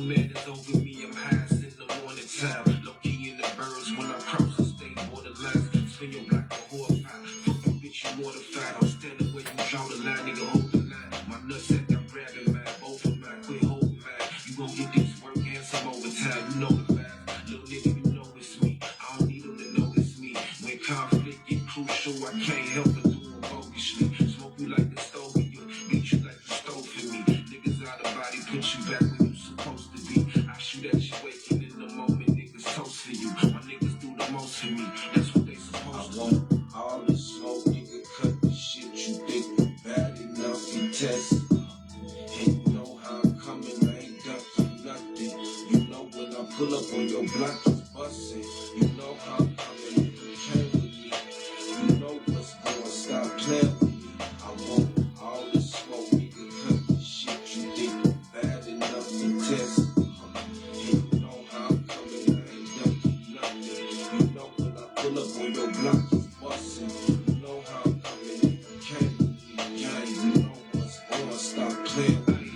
man is over me, I'm highest in the morning time. Low key in the birds when I cross the state borderline. Spin your block a horrified. Fuck you, bitch, you mortified. I'm standing where you draw the line, nigga, hold the line. My nutsack, I'm grabbing mine, both of mine, quit holding mine. You gon' get this work and some overtime, you know the vibe. Little nigga, you know it's me. I don't need them to notice me. When conflict get crucial, I can't help but do it bogusly. Smoke you like the stove in you, beat you like the stove for me. Niggas out of body, put you back where you supposed to be. I shoot at you waking in the moment, niggas toast for you. My niggas do the most for me, that's what they supposed to. I want all the smoke, nigga, cut the shit you think bad enough to test. And you know how I'm coming, I ain't ducking nothing. You know when I pull up on your block, it's bustin'. You know how I'm coming, you came with me. You know what's going, stop playing with me. I want all the smoke, nigga, cut the shit you think bad enough to test. And you know how I'm coming, I ain't ducking nothing. You know when I pull up on your block, it's bustin'. You know how I'm coming, you came with me. Yeah, you know what's going, stop playing with me.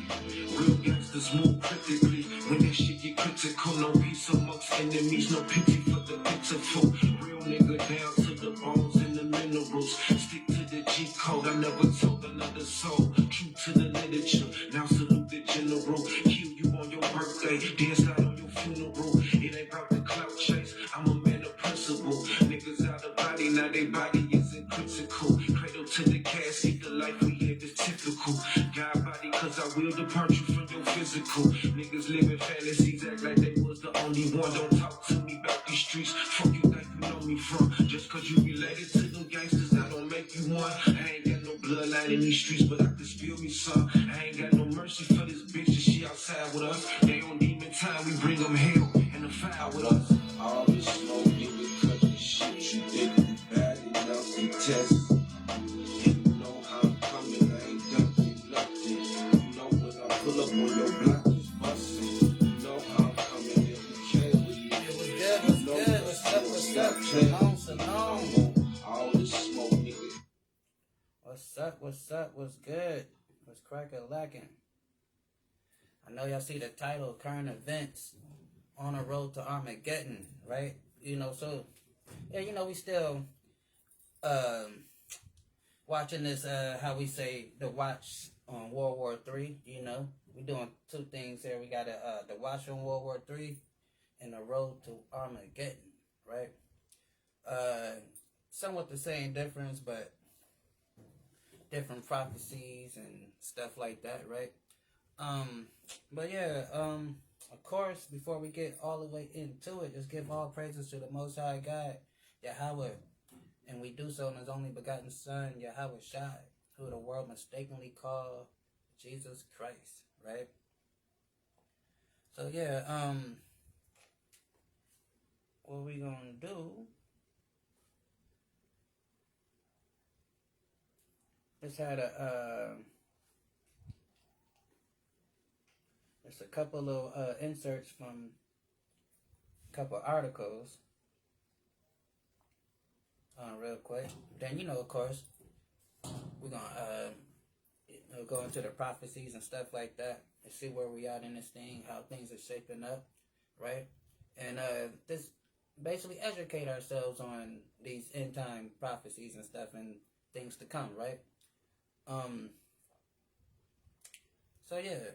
Real gangsters move critically. When that shit get critical, no peace amongst enemies, no pity for the pitiful. Real nigga down to the bones and the minerals. Stick to the G code, I never told another soul. True to the literature, now salute the general. Kill you on your birthday, dance out on your funeral. It ain't about the clout chase, I'm a man of principle. Niggas out of body, now they body isn't critical. Cradle to the casket, the life we live is typical. God body, cause I will depart you from your physical. Niggas living fantasies, act like they was the only one. Don't talk to me about these streets. Fuck you think you know me from? Just cause you related to them gangsters, I don't make you one. I ain't got no bloodline in these streets, but I can spill me some. I ain't got no mercy for this bitch, and she outside with us. They on demon time, we bring them hell and the fire with us. All this smoke, nigga, cut the shit you think bad enough to test. And you know how I'm coming, I ain't ducking nothing. You know when I pull up on your block, it's bustin'. You know how I'm coming, and you came with me. What's good? What's up? Salon. All this smoke, nigga. What's up? What's good? What's crackin'? I know y'all see the title, Current Events on the Road to Armageddon, right? You know, so, yeah, you know, we still watching this, how we say, the watch on World War III, you know. We're doing two things here. We got the watch on World War III and the road to Armageddon, right? Somewhat the same difference, but different prophecies and stuff like that, right? But yeah, of course, before we get all the way into it, just give all praises to the Most High God, Yahweh, and we do so in His only begotten Son, Yahweh Shai, who the world mistakenly called Jesus Christ, right? So yeah, what we gonna do? Just had just a couple of inserts from a couple articles, real quick. Then, you know, of course, we're gonna go into the prophecies and stuff like that and see where we at in this thing, how things are shaping up, right? And this basically educate ourselves on these end time prophecies and stuff and things to come, right? So yeah,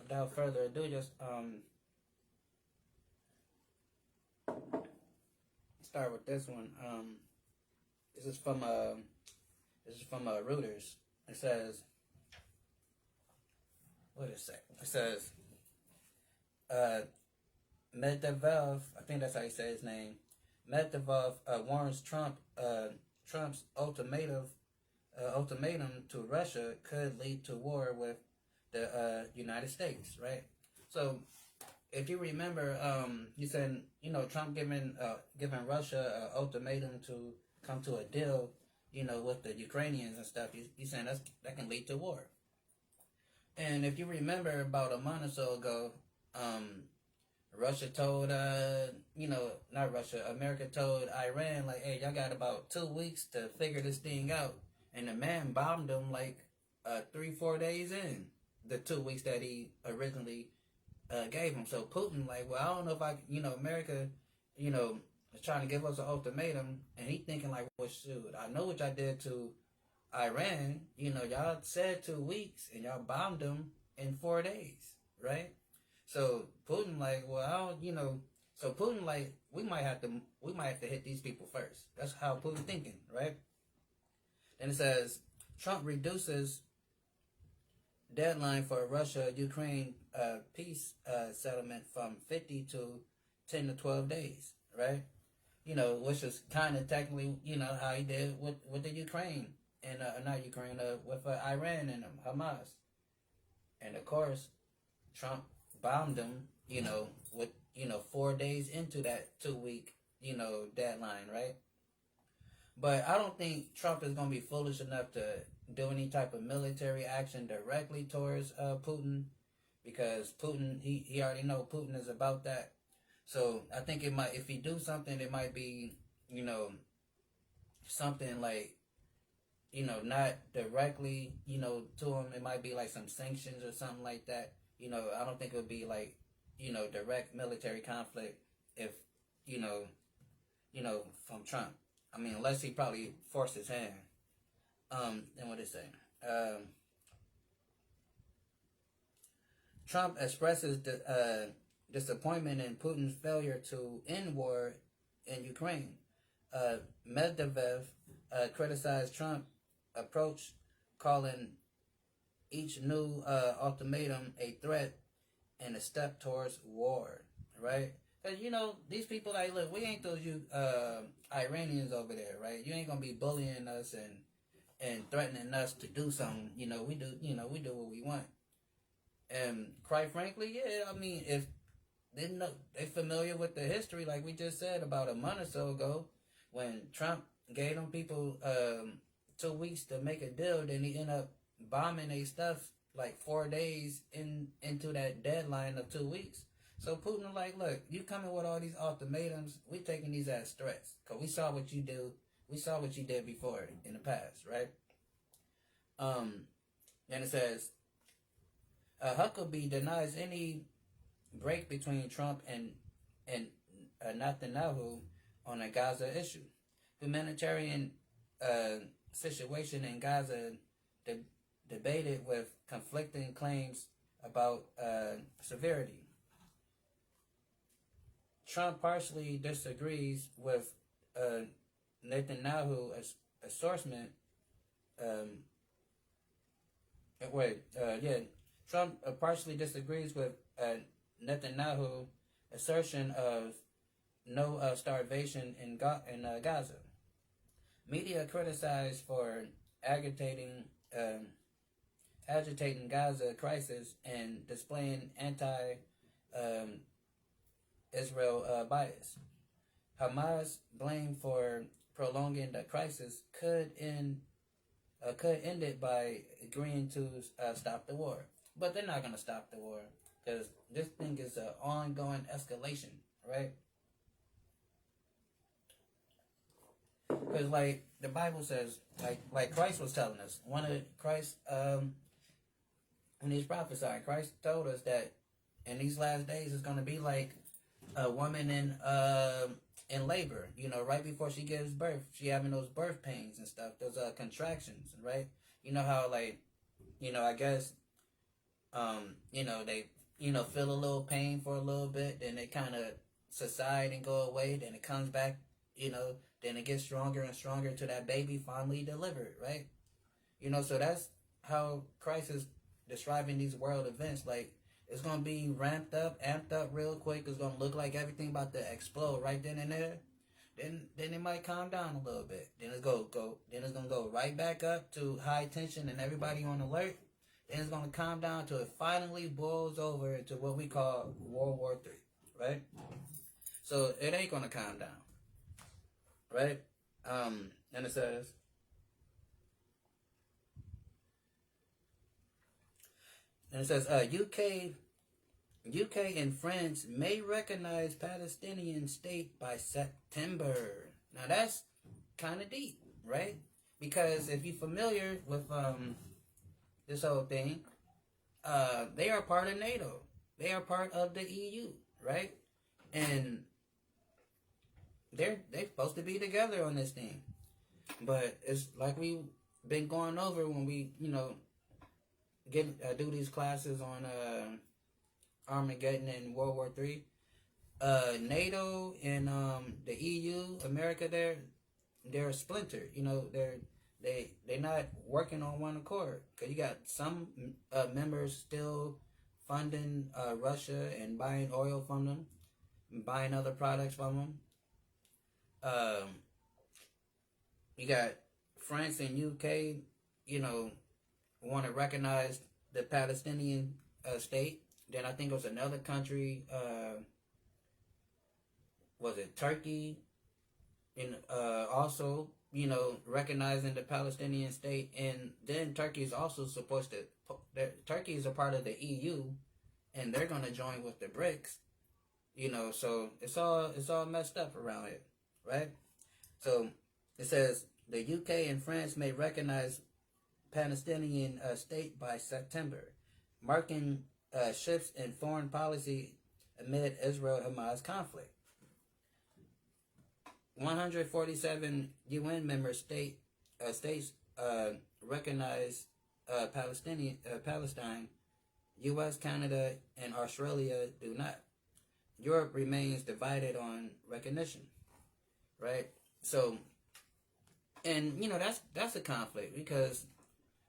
without further ado, just start with this one. This is from Reuters. It says, what does it say? It says, Medvedev, I think that's how you say his name. Medvedev warns Trump's ultimatum to Russia could lead to war with the United States, right? So, if you remember, you said, you know, Trump giving Russia an ultimatum to come to a deal, you know, with the Ukrainians and stuff. He's saying that can lead to war. And if you remember, about a month or so ago, Russia told, America told Iran, like, hey, y'all got about 2 weeks to figure this thing out. And the man bombed them like 3-4 days in the 2 weeks that he originally gave him. So Putin, like, well, I don't know if America, is trying to give us an ultimatum, and he thinking like, well, shoot, I know what y'all did to Iran. Y'all said 2 weeks, and y'all bombed them in 4 days, right? So Putin, like, well, I don't, So Putin, like, we might have to hit these people first. That's how Putin thinking, right? Then it says Trump reduces deadline for Russia-Ukraine peace settlement from 50 to 10 to 12 days, right? Which is kind of technically, how he did with the Ukraine and not Ukraine, with Iran and Hamas. And of course, Trump bombed them, with 4 days into that 2 week, deadline, right? But I don't think Trump is gonna be foolish enough to do any type of military action directly towards Putin, because Putin, he already know Putin is about that. So I think it might, if he do something, it might be, something like, not directly, to him. It might be like some sanctions or something like that. I don't think it would be like, direct military conflict if, from Trump. I mean, unless he probably forced his hand. And what did it say? Trump expresses disappointment in Putin's failure to end war in Ukraine. Medvedev criticized Trump's approach, calling each new ultimatum a threat and a step towards war, right? Because, these people, like, look, we ain't those Iranians over there, right? You ain't going to be bullying us and threatening us to do something. We do what we want. And quite frankly, yeah, I mean, if they familiar with the history, like we just said about a month or so ago, when Trump gave them people 2 weeks to make a deal, then he ended up bombing their stuff like 4 days into that deadline of 2 weeks. So Putin like, look, you coming with all these ultimatums, we taking these as threats, because we saw what you do. We saw what you did before in the past, right? Then it says, Huckabee denies any break between Trump and Netanyahu on the Gaza issue. Humanitarian situation in Gaza debated with conflicting claims about severity. Trump partially disagrees with Netanyahu's assertion. Trump partially disagrees with Netanyahu's assertion of no starvation in Gaza. Media criticized for agitating Gaza crisis and displaying anti-Israel bias. Hamas blamed for prolonging the crisis could end it by agreeing to stop the war. But they're not going to stop the war, because this thing is an ongoing escalation, right? Because, like, the Bible says, like Christ was telling us, when he's prophesying, Christ told us that in these last days it's going to be like a woman in labor, right before she gives birth. She having those birth pains and stuff, those contractions, right? You know how, like, I guess, they, feel a little pain for a little bit, then they kind of subside and go away, then it comes back, then it gets stronger and stronger till that baby finally delivered, right? So that's how Christ is describing these world events. Like, it's going to be amped up real quick. It's going to look like everything about to explode right then and there. Then it might calm down a little bit. Then it's going to go right back up to high tension and everybody on alert. Then it's going to calm down till it finally boils over into what we call World War III, right? So it ain't going to calm down, right? And it says, UK and France may recognize Palestinian state by September. Now that's kind of deep, right? Because if you're familiar with this whole thing, they are part of NATO. they are part of the EU, right? And they're supposed to be together on this thing. But it's like we've been going over when we, do these classes on Armageddon and World War III. NATO and the EU, America, they're splintered. They're not working on one accord. Cause you got some members still funding Russia and buying oil from them, and buying other products from them. You got France and UK, want to recognize the Palestinian state. Then I think it was another country, was it Turkey, and also, recognizing the Palestinian state. And then Turkey is also supposed to, Turkey is a part of the EU, and they're going to join with the BRICS, so it's all messed up around here, right? So it says the UK and France may recognize Palestinian state by September, marking shifts in foreign policy amid Israel-Hamas conflict. 147 UN member states recognize Palestine. U.S., Canada, and Australia do not. Europe remains divided on recognition, right? So, and that's a conflict, because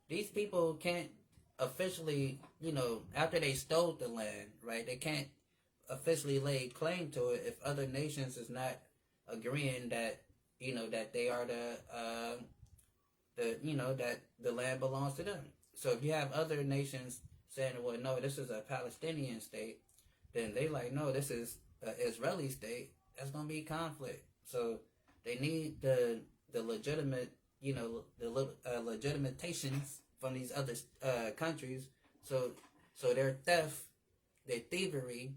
these people can't officially, after they stole the land, right? They can't officially lay claim to it if other nations is not agreeing that, that they are that the land belongs to them. So if you have other nations saying, well, no, this is a Palestinian state, then they like, no, this is an Israeli state. That's gonna be conflict. So they need the legitimate, the legitimatations from these other countries, so their theft, their thievery,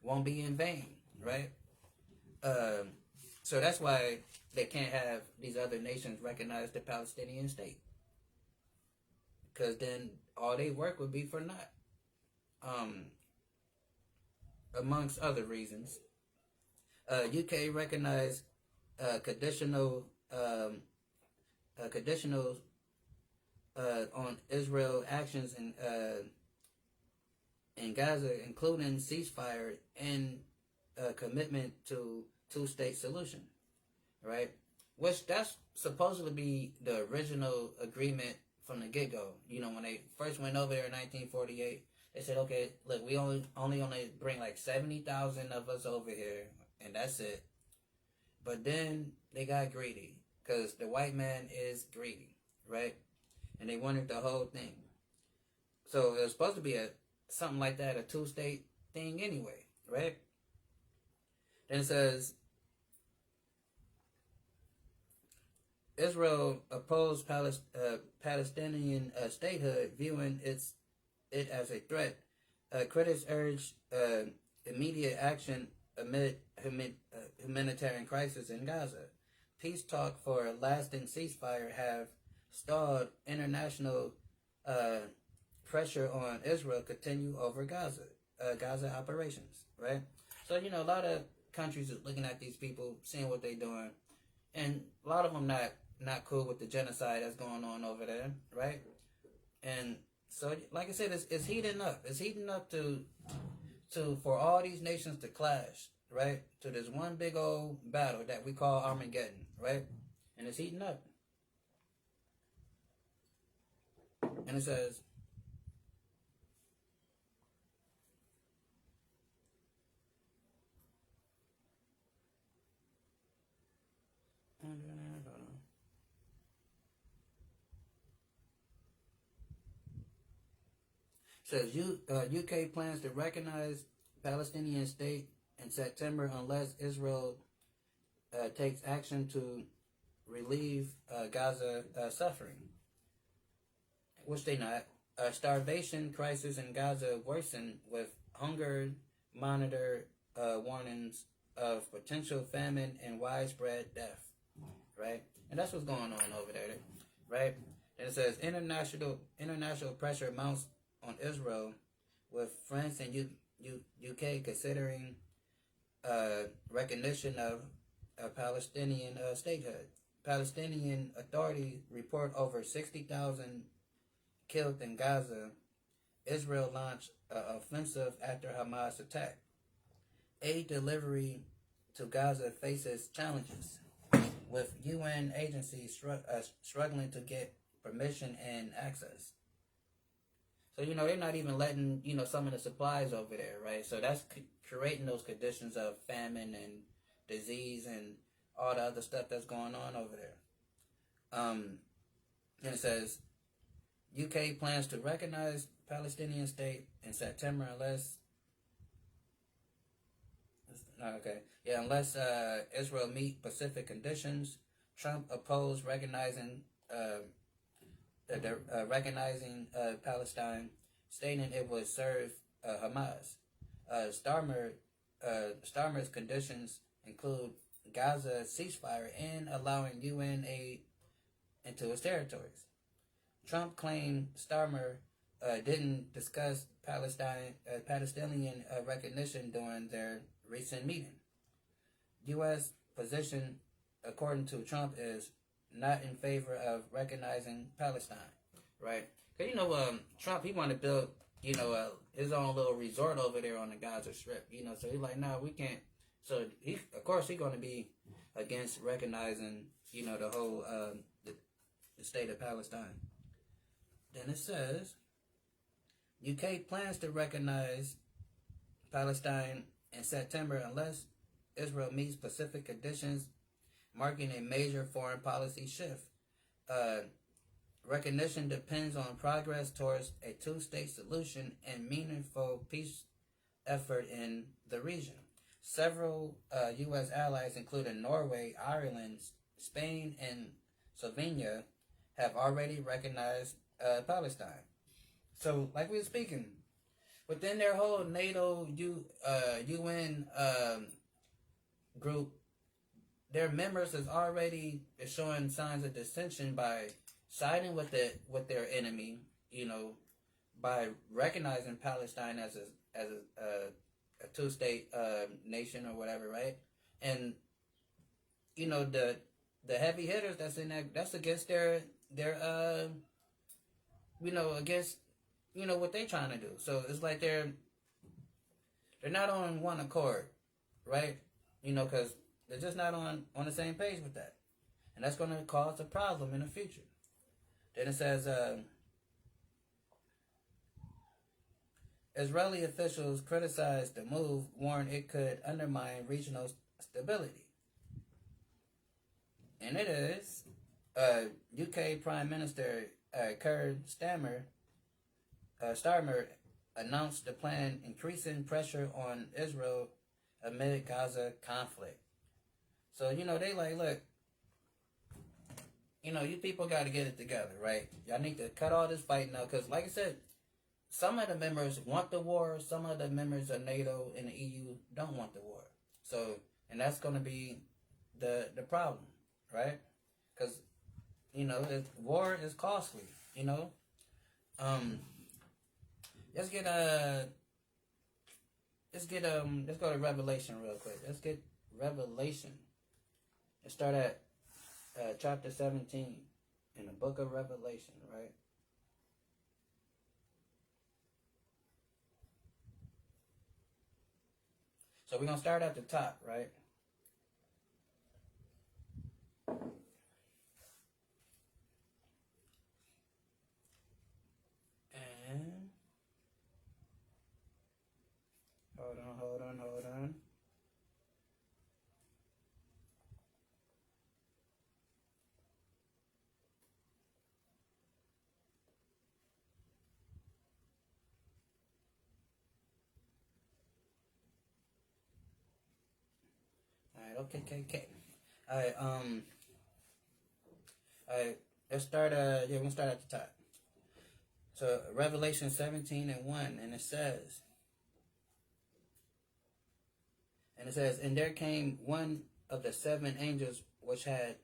won't be in vain, right? So that's why they can't have these other nations recognize the Palestinian state, because then all they work would be for naught. Amongst other reasons, UK recognized conditional on Israel actions in Gaza, including ceasefire and commitment to two-state solution, right? Which that's supposed to be the original agreement from the get-go. When they first went over there in 1948, they said, okay, look, we only bring like 70,000 of us over here, and that's it. But then they got greedy, because the white man is greedy, right? And they wanted the whole thing. So it was supposed to be something like that, a two-state thing anyway, right? Then it says, Israel opposed Palestinian statehood, viewing it as a threat. Critics urged immediate action amid humanitarian crisis in Gaza. Peace talk for a lasting ceasefire have stalled. International pressure on Israel continue over Gaza operations, right? So, a lot of countries are looking at these people, seeing what they're doing, and a lot of them not cool with the genocide that's going on over there, right? And so, like I said, it's heating up. It's heating up to for all these nations to clash, right? To this one big old battle that we call Armageddon, right? And it's heating up. And it says, UK plans to recognize Palestinian state in September unless Israel takes action to relieve Gaza suffering, which they not. Starvation crisis in Gaza worsen with hunger monitor warnings of potential famine and widespread death, right? And that's what's going on over there, right? And it says international pressure mounts on Israel, with France and UK considering recognition of a Palestinian statehood. Palestinian authorities report over 60,000 killed in Gaza. Israel launched an offensive after Hamas attack. Aid delivery to Gaza faces challenges, with UN agencies struggling to get permission and access. So, they're not even letting, some of the supplies over there, right? So that's creating those conditions of famine and disease and all the other stuff that's going on over there. And it says, UK plans to recognize Palestinian state in September unless Israel meet specific conditions. Trump opposed recognizing Palestine, stating it would serve Hamas. Starmer's conditions include Gaza ceasefire and allowing UN aid into its territories. Trump claimed Starmer didn't discuss Palestinian recognition during their recent meeting. U.S. position, according to Trump, is not in favor of recognizing Palestine, right? Because, Trump, he wanted to build, his own little resort over there on the Gaza Strip, so he's like, no, we can't. So, he's going to be against recognizing, the whole, the state of Palestine. Then it says, UK plans to recognize Palestine in September unless Israel meets specific conditions, marking a major foreign policy shift. Recognition depends on progress towards a two-state solution and meaningful peace effort in the region. Several U.S. allies, including Norway, Ireland, Spain, and Slovenia, have already recognized Palestine. So, like we were speaking, within their whole NATO UN group, their members is already showing signs of dissension by siding with their enemy, by recognizing Palestine as a two-state nation or whatever, right? And the heavy hitters that's in that's against their against what they're trying to do. So it's like they're not on one accord, right? Because they're just not on the same page with that, and that's going to cause a problem in the future. Then it says, Israeli officials criticized the move, warned it could undermine regional stability. And it is UK Prime Minister Keir Starmer announced the plan, increasing pressure on Israel amid Gaza conflict. So, they like, look, you people got to get it together, right? Y'all need to cut all this fighting out, because, like I said, some of the members want the war, some of the members of NATO and the EU don't want the war. So, and that's going to be the problem, right? Because, war is costly, Let's go to Revelation real quick. Let's get Revelation. Let's start at chapter 17 in the book of Revelation, right? So we're going to start at the top, right? And hold on. Okay. Alright, let's start, we're going to start at the top. So, Revelation 17 and 1, and it says, and there came one of the seven angels which had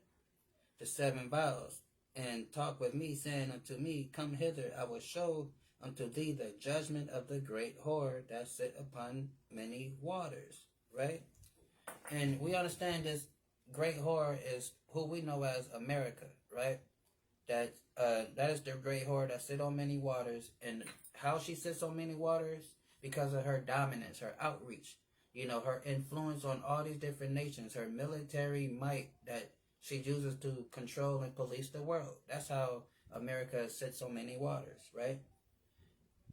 the seven vials, and talked with me, saying unto me, come hither, I will show unto thee the judgment of the great whore that sit upon many waters, right? And we understand this great whore is who we know as America, right? That is the great whore that sit on many waters, and how she sits on many waters because of her dominance, her outreach, her influence on all these different nations, her military might that she uses to control and police the world. That's how America sits on many waters, right?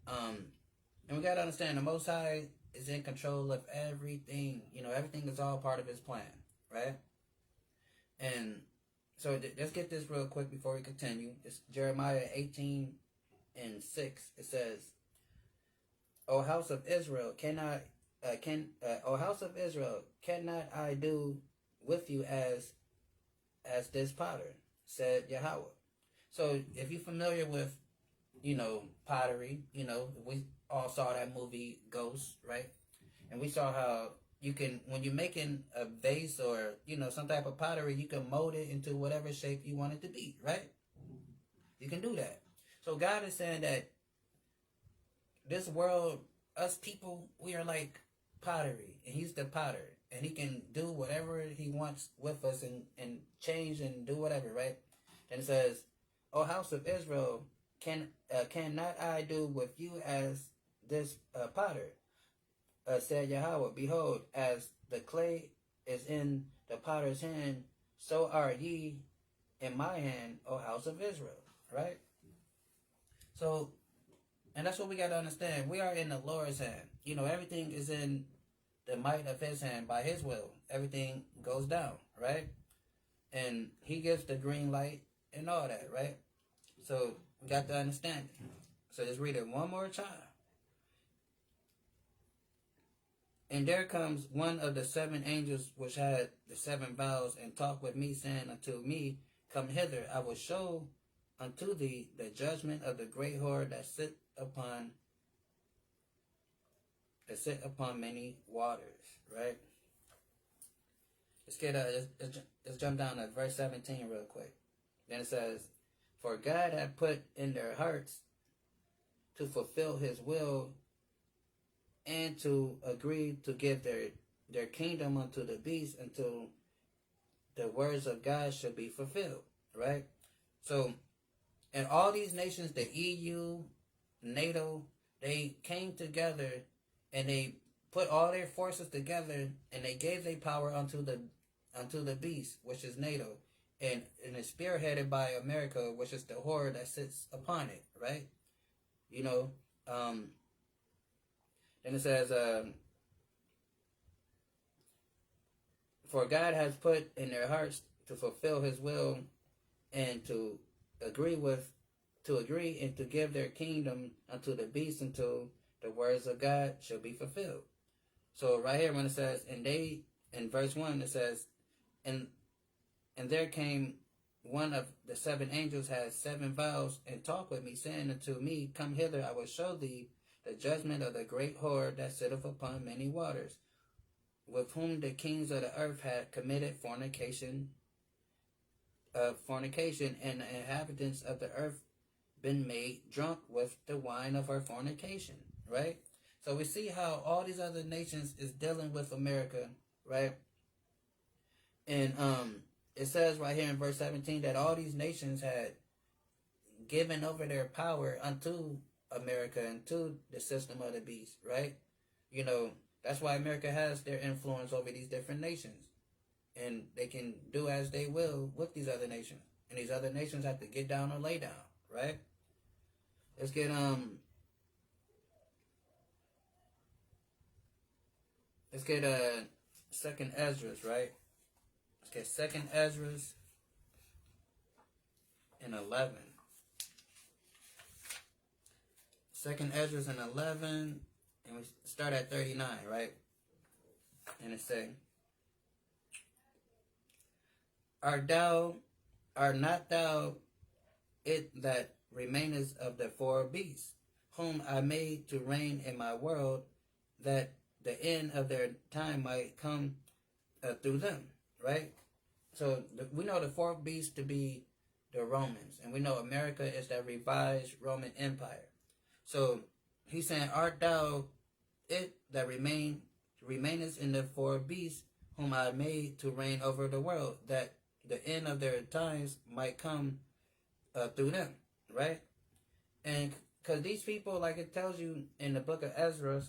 And we gotta understand the Most High is in control of everything. Everything is all part of His plan, right? And so let's get this real quick before we continue. It's Jeremiah 18:6. It says, "O house of Israel, O house of Israel, cannot I do with you as this potter, said Yahweh." So if you're familiar with, pottery, we all saw that movie Ghost, right? And we saw how you can, when you're making a vase or, some type of pottery, you can mold it into whatever shape you want it to be, right? You can do that. So God is saying that this world, us people, we are like pottery, and He's the potter, and He can do whatever He wants with us and change and do whatever, right? And it says, "O house of Israel, cannot I do with you as this potter, said Yahweh, behold, as the clay is in the potter's hand, so are ye in my hand, O house of Israel," right? So, and that's what we got to understand. We are in the Lord's hand. Everything is in the might of His hand by His will. Everything goes down, right? And He gives the green light and all that, right? So we got to understand it. So let's read it one more time. "And there comes one of the 7 angels which had the 7 vials, and talked with me, saying unto me, Come hither, I will show unto thee the judgment of the great whore that sit upon many waters." Right? Let's jump down to verse 17 real quick. Then it says, "For God hath put in their hearts to fulfill His will, and to agree to give their kingdom unto the beast until the words of God should be fulfilled," right? So, and all these nations, the EU, NATO, they came together and they put all their forces together, and they gave their power unto the beast, which is NATO, and it's spearheaded by America, which is the whore that sits upon it, right? Then it says, "For God has put in their hearts to fulfill His will, and to agree and to give their kingdom unto the beast until the words of God shall be fulfilled." So right here when it says, and they, in verse 1, it says, and there came one of the 7 angels, had 7 vials, and talked with me, saying unto me, Come hither, I will show thee the judgment of the great whore that sitteth upon many waters, with whom the kings of the earth had committed fornication, and the inhabitants of the earth been made drunk with the wine of her fornication, right? So we see how all these other nations is dealing with America, right? And it says right here in verse 17 that all these nations had given over their power unto America and to the system of the beast, right? That's why America has their influence over these different nations. And they can do as they will with these other nations. And these other nations have to get down or lay down, right? Let's get Second Ezra's, right? Let's get Second Ezra's in 11. Second Ezra's in 11, and we start at 39, right? And it say, Art not thou it that remainest of the 4 beasts, whom I made to reign in my world, that the end of their time might come through them, right? So we know the 4 beasts to be the Romans, and we know America is that revised Roman Empire. So he's saying, art thou it that remainest in the four beasts whom I made to reign over the world, that the end of their times might come through them, right? And because these people, like it tells you in the book of Ezra,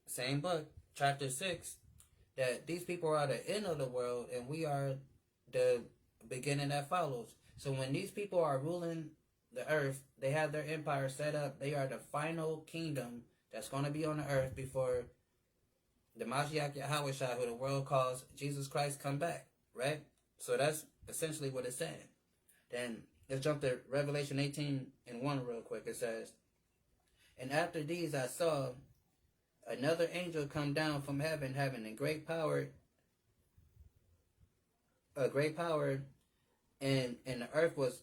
same book, chapter 6, that these people are the end of the world and we are the beginning that follows. So when these people are ruling the earth, they have their empire set up. They are the final kingdom that's going to be on the earth before the Mashiach Yahweh Shah, who the world calls Jesus Christ, come back, right? So that's essentially what it's saying. Then let's jump to Revelation 18:1 real quick. It says, and after these I saw another angel come down from heaven, having a great power, and the earth was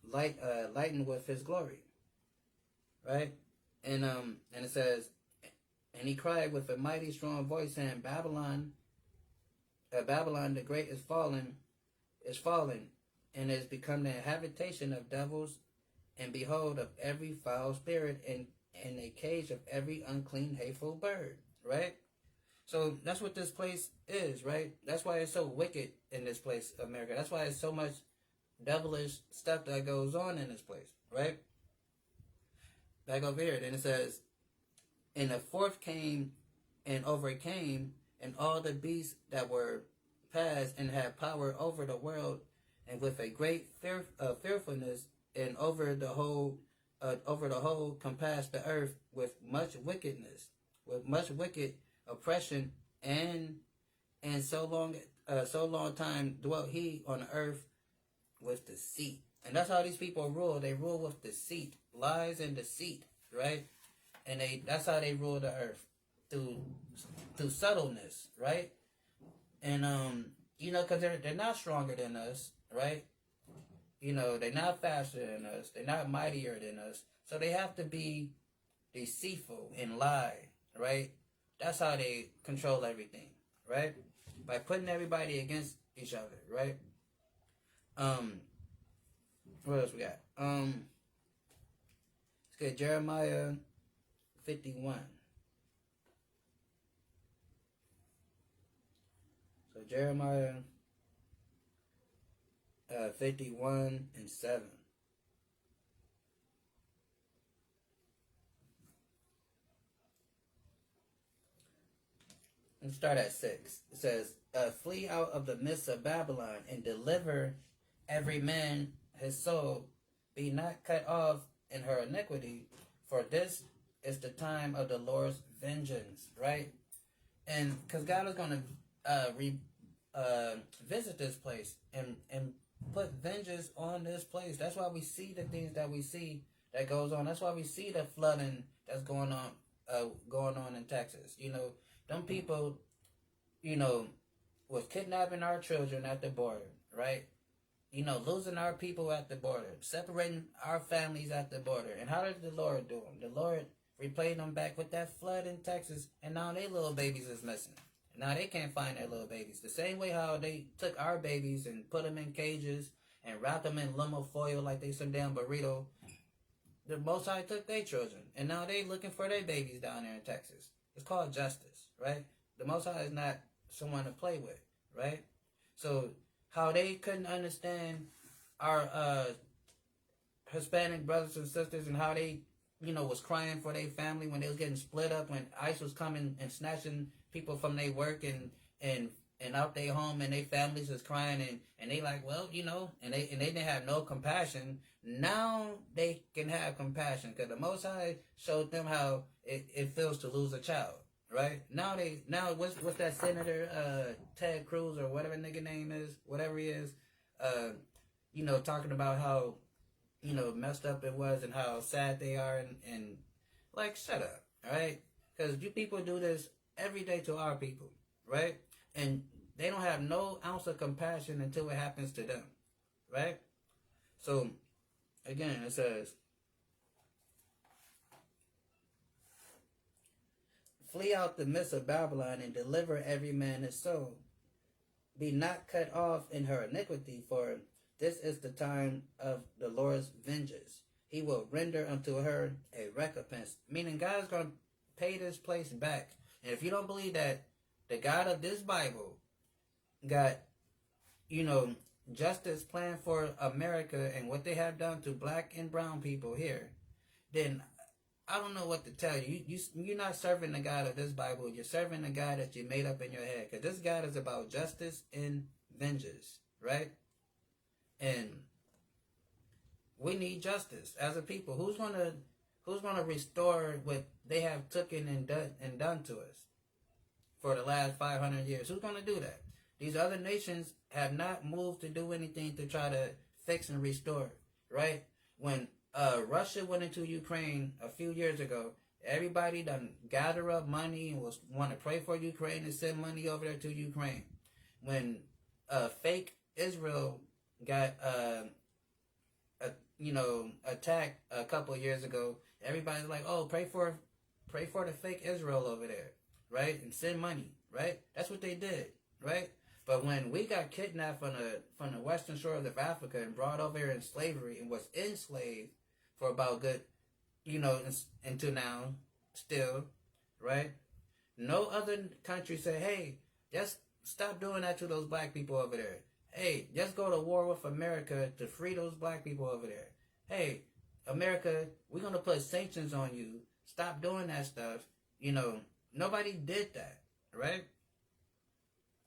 lightened with his glory, right? And it says, and he cried with a mighty strong voice, saying, Babylon the great is fallen, and is become the habitation of devils, and behold, of every foul spirit, and a cage of every unclean, hateful bird, right? So that's what this place is, right? That's why it's so wicked in this place, America. That's why it's so much devilish stuff that goes on in this place, right? Back over here, then it says, and the fourth came and overcame, and all the beasts that were past and had power over the world, and with a great fearfulness, and over the whole compassed the earth with much wickedness, with much wicked oppression, and so long time dwelt he on the earth with deceit. And that's how these people rule. They rule with deceit, lies and deceit, right? And that's how they rule the earth, through subtleness, right? And because they're not stronger than us, right? They're not faster than us. They're not mightier than us. So they have to be deceitful and lie, right? That's how they control everything, right? By putting everybody against each other, right? What else we got? Let's get Jeremiah 51. So Jeremiah 51:7. Let's start at 6. It says, flee out of the midst of Babylon, and deliver every man his soul. Be not cut off in her iniquity, for this is the time of the Lord's vengeance, right? And because God is going to visit this place and put vengeance on this place. That's why we see the things that we see that goes on. That's why we see the flooding that's going on in Texas. Them people, was kidnapping our children at the border, right? Losing our people at the border, separating our families at the border. And how did the Lord do them? The Lord replayed them back with that flood in Texas, and now their little babies is missing. Now they can't find their little babies. The same way how they took our babies and put them in cages and wrapped them in limo foil like they some damn burrito. The Most High took their children, and now they looking for their babies down there in Texas. It's called justice, right? The Most High is not someone to play with, right? So how they couldn't understand our Hispanic brothers and sisters, and how they, was crying for their family when they was getting split up, when ICE was coming and snatching people from their work and out their home, and their families was crying, and they like, well, and they didn't have no compassion. Now they can have compassion, because the Most High showed them how it feels to lose a child, right? Now what's that Senator Ted Cruz or whatever nigga name is, whatever he is, talking about how messed up it was and how sad they are, and like, shut up, all right? Because you people do this every day to our people, right? And they don't have no ounce of compassion until it happens to them, right? So again, it says, flee out the midst of Babylon, and deliver every man his soul. Be not cut off in her iniquity, for this is the time of the Lord's vengeance. he will render unto her a recompense. Meaning God's going to pay this place back. And if you don't believe that the God of this Bible got, justice planned for America and what they have done to black and brown people here, then I don't know what to tell you. You're not serving the God of this Bible. You're serving the God that you made up in your head. Because this God is about justice and vengeance, right? And we need justice as a people. Who's gonna restore what they have taken and done to us for the last 500 years? Who's gonna do that? These other nations have not moved to do anything to try to fix and restore, right? When Russia went into Ukraine a few years ago, everybody done gather up money and want to pray for Ukraine and send money over there to Ukraine. When fake Israel got attacked a couple of years ago, everybody's like, oh, pray for the fake Israel over there, right? And send money, right? That's what they did, right? But when we got kidnapped from the western shores of Africa and brought over here in slavery and was enslaved for about good, until now, still, right? No other country said, hey, just stop doing that to those black people over there. Hey, just go to war with America to free those black people over there. Hey, America, we're going to put sanctions on you. Stop doing that stuff. Nobody did that, right?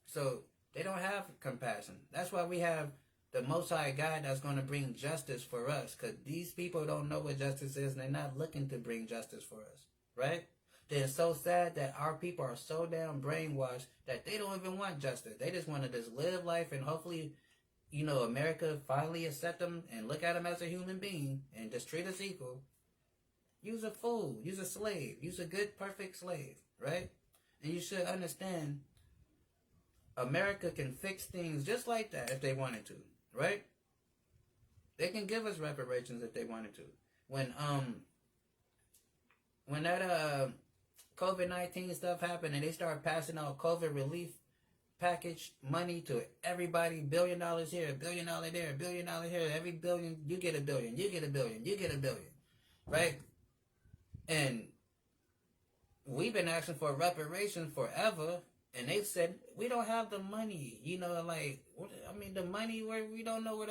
So they don't have compassion. That's why we have the Most High God that's going to bring justice for us. Because these people don't know what justice is and they're not looking to bring justice for us, right? They're so sad that our people are so damn brainwashed that they don't even want justice. They just want to just live life and hopefully, America finally accept them and look at them as a human being and just treat us equal. Use a fool. Use a slave. Use a good, perfect slave, right? And you should understand America can fix things just like that if they wanted to, right? They can give us reparations if they wanted to. When that COVID-19 stuff happened and they started passing out COVID relief package money to everybody, $1 billion here, $1 billion there, $1 billion here, every billion, you get $1 billion, you get $1 billion, you get $1 billion, right? And we've been asking for reparations forever, and they said, we don't have the money, the money where we don't know where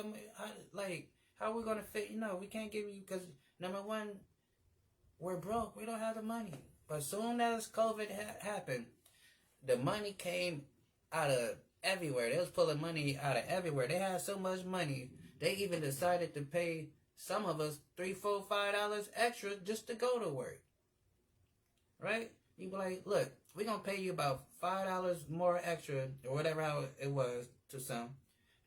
how are we going to fit, we can't give you, because number one, we're broke, we don't have the money. But soon as COVID happened, the money came out of everywhere. They was pulling money out of everywhere. They had so much money, they even decided to pay some of us $3, $4, $5 extra just to go to work. Right? You be like, look, we're going to pay you about $5 more extra, or whatever how it was to some,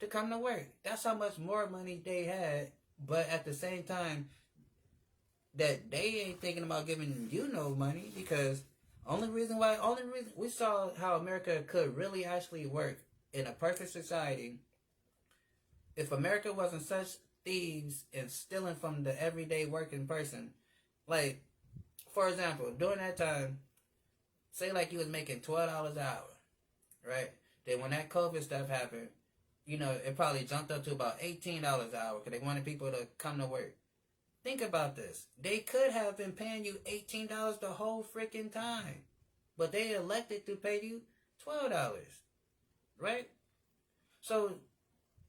to come to work. That's how much more money they had, but at the same time, that they ain't thinking about giving you no money, because only reason we saw how America could really actually work in a perfect society if America wasn't such thieves and stealing from the everyday working person. Like, for example, during that time, say like you was making $12 an hour, right? Then when that COVID stuff happened, it probably jumped up to about $18 an hour because they wanted people to come to work. Think about this. They could have been paying you $18 the whole freaking time, but they elected to pay you $12, right? So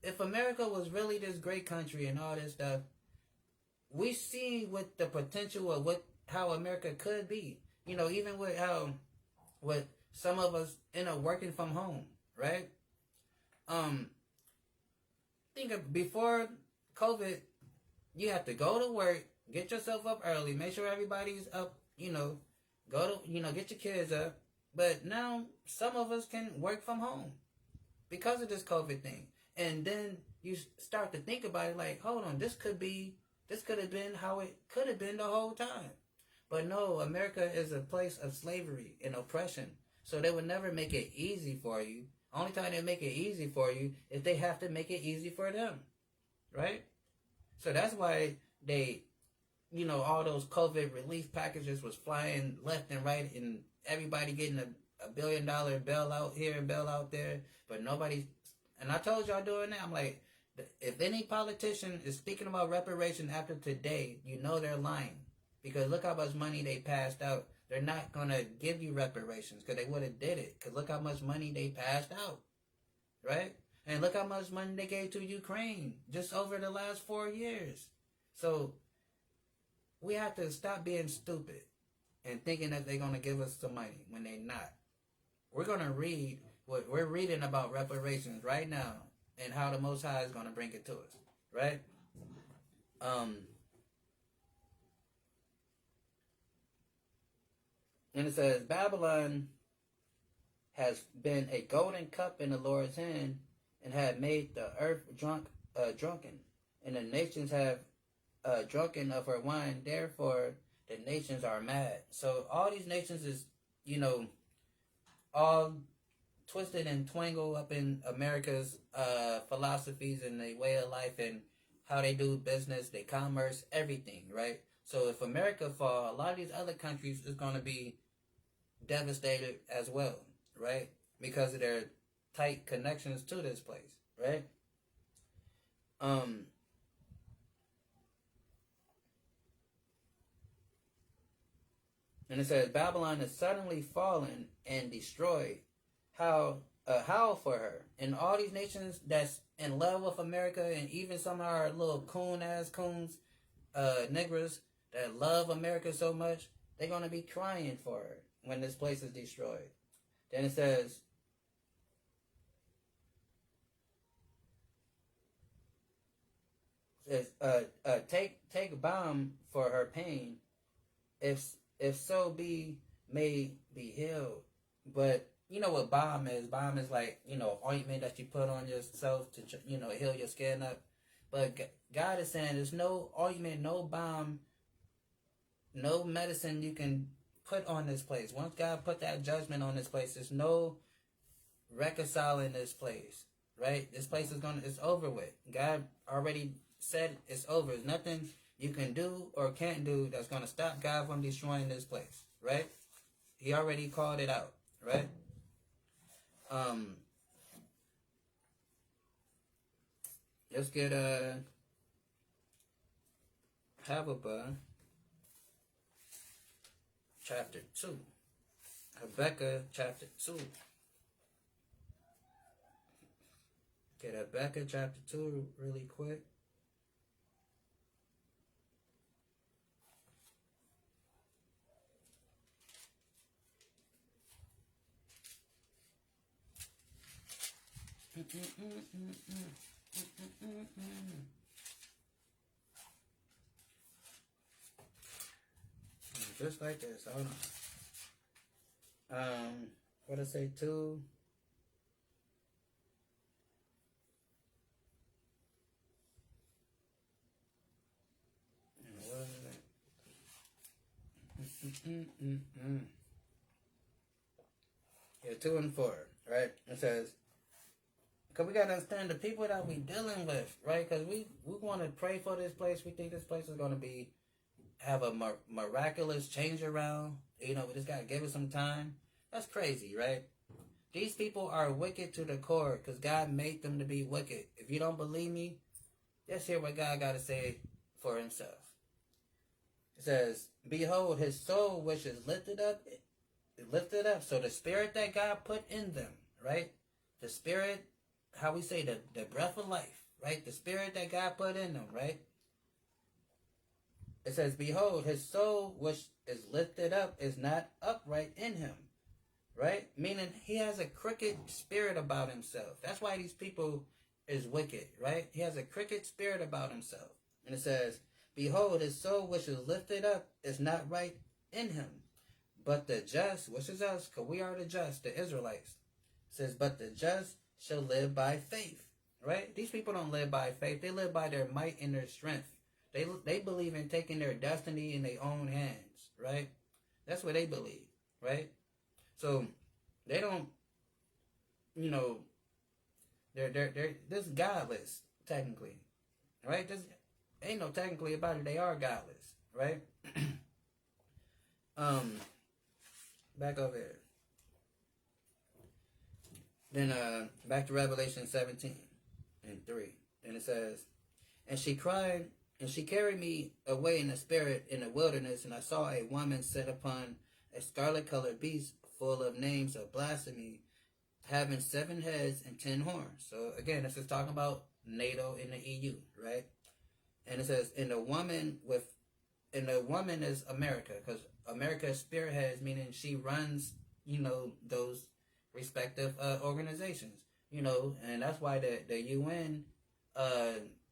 if America was really this great country and all this stuff, we see what the potential of how America could be. Even with some of us working from home, right? Think of before COVID. You have to go to work, get yourself up early, make sure everybody's up, go to, get your kids up. But now some of us can work from home because of this COVID thing. And then you start to think about it like, hold on, this could have been how it could have been the whole time. But no, America is a place of slavery and oppression. So they would never make it easy for you. Only time they make it easy for you is they have to make it easy for them. Right? So that's why they, all those COVID relief packages was flying left and right and everybody getting a $1 billion bailout here and bailout there. But nobody, and I told y'all doing that, I'm like, If any politician is speaking about reparation after today, you know they're lying. Because look how much money they passed out. They're not going to give you reparations because they would have did it. Because look how much money they passed out. Right? And look how much money they gave to Ukraine just over the last 4 years. So we have to stop being stupid and thinking that they're going to give us some money when they're not. We're going to read what we're reading about reparations right now and how the Most High is going to bring it to us. Right? And it says, Babylon has been a golden cup in the Lord's hand and had made the earth drunken. And the nations have drunken of her wine. Therefore, the nations are mad. So all these nations is, all twisted and twangled up in America's philosophies and their way of life and how they do business, their commerce, everything, right? So if America fall, a lot of these other countries is going to be devastated as well, right? Because of their tight connections to this place, right? And it says, Babylon is suddenly fallen and destroyed. Howl for her. And all these nations that's in love with America, and even some of our little coons, niggers that love America so much, they're going to be crying for her when this place is destroyed. Then it says, take balm for her pain, if so be may be healed. But you know what balm is? Balm is like, ointment that you put on yourself to, heal your skin up. But God is saying there's no ointment, no balm, no medicine you can put on this place. Once God put that judgment on this place, there's no reconciling this place, right? This place it's over with. God already said it's over. There's nothing you can do or can't do that's going to stop God from destroying this place, right? He already called it out, right? Let's get Habakkuk chapter 2. Habakkuk chapter 2. Get Habakkuk chapter 2 really quick. Just like this. Hold on. What I say? 2. What is it? Yeah, 2 and 4. Right? It says, because we got to understand the people that we dealing with, right? Because we want to pray for this place. We think this place is going to have a miraculous change around. We just got to give it some time. That's crazy, right? These people are wicked to the core because God made them to be wicked. If you don't believe me, just hear what God got to say for himself. It says, behold, his soul which is lifted up. So the spirit that God put in them, right? The spirit, how we say the breath of life, right? The spirit that God put in them, right? It says, behold, his soul which is lifted up is not upright in him, right? Meaning he has a crooked spirit about himself. That's why these people is wicked, right? He has a crooked spirit about himself. And it says, behold, his soul which is lifted up is not right in him. But the just, which is us, because we are the just, the Israelites, says, but the just shall live by faith, right? These people don't live by faith. They live by their might and their strength. They believe in taking their destiny in their own hands, right? That's what they believe, right? So they don't, they're this godless, technically, right? This ain't no technically about it. They are godless, right? Back over here. Then back to Revelation 17 and 3. And it says, and she cried, and she carried me away in the spirit in the wilderness, and I saw a woman set upon a scarlet colored beast full of names of blasphemy, having 7 heads and 10 horns. So again, this is talking about NATO and the EU, right? And it says, and the woman is America, because America spearheads, meaning she runs, those respective organizations, and that's why the UN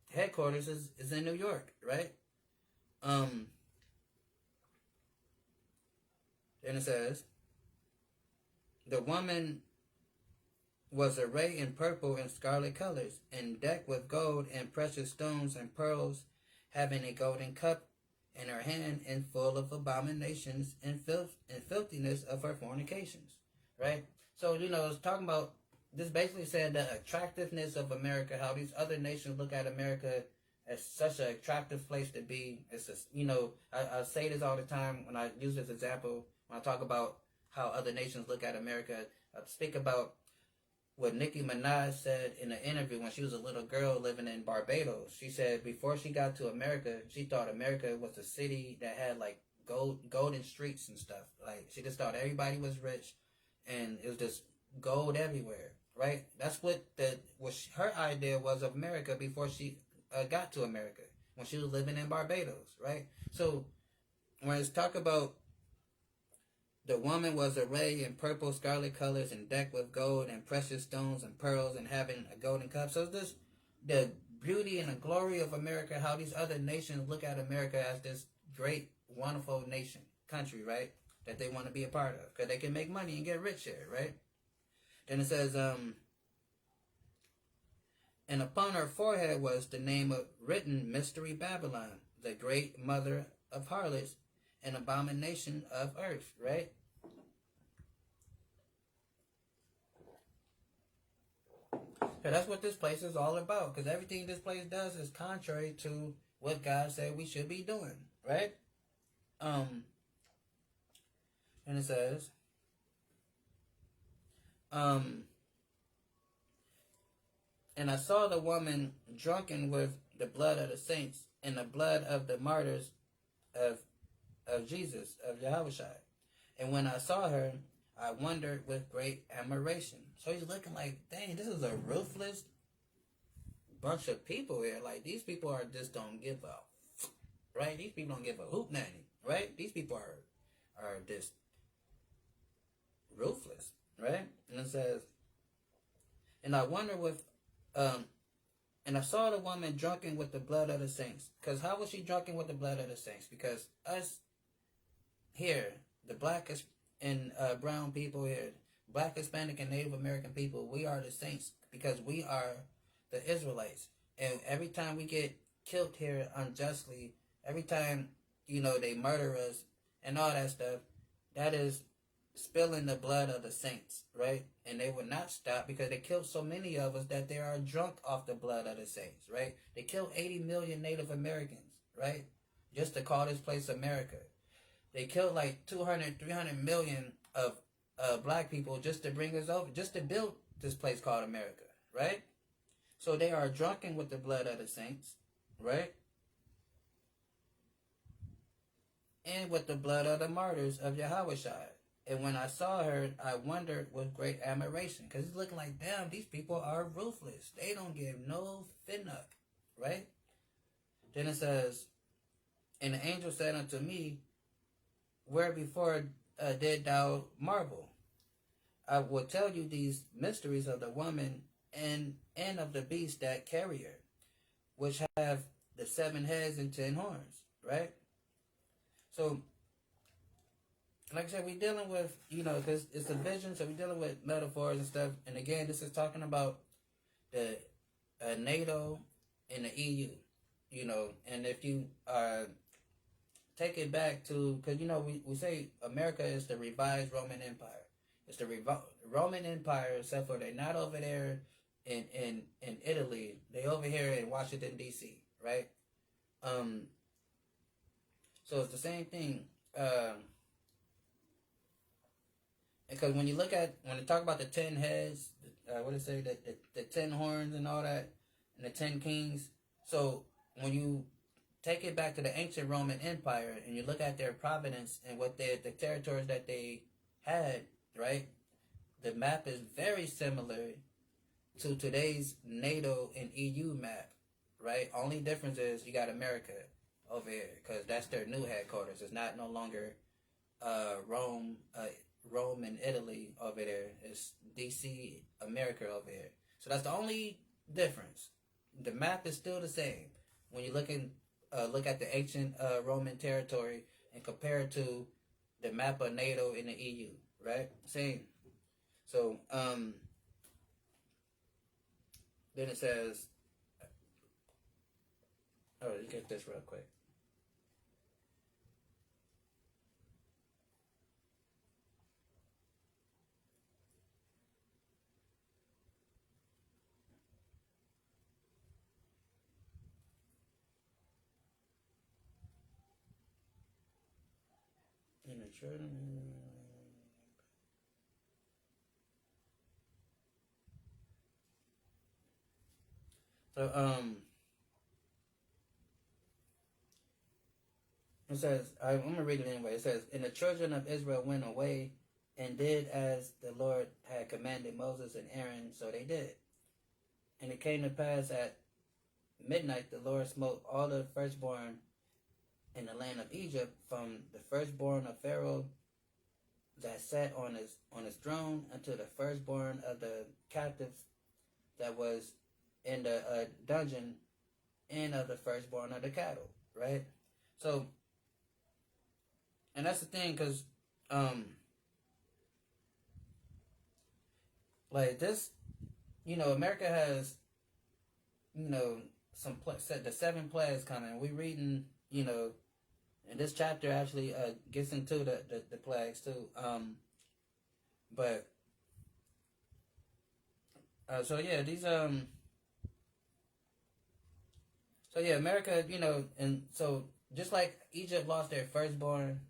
headquarters is in New York, right? Then it says, the woman was arrayed in purple and scarlet colors, and decked with gold and precious stones and pearls, having a golden cup in her hand, and full of abominations and filthiness of her fornications. Right? So, it's talking about, this basically said the attractiveness of America, how these other nations look at America as such an attractive place to be. It's just, I say this all the time when I use this example, when I talk about how other nations look at America. I speak about what Nicki Minaj said in an interview when she was a little girl living in Barbados. She said before she got to America, she thought America was a city that had like golden streets and stuff. Like she just thought everybody was rich and it was just gold everywhere, right? That's what her idea was of America before she got to America, when she was living in Barbados, right? So when it's talk about the woman was arrayed in purple, scarlet colors, and decked with gold and precious stones and pearls, and having a golden cup. So this, the beauty and the glory of America, how these other nations look at America as this great, wonderful country, right? That they want to be a part of, because they can make money and get rich here, right? Then it says, and upon her forehead was the name written, Mystery Babylon, the great mother of harlots, an abomination of earth, right? So that's what this place is all about, because everything this place does is contrary to what God said we should be doing, right? And it says, and I saw the woman drunken with the blood of the saints and the blood of the martyrs of Jesus, of Yahushua. And when I saw her, I wondered with great admiration. So he's looking like, dang, this is a ruthless bunch of people here. Like, these people just don't give a, right? These people don't give a hoot nanny, right? These people are just ruthless, right? And it says, and I wonder and I saw the woman drunken with the blood of the saints. Because how was she drunken with the blood of the saints? Because us here, the black and brown people here, black, Hispanic, and Native American people, we are the saints because we are the Israelites. And every time we get killed here unjustly, every time, they murder us and all that stuff, that is spilling the blood of the saints, right? And they will not stop because they killed so many of us that they are drunk off the blood of the saints, right? They killed 80 million Native Americans, right? Just to call this place America. They killed like 200, 300 million of black people just to bring us over, just to build this place called America, right? So they are drunken with the blood of the saints, right? And with the blood of the martyrs of Yahushua. And when I saw her, I wondered with great admiration. Because it's looking like, damn, these people are ruthless. They don't give no finnuck, right? Then it says, and the angel said unto me, where before did thou marvel? I will tell you these mysteries of the woman and of the beast that carry her, which have the 7 heads and 10 horns, right? So, like I said, we're dealing with, because it's a vision, so we're dealing with metaphors and stuff. And again, this is talking about the NATO and the EU, and if you take it back to, because, we say America is the revised Roman Empire. It's the Roman Empire, except for they're not over there in Italy. They over here in Washington, D.C., right? So it's the same thing. Because when they talk about the 10 heads, what did it say, the 10 horns and all that, and the 10 Kings. So when you take it back to the ancient Roman Empire and you look at their providence and what the territories that they had, right? The map is very similar to today's NATO and EU map, right? Only difference is you got America over here because that's their new headquarters. It's not no longer Rome and Italy over there. It's DC, America over here. So that's the only difference. The map is still the same when you look at the ancient Roman territory and compare it to the map of NATO and the EU, right? Same. So then it says, oh, you get this real quick. In the children. So it says, I'm gonna read it anyway. It says, and the children of Israel went away and did as the Lord had commanded Moses and Aaron, so they did. And it came to pass at midnight the Lord smote all the firstborn in the land of Egypt, from the firstborn of Pharaoh that sat on his throne unto the firstborn of the captives that was in the dungeon, and of the firstborn of the cattle, right? So, and that's the thing, because like this, America has, the 7 plagues coming. We reading, and this chapter actually gets into the plagues too. But so yeah, these so yeah, America, and so just like Egypt lost their firstborn,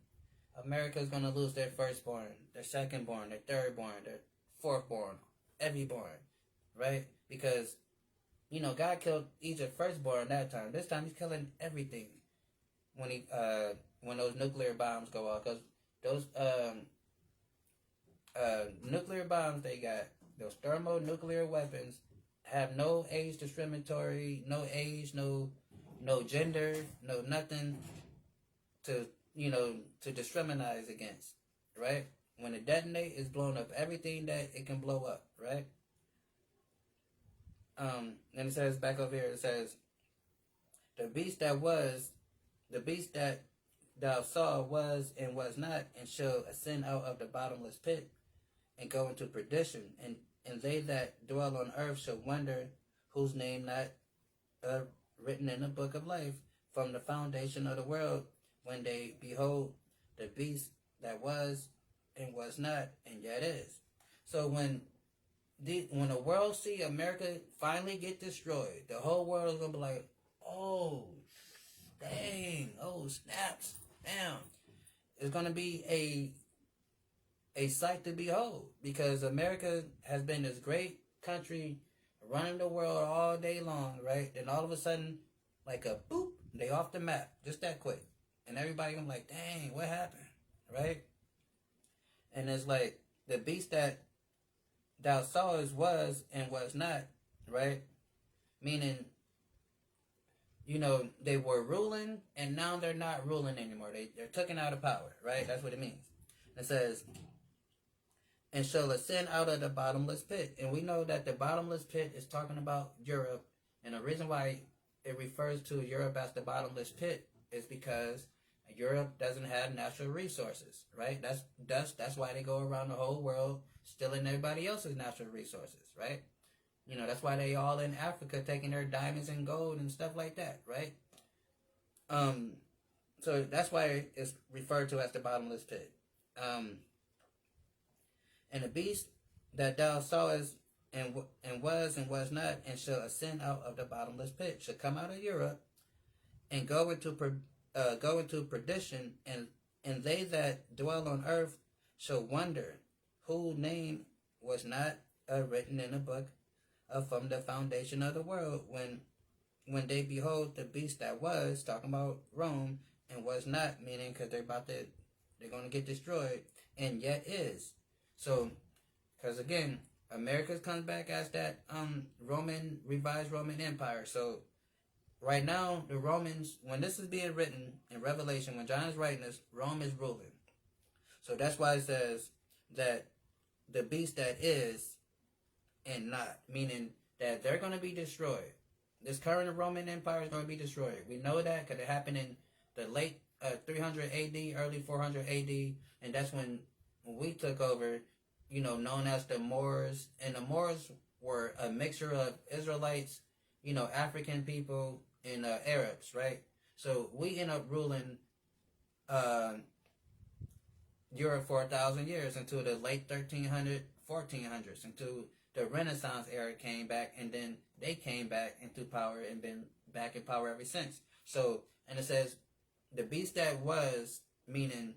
America's gonna lose their firstborn, their secondborn, their thirdborn, their fourthborn, everyborn, right? Because God killed Egypt firstborn that time. This time He's killing everything when those nuclear bombs go off, because those nuclear bombs they got, those thermonuclear weapons, have no age discriminatory, no age, no gender, no nothing to discriminate against, right? When it detonates, it's blowing up everything that it can blow up, right? And it says back over here, it says, the beast that thou saw was and was not, and shall ascend out of the bottomless pit, and go into perdition, and they that dwell on earth shall wonder, whose name not written in the book of life from the foundation of the world, when they behold the beast that was and was not and yet is. So when the world see America finally get destroyed, the whole world is gonna be like, oh dang, oh snaps, damn. It's gonna be a sight to behold, because America has been this great country running the world all day long, right? Then all of a sudden, like a boop, they off the map just that quick, and everybody gonna be like, dang, what happened, right? And it's like the beast that thou sawest was and was not, right? Meaning, they were ruling and now they're not ruling anymore. They're taken out of power, right? That's what it means. It says, and shall ascend out of the bottomless pit. And we know that the bottomless pit is talking about Europe. And the reason why it refers to Europe as the bottomless pit is because Europe doesn't have natural resources, right? That's why they go around the whole world stealing everybody else's natural resources, right? That's why they all in Africa taking their diamonds and gold and stuff like that, right? So that's why it's referred to as the bottomless pit. And the beast that thou sawest and was not, and shall ascend out of the bottomless pit, shall come out of Europe and go into perdition, and they that dwell on earth shall wonder, whose name was not written in the book from the foundation of the world, when they behold the beast that was, talking about Rome, and was not, meaning because they're going to get destroyed, and yet is. So, because again, America comes back as that revised Roman Empire. So right now, the Romans, when this is being written in Revelation, when John is writing this, Rome is ruling. So that's why it says that the beast that is and not, meaning that they're going to be destroyed. This current Roman Empire is going to be destroyed. We know that because it happened in the late 300 AD, early 400 AD, and that's when we took over, known as the Moors. And the Moors were a mixture of Israelites, African people, and Arabs, right? So we end up ruling Europe for 1,000 years until the late 1400s, until the Renaissance era came back, and then they came back into power and been back in power ever since. So, and it says, the beast that was, meaning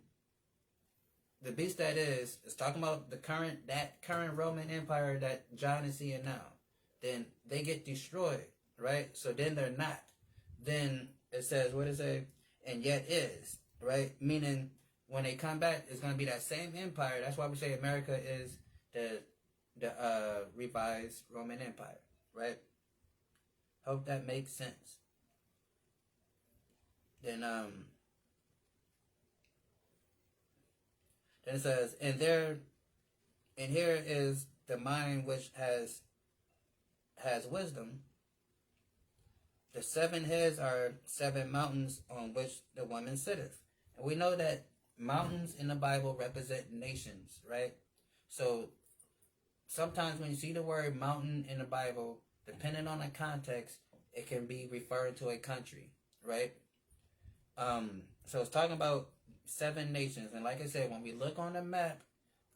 the beast that is talking about that current Roman Empire that John is seeing now. Then they get destroyed, right? So then they're not. Then it says, what does it say? And yet is, right? Meaning when they come back, it's going to be that same empire. That's why we say America is the revised Roman Empire, right? Hope that makes sense. Then it says, and here is the mind which has wisdom. The 7 heads are 7 mountains on which the woman sitteth. And we know that mountains in the Bible represent nations, right? So sometimes when you see the word mountain in the Bible, depending on the context, it can be referring to a country, right? So it's talking about 7 nations. And like I said, when we look on the map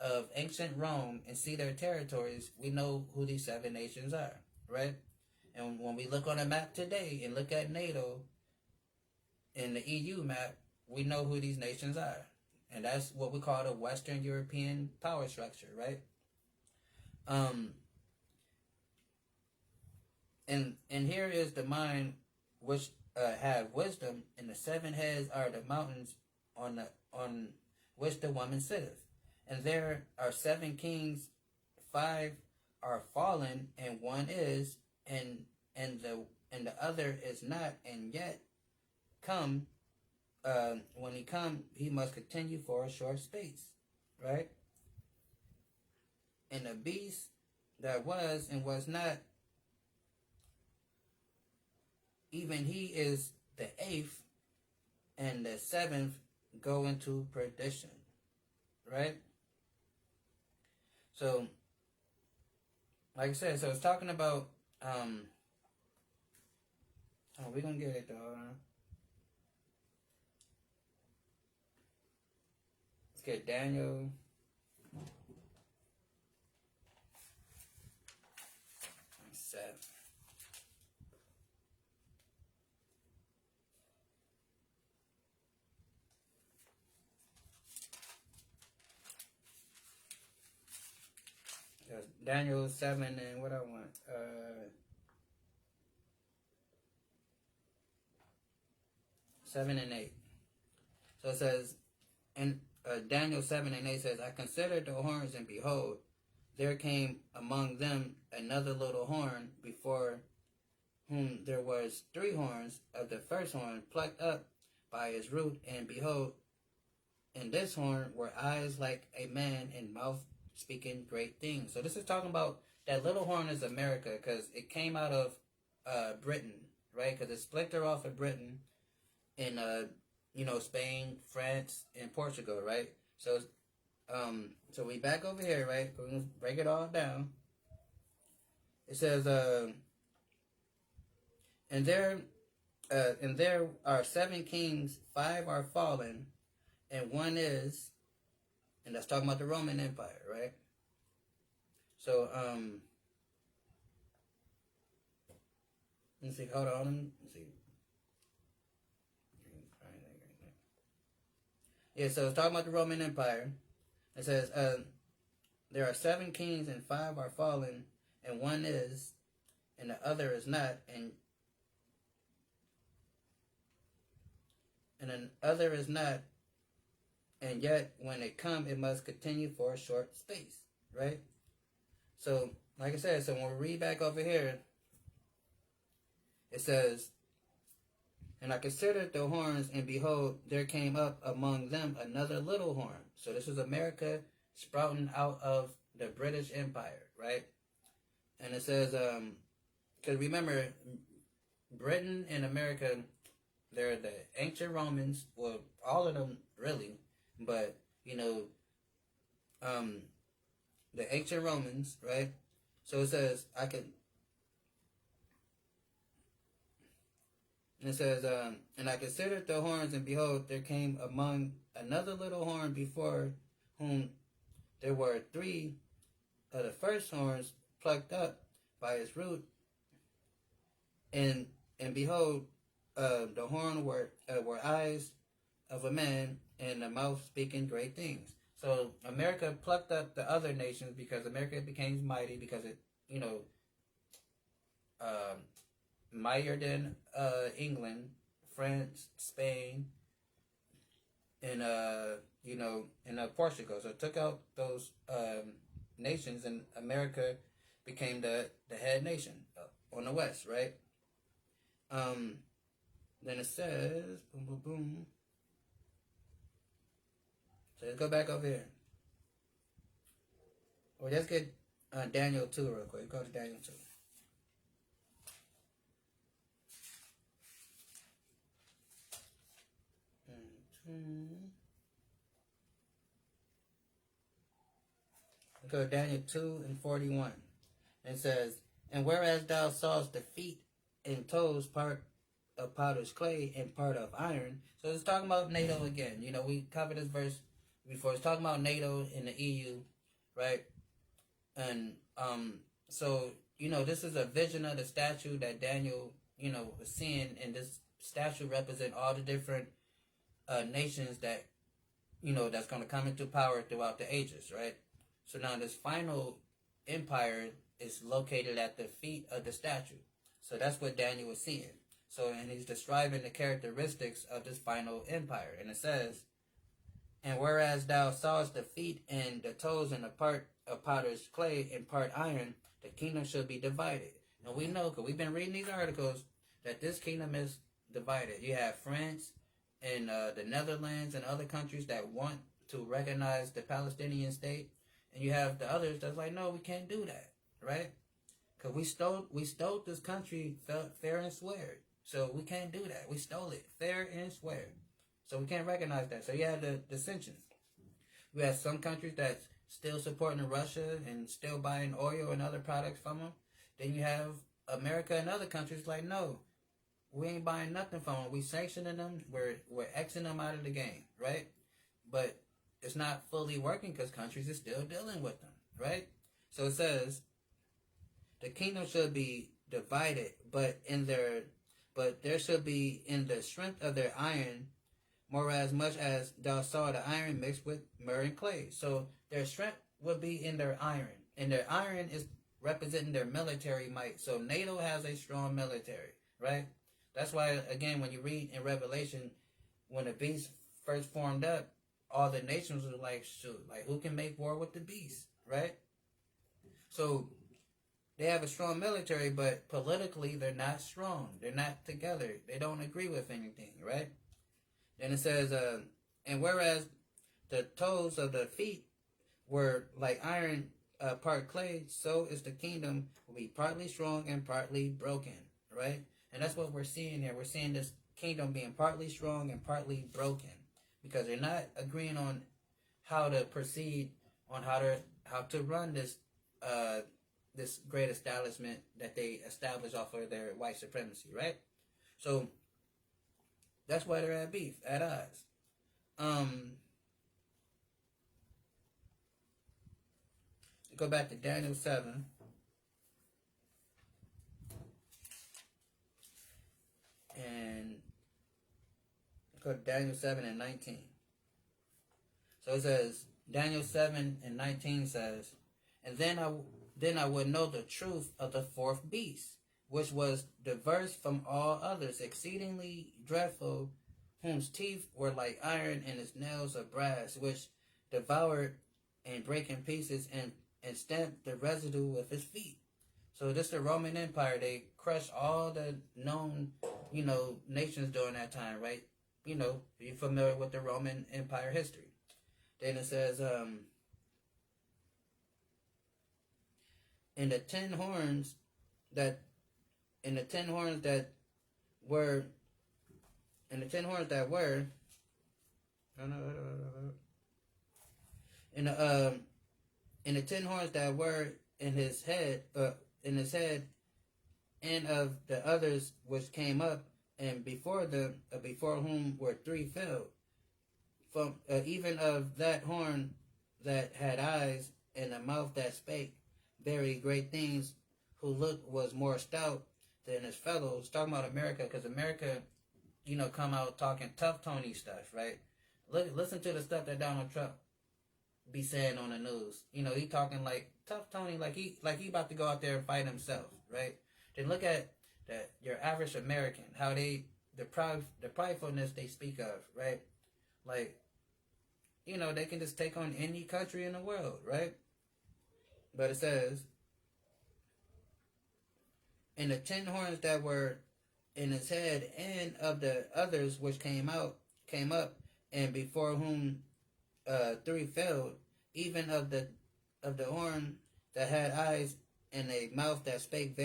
of ancient Rome and see their territories, we know who these 7 nations are, right? And when we look on a map today and look at NATO in the EU map, we know who these nations are. And that's what we call the Western European power structure, right? And here is the mind which have wisdom, and the 7 heads are the mountains on which the woman sitteth. And there are 7 kings, 5 are fallen, and 1 is, and the other is not, and yet come. When he come, he must continue for a short space, right? And the beast that was and was not, even he is the 8th, and the 7th go into perdition, right? So, like I said, so it's talking about, we're going to get it though. Let's get Daniel. Daniel 7 and what I want. 7 and 8. So it says, and Daniel 7 and 8 says, I considered the horns, and behold, there came among them another little horn, before whom there was 3 horns of the first horn plucked up by its root, and behold, in this horn were eyes like a man, and mouth speaking great things. So this is talking about that little horn is America, because it came out of Britain, right? Because it splintered off of Britain in Spain, France, and Portugal, right? So so we back over here, right? We're gonna break it all down. It says and there are 7 kings, 5 are fallen, and 1 is, and that's talking about the Roman Empire, right? So let's see, hold on, let's see. Yeah, so it's talking about the Roman Empire. It says, there are 7 kings, and 5 are fallen, and 1 is, and the other is not, and an other is not, and yet when it come, it must continue for a short space, right? So, like I said, so when we read back over here, it says, and I considered the horns, and behold, there came up among them another little horn. So this is America sprouting out of the British Empire, right? And it says, because remember, Britain and America, they're the ancient Romans, well, all of them really, but, the ancient Romans, right? So it says, and it says, and I considered the horns, and behold, there came among another little horn before whom there were three of the first horns plucked up by its root, and behold, the horn were eyes of a man, and the mouth speaking great things. So America plucked up the other nations because America became mighty because it, mightier than England, France, Spain, and Portugal. So it took out those nations, and America became the head nation on the west, right? Then it says, boom, boom, boom. So let's go back over here. Or let's get Daniel 2 real quick. Go to Daniel 2. Go to Daniel 2 and 41. It says, and whereas thou sawest the feet and toes part of potter's clay and part of iron. So it's talking about NATO again. We covered this verse before. It's talking about NATO and the EU, right? And so this is a vision of the statue that Daniel was seeing, and this statue represent all the different nations that that's going to come into power throughout the ages, right? So now this final empire is located at the feet of the statue. So that's what Daniel was seeing. So, and he's describing the characteristics of this final empire. And it says, and whereas thou sawest the feet and the toes and the part of potter's clay and part iron, the kingdom shall be divided. And we know, because we've been reading these articles, that this kingdom is divided. You have France and the Netherlands and other countries that want to recognize the Palestinian state. And you have the others that's like, no, we can't do that, right? Because we stole this country fair and square. So we can't do that. We stole it fair and square. So we can't recognize that. So you have the dissensions. We have some countries that's still supporting Russia and still buying oil and other products from them. Then you have America and other countries like, no, we ain't buying nothing from them. We sanctioning them. We're Xing them out of the game, right? But it's not fully working because countries are still dealing with them, right? So it says, the kingdom should be divided, but there should be in the strength of their iron, more as much as thou saw the iron mixed with myrrh and clay. So their strength would be in their iron, and their iron is representing their military might. So NATO has a strong military, right? That's why, again, when you read in Revelation, when the beast first formed up, all the nations were like, shoot, like who can make war with the beast, right? So they have a strong military, but politically they're not strong. They're not together. They don't agree with anything, right? Then it says, and whereas the toes of the feet were like iron, part clay, so is the kingdom will be partly strong and partly broken, right? And that's what we're seeing here. We're seeing this kingdom being partly strong and partly broken because they're not agreeing on how to proceed, on how to run this this great establishment that they establish off of their white supremacy, right? So that's why they're at beef, at odds. Go back to Daniel 7. And go to Daniel 7 and 19. So it says, Daniel 7 and 19 says, and then I would know the truth of the fourth beast, which was diverse from all others, exceedingly dreadful, whose teeth were like iron, and his nails of brass, which devoured and brake in pieces, and stamped the residue with his feet. So this is the Roman Empire. They crushed all the known, nations during that time, right? You're familiar with the Roman Empire history. Then it says, in the ten horns that were in the ten horns that were in the ten horns that were in his head, and of the others which came up, and before whom were three fell, from even of that horn that had eyes, and a mouth that spake very great things, who looked was more stout than his fellows. Talking about America, because America, come out talking tough Tony stuff, right? Listen to the stuff that Donald Trump be saying on the news. He talking like tough Tony, like he about to go out there and fight himself, right? Then look at your average American, how the pridefulness they speak of, right? Like, they can just take on any country in the world, right? But it says, and the ten horns that were in his head, and of the others which came up, and before whom three fell, even of the horn that had eyes, and a mouth that spake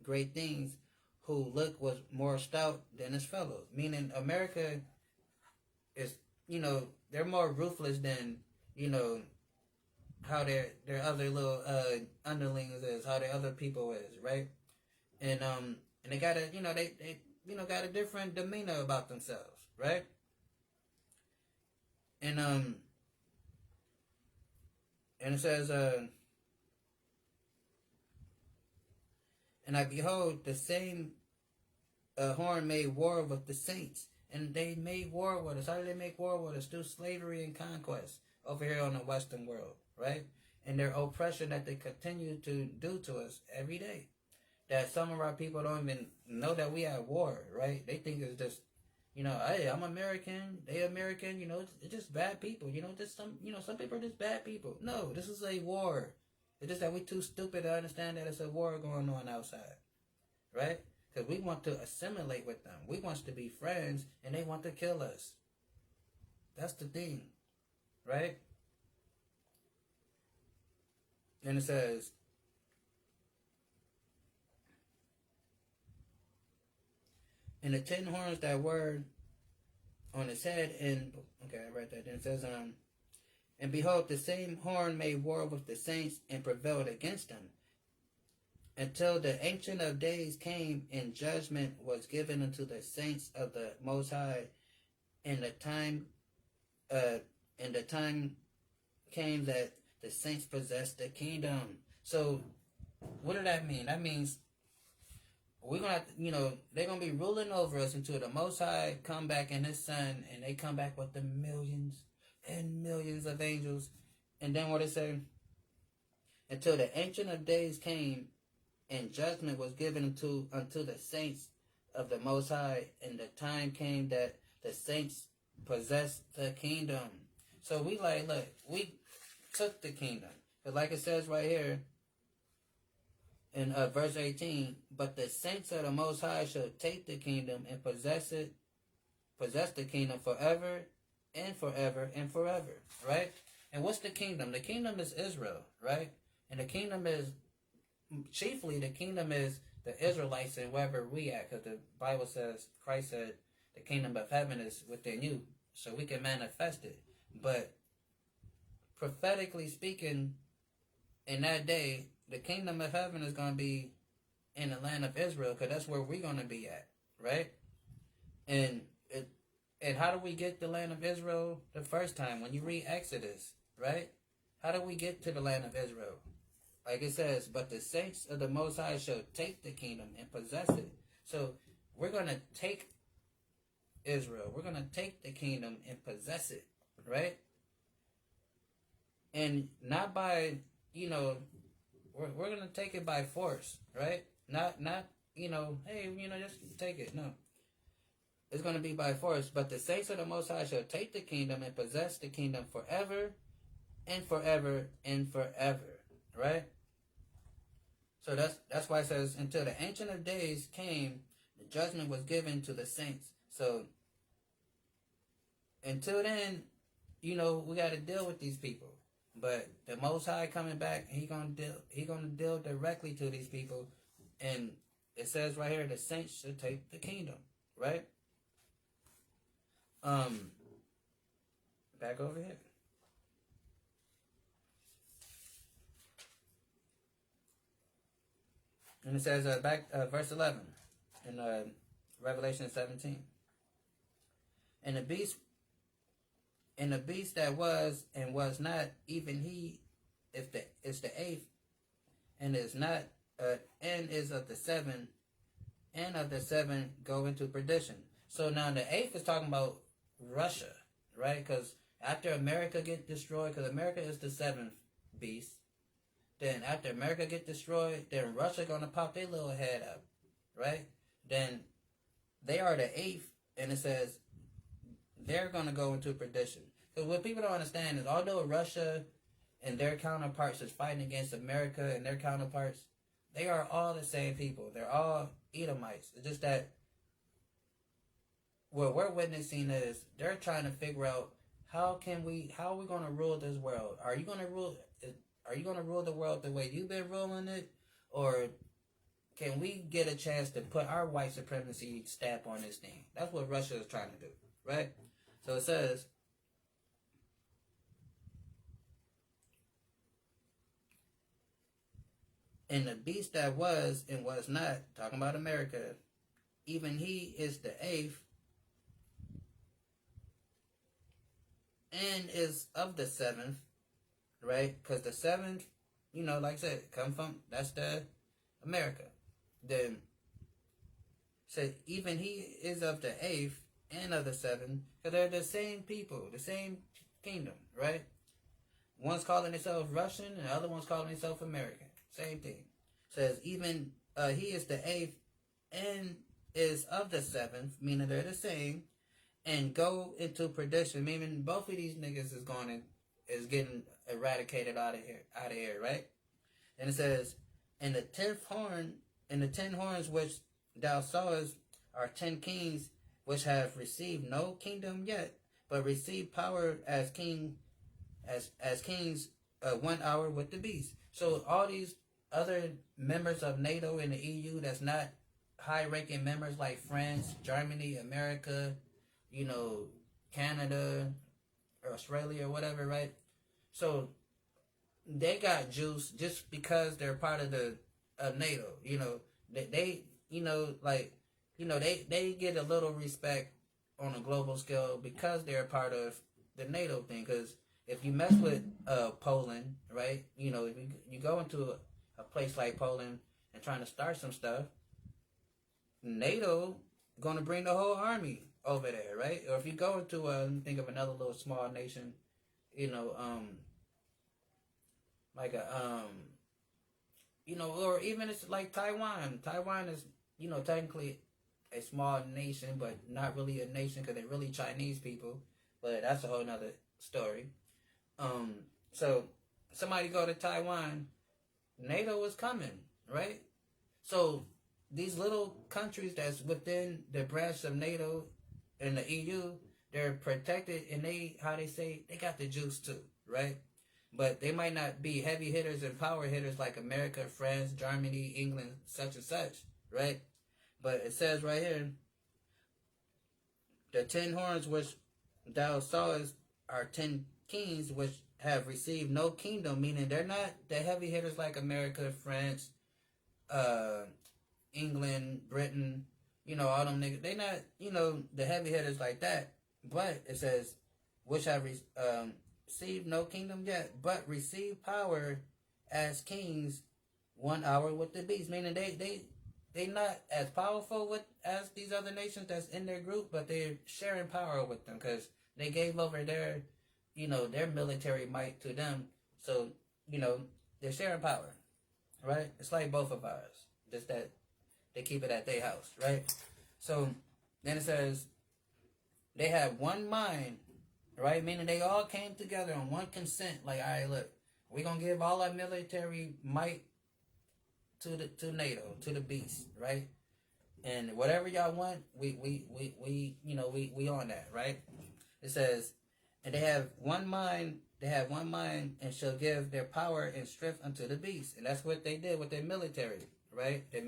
great things, who look was more stout than his fellows. Meaning America is, they're more ruthless than, how their other little underlings is, how their other people is, right? And they got a, they got a different demeanor about themselves, right? And it says, and I behold the same horn made war with the saints, and they made war with us. How did they make war with us? Through slavery and conquest over here on the Western world, right? And their oppression that they continue to do to us every day. That some of our people don't even know that we at war, right? They think it's just, hey, I'm American, they American, it's just bad people, just some people are just bad people. No, this is a war. It's just that we too stupid to understand that it's a war going on outside, right? Because we want to assimilate with them. We want to be friends, and they want to kill us. That's the thing, right? And it says, and the ten horns that were on his head, and okay, I read that. Then it says, and behold, the same horn made war with the saints, and prevailed against them, until the Ancient of Days came, and judgment was given unto the saints of the Most High, and the time came that the saints possessed the kingdom. So, what does that mean? That means we're gonna have to, they're gonna be ruling over us until the Most High come back in His Son, and they come back with the millions and millions of angels. And then what it say? Until the Ancient of Days came, and judgment was given unto the saints of the Most High, and the time came that the saints possessed the kingdom. So we we took the kingdom. But like it says right here in verse 18, but the saints of the Most High shall take the kingdom and possess the kingdom forever and forever and forever, right? And what's the kingdom? The kingdom is Israel, right? And the kingdom is, chiefly the kingdom is the Israelites and wherever we at, because the Bible says, Christ said, the kingdom of heaven is within you, so we can manifest it. But prophetically speaking, in that day, the kingdom of heaven is going to be in the land of Israel, because that's where we're going to be at, right? And how do we get the land of Israel the first time? When you read Exodus, right? How do we get to the land of Israel? Like it says, but the saints of the Most High shall take the kingdom and possess it. So we're going to take Israel. We're going to take the kingdom and possess it, right? And not by, we're going to take it by force, right? Not hey, just take it. No, it's going to be by force. But the saints of the Most High shall take the kingdom and possess the kingdom forever and forever and forever. Right? So that's why it says, until the Ancient of Days came, the judgment was given to the saints. So until then, we got to deal with these people. But the Most High coming back, He gonna deal directly to these people, and it says right here, the saints should take the kingdom, right? Back over here. And it says verse 11 in Revelation 17. And the beast that was and was not, even he is the eighth, and is not, and is of the seven, and of the seven go into perdition. So now the eighth is talking about Russia, right? Because after America get destroyed, because America is the seventh beast, then after America get destroyed, then Russia gonna pop their little head up, right? Then they are the eighth, and it says they're gonna go into perdition. Because what people don't understand is, although Russia and their counterparts is fighting against America and their counterparts, they are all the same people. They're all Edomites. It's just that what we're witnessing is they're trying to figure out how are we going to rule this world? Are you going to rule the world the way you've been ruling it, or can we get a chance to put our white supremacy stamp on this thing? That's what Russia is trying to do, right? So it says, and the beast that was and was not, talking about America, even he is the eighth, and is of the seventh, right? Because the seventh, like I said, that's the America. Then said, even he is of the eighth and of the seven, because they're the same people, the same kingdom, right? One's calling himself Russian, and the other one's calling himself American. Same thing. Says, even he is the eighth and is of the seventh, meaning they're the same, and go into perdition, meaning both of these niggas is getting eradicated out of here, right? And it says, and the 10 horns which thou sawest are 10 kings, which have received no kingdom yet, but receive power as kings 1 hour with the beast. So all these other members of NATO and the EU that's not high-ranking members, like France, Germany, America, Canada, or Australia, or whatever, right? So they got juice just because they're part of NATO. They get a little respect on a global scale because they're part of the NATO thing. Because if you mess with Poland, right? If you go into a place like Poland and trying to start some stuff, NATO gonna bring the whole army over there, right? Or if you go into think of another little small nation, or even it's like Taiwan. Taiwan is, technically a small nation, but not really a nation because they're really Chinese people. But that's a whole nother story. So somebody go to Taiwan, NATO is coming, right? So these little countries that's within the branch of NATO and the EU, they're protected, and they got the juice too, right? But they might not be heavy hitters and power hitters like America, France, Germany, England, such and such, right? But it says right here, the 10 horns which thou sawest are 10 kings which have received no kingdom, meaning they're not the heavy hitters like America, France, England, Britain, all them niggas. They not, the heavy hitters like that. But it says, which have received no kingdom yet, but receive power as kings 1 hour with the beast. Meaning they not as powerful as these other nations that's in their group, but they're sharing power with them because they gave over their military might to them. So, they're sharing power, right? It's like both of ours. Just that they keep it at their house, right? So then it says they have one mind, right? Meaning they all came together on one consent. Like, all right, look, we're gonna give all our military might to NATO, to the beast, right? And whatever y'all want, we on that, right? It says, and they have one mind, and shall give their power and strength unto the beast. And that's what they did with their military, right? They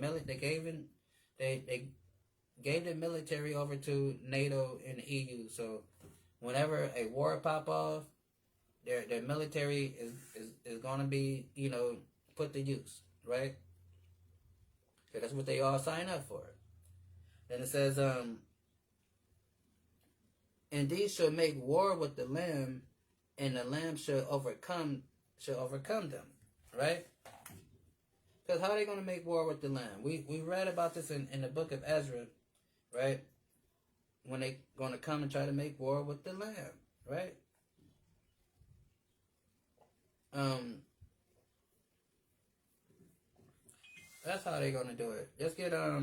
gave the military over to NATO and the EU. So whenever a war pop off, their military is gonna be, put to use, right? So that's what they all sign up for. Then it says, and these shall make war with the Lamb, and the Lamb shall overcome them, right? Because how are they going to make war with the Lamb? We read about this in the book of Ezra, right? When they going to come and try to make war with the Lamb, right? That's how they're going to do it. Let's get, let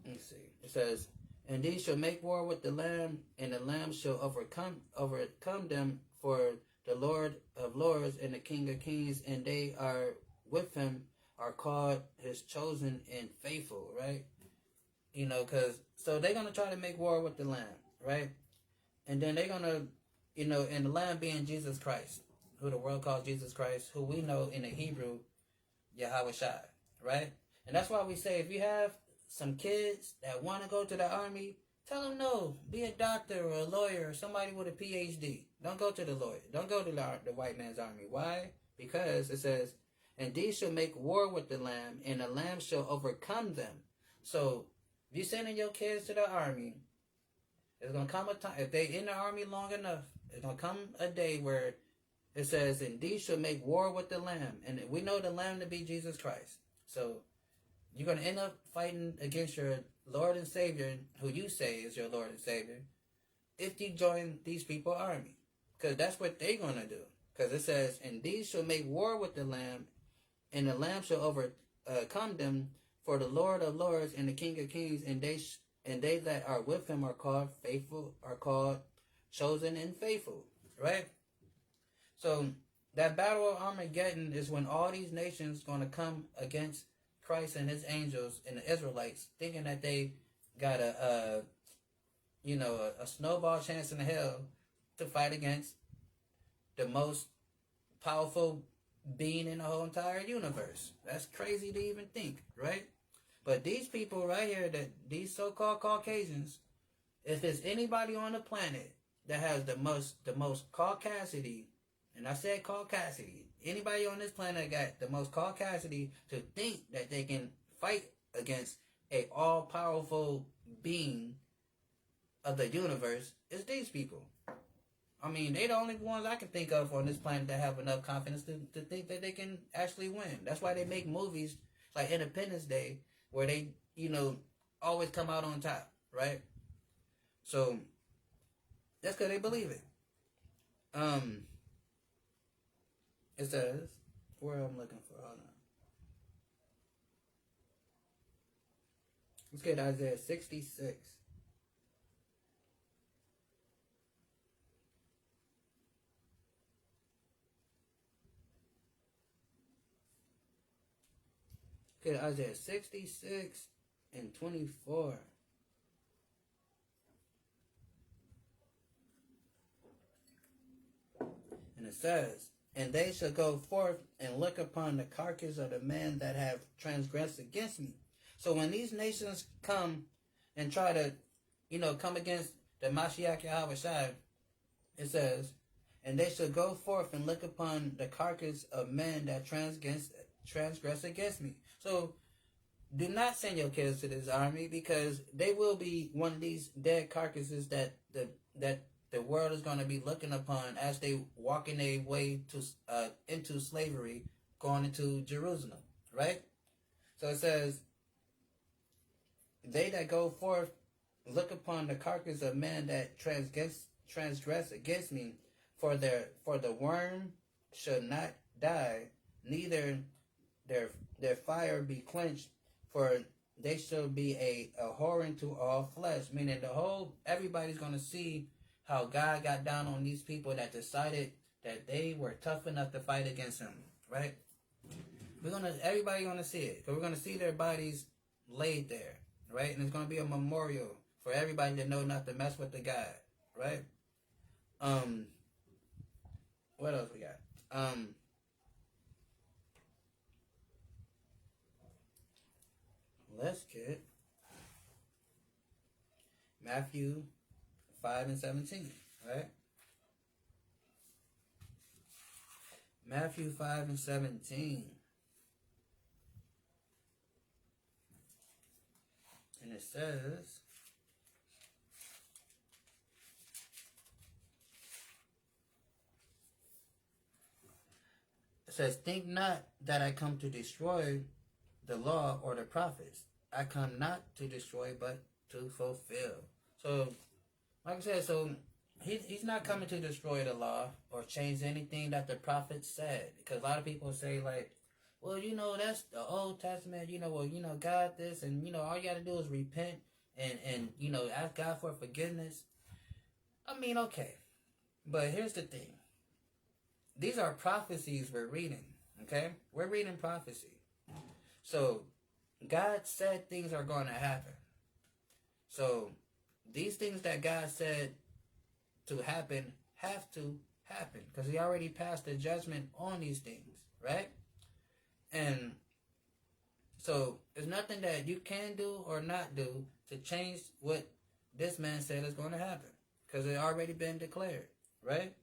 me see. It says, and these shall make war with the Lamb, and the Lamb shall overcome them, for the Lord of Lords and the King of Kings, and they are with him, are called his chosen and faithful, right? So they're going to try to make war with the Lamb, right? And then they're going to, and the Lamb being Jesus Christ, who the world calls Jesus Christ, who we know in the Hebrew, Yahweh Shai, right? And that's why we say, if you have some kids that want to go to the army, tell them no. Be a doctor or a lawyer or somebody with a PhD. Don't go to the lawyer. Don't go to the white man's army. Why? Because it says, and these shall make war with the Lamb, and the Lamb shall overcome them. So if you're sending your kids to the army, there's going to come a time, if they in the army long enough, there's going to come a day where it says, and these shall make war with the Lamb. And we know the Lamb to be Jesus Christ. So you're going to end up fighting against your Lord and Savior, who you say is your Lord and Savior, if you join these people's army. Because that's what they're going to do. Because it says, and these shall make war with the Lamb, and the Lamb shall overcome them, for the Lord of Lords and the King of Kings, and they that are with him are called faithful, are called chosen and faithful. Right? So that battle of Armageddon is when all these nations going to come against Christ and his angels and the Israelites, thinking that they got a snowball chance in hell to fight against the most powerful being in the whole entire universe. That's crazy to even think, right? But these people right here, these so-called Caucasians, if there's anybody on the planet that has the most caucasity, and I said caucasity, anybody on this planet got the most caucasity to think that they can fight against a all-powerful being of the universe, is these people. I mean, they the only ones I can think of on this planet that have enough confidence to think that they can actually win. That's why they make movies like Independence Day, where they, always come out on top, right? So, that's because they believe it. It says, where I'm looking for, hold on. Let's get Isaiah 66. Okay, Isaiah 66 and 24. And it says, and they shall go forth and look upon the carcass of the men that have transgressed against me. So when these nations come and try to, come against the Mashiach Yahweh Shai, it says, and they shall go forth and look upon the carcass of men that transgress against me. So do not send your kids to this army, because they will be one of these dead carcasses that the world is going to be looking upon as they walking their way to into slavery, going into Jerusalem, right? So it says, they that go forth look upon the carcass of men that transgress against me, for the worm shall not die, neither their fire be quenched, for they shall be a whoring to all flesh. Meaning everybody's gonna see how God got down on these people that decided that they were tough enough to fight against him, right? Everybody gonna see it. So we're gonna see their bodies laid there, right? And it's gonna be a memorial for everybody to know not to mess with the God, right? What else we got? Let's get Matthew 5:17, right? Matthew 5:17. And it says, think not that I come to destroy the law or the prophets. I come not to destroy, but to fulfill. So, like I said, he's not coming to destroy the law or change anything that the prophets said. Because a lot of people say, like, well, that's the Old Testament, God this, and, all you got to do is repent and ask God for forgiveness. I mean, okay. But here's the thing. These are prophecies we're reading, okay? We're reading prophecy. So, God said things are going to happen. So, these things that God said to happen have to happen. Because he already passed the judgment on these things, right? And so, there's nothing that you can do or not do to change what this man said is going to happen. Because it already been declared, right?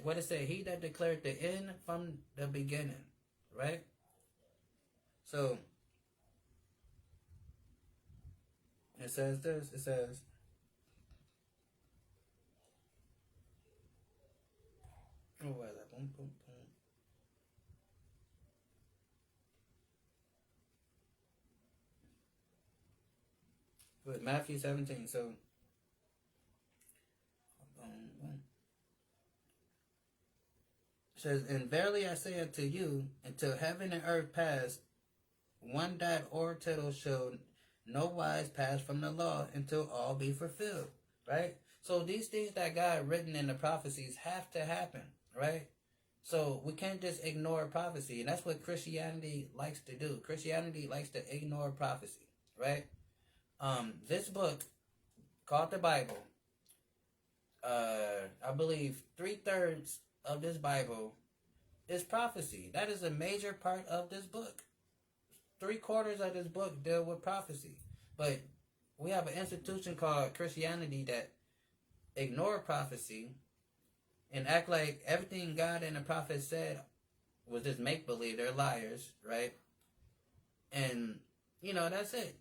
What it said, he that declared the end from the beginning, right? So, it says this, it says, oh, where is that? Boom, boom, boom. With Matthew 17, so, boom, boom. It says, and verily I say unto you, until heaven and earth pass, one dot or tittle shall no wise pass from the law until all be fulfilled, right? So these things that God written in the prophecies have to happen, right? So we can't just ignore prophecy, and that's what Christianity likes to do. Christianity likes to ignore prophecy, right? This book called the Bible, I believe 3/3 of this Bible is prophecy. That is a major part of this book. 3/4 of this book deal with prophecy. But we have an institution called Christianity that ignore prophecy and act like everything God and the prophet said was just make-believe. They're liars, right? And, that's it.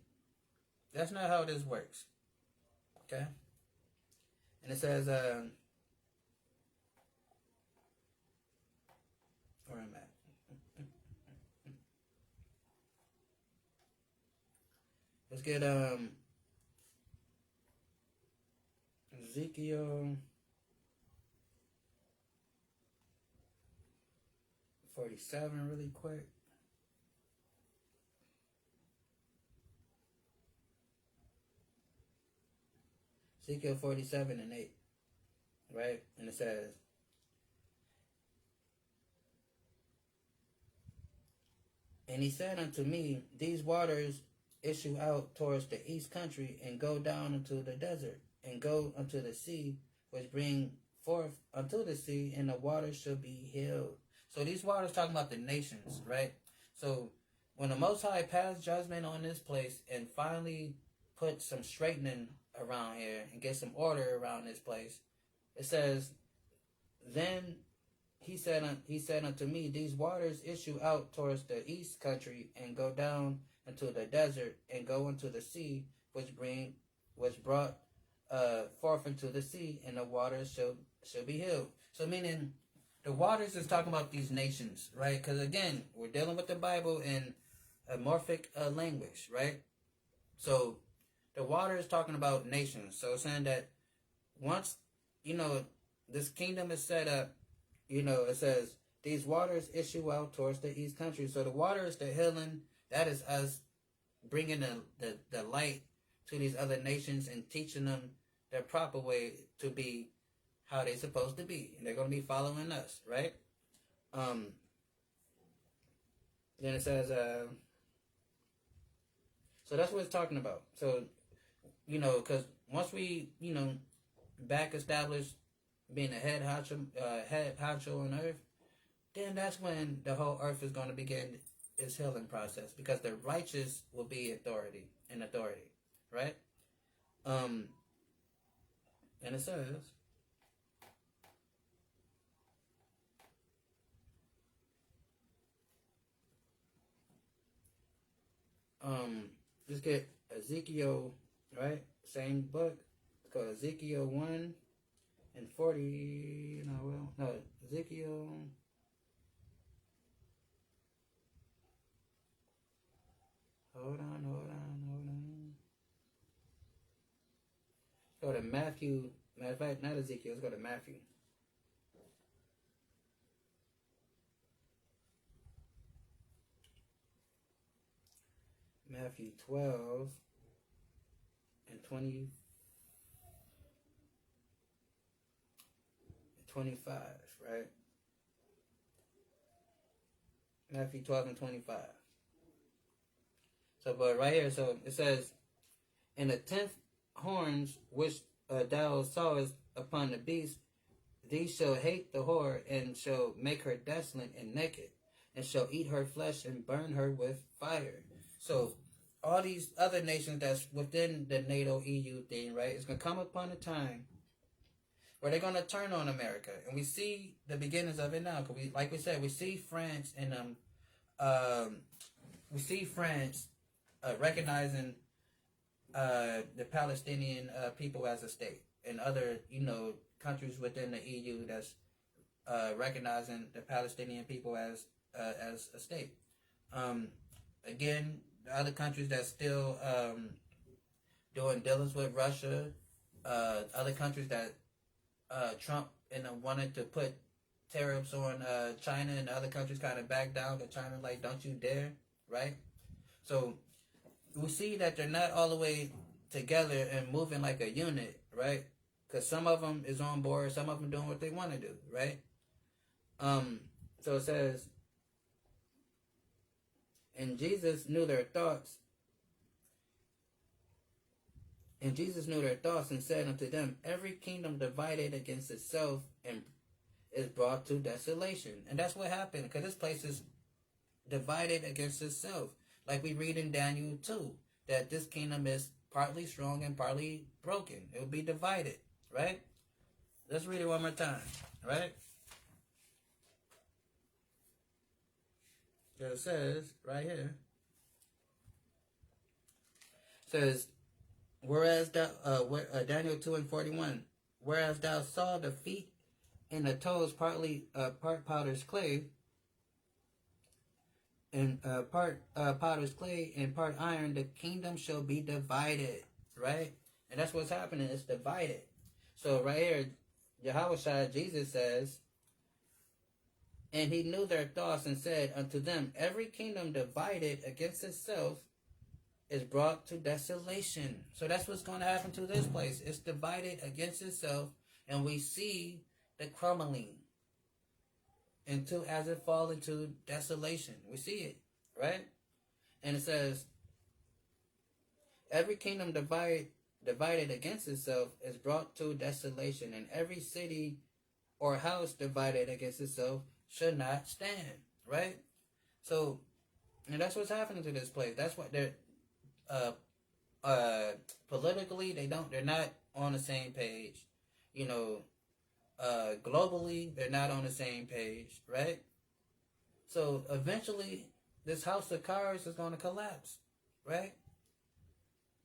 That's not how this works. Okay? And it says, where am I? Let's get Ezekiel 47 really quick. Ezekiel 47:8, right? And it says, and he said unto me, these waters issue out towards the east country, and go down into the desert, and go unto the sea, which bring forth unto the sea, and the waters shall be healed. So these waters talking about the nations, right? So when the Most High passed judgment on this place and finally put some straightening around here and get some order around this place, it says, then he said unto me, these waters issue out towards the east country, and go down into the desert, and go into the sea, which brought forth into the sea, and the waters shall be healed. So meaning, the waters is talking about these nations, right? Because again, we're dealing with the Bible in a morphic language, right? So the water is talking about nations. So it's saying that once, this kingdom is set up, it says, these waters issue out towards the east country. So the water is the healing. That is us bringing the light to these other nations and teaching them the proper way to be how they're supposed to be. And they're going to be following us, right? Then it says, so that's what it's talking about. So, because once we, back establish being a head honcho on earth, then that's when the whole earth is going to begin its healing process, because the righteous will be authority, right? And it says, let's get Ezekiel, right? Same book. It's called Ezekiel 1 and 40. No, Ezekiel. Hold on. Let's go to Matthew. Matter of fact, not Ezekiel. Let's go to Matthew. Matthew 12 and 25, right? Matthew 12 and 25. So, but right here, so it says, "In the 10th horns which thou sawest upon the beast, these shall hate the whore, and shall make her desolate and naked, and shall eat her flesh and burn her with fire." So all these other nations that's within the NATO EU thing, right, it's going to come upon a time where they're going to turn on America. And we see the beginnings of it now. Because like we said, we see France and recognizing the Palestinian people as a state, and other, countries within the EU that's recognizing the Palestinian people as a state. Again, the other countries that still doing dealings with Russia, other countries that Trump wanted to put tariffs on China, and other countries kind of back down, but China like, don't you dare, right? So we see that they're not all the way together and moving like a unit, right? Because some of them is on board, some of them doing what they want to do, right? So it says, and Jesus knew their thoughts. And Jesus knew their thoughts and said unto them, every kingdom divided against itself and is brought to desolation. And that's what happened, because this place is divided against itself. Like we read in Daniel 2, that this kingdom is partly strong and partly broken. It will be divided, right? Let's read it one more time, right? So it says, right here, it says, whereas thou, Daniel 2 and 41, whereas thou saw the feet and the toes part potter's clay, and part potter's clay and part iron, the kingdom shall be divided, right? And that's what's happening. It's divided. So right here, Yahushua, Jesus says, and he knew their thoughts and said unto them, every kingdom divided against itself is brought to desolation. So that's what's going to happen to this place. It's divided against itself, and we see the crumbling as it falls into desolation. We see it, right? And it says, every kingdom divided against itself is brought to desolation, and every city or house divided against itself should not stand, right? So, and that's what's happening to this place. That's what they're politically they're not on the same page. Globally they're not on the same page, right? So eventually this house of cards is going to collapse, right?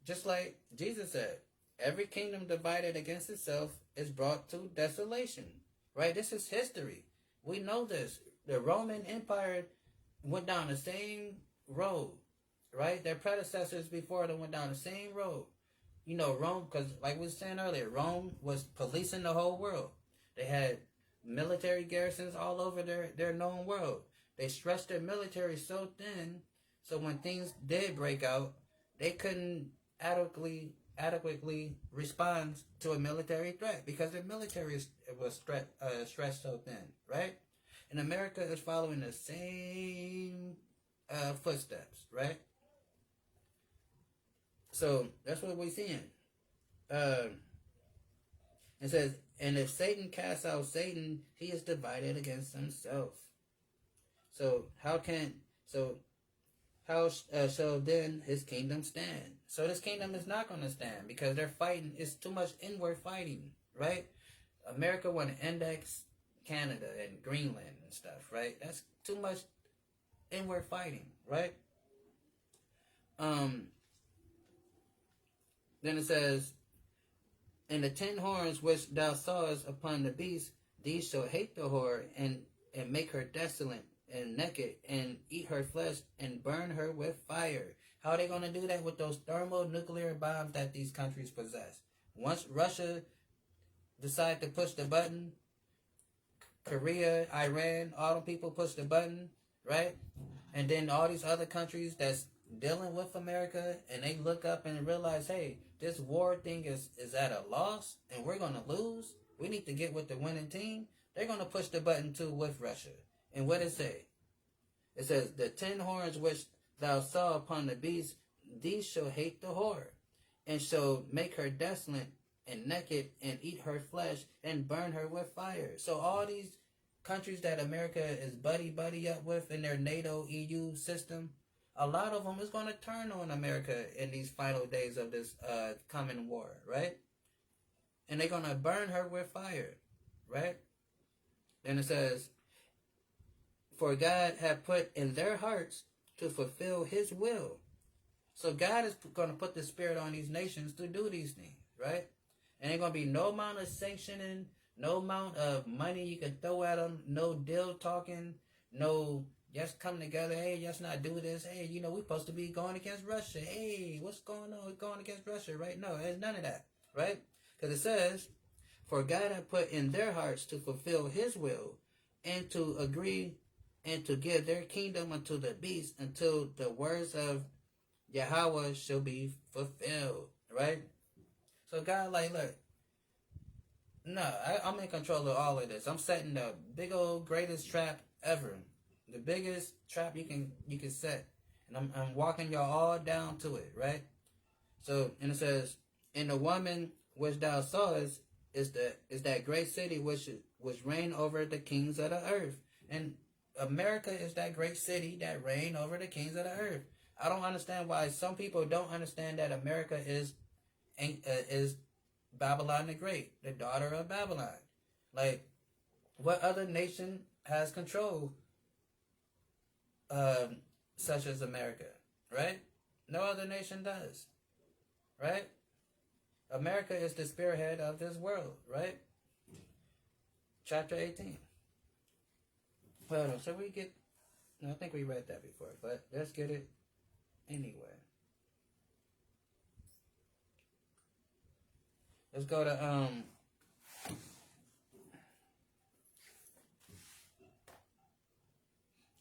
Just like Jesus said, every kingdom divided against itself is brought to desolation, right? This is history. We know this. The Roman Empire went down the same road, right? Their predecessors before them went down the same road. Rome, because like we were saying earlier, Rome was policing the whole world. They had military garrisons all over their known world. They stretched their military so thin, so when things did break out, they couldn't adequately respond to a military threat because their military was stretched so thin, right? And America is following the same footsteps, right? So that's what we're seeing. Uh, it says, and if Satan casts out Satan, he is divided against himself. So how shall then his kingdom stand? So this kingdom is not going to stand because they're fighting. It's too much inward fighting, right? America want to index Canada and Greenland and stuff, right? That's too much inward fighting, right? Then it says, and the 10 horns which thou sawest upon the beast, these shall hate the whore and make her desolate and naked and eat her flesh and burn her with fire. How are they going to do that? With those thermonuclear bombs that these countries possess. Once Russia decide to push the button, Korea, Iran, all them people push the button, right? And then all these other countries that's dealing with America, and they look up and realize, hey, this war thing is at a loss, and we're going to lose. We need to get with the winning team. They're going to push the button too with Russia. And what it say? It says, the 10 horns which thou saw upon the beast, these shall hate the whore, and shall make her desolate and naked, and eat her flesh, and burn her with fire. So all these countries that America is buddy up with in their NATO EU system, a lot of them is going to turn on America in these final days of this coming war, right? And they're going to burn her with fire, right? Then it says, for God hath put in their hearts to fulfill his will. So God is going to put the spirit on these nations to do these things, right? And ain't going to be no amount of sanctioning, no amount of money you can throw at them, no deal talking, no just come together, hey, let's not do this, hey, you know, we're supposed to be going against Russia, hey, what's going on, we're going against Russia, right? No, there's none of that, right? Because it says, for God hath put in their hearts to fulfill his will, and to agree, and to give their kingdom unto the beast, until the words of Yahweh shall be fulfilled, right? So God like, look, no, I'm in control of all of this. I'm setting the big old greatest trap ever. The biggest trap you can set. And I'm walking y'all all down to it, right? So, and it says, and the woman which thou sawest is that great city which reign over the kings of the earth. And America is that great city that reign over the kings of the earth. I don't understand why some people don't understand that America is Babylon the Great, the daughter of Babylon. Like, what other nation has control such as America, right? No other nation does, right? America is the spearhead of this world, right? Chapter 18. Well, so we get, no, I think we read that before, but let's get it anyway. Let's go to,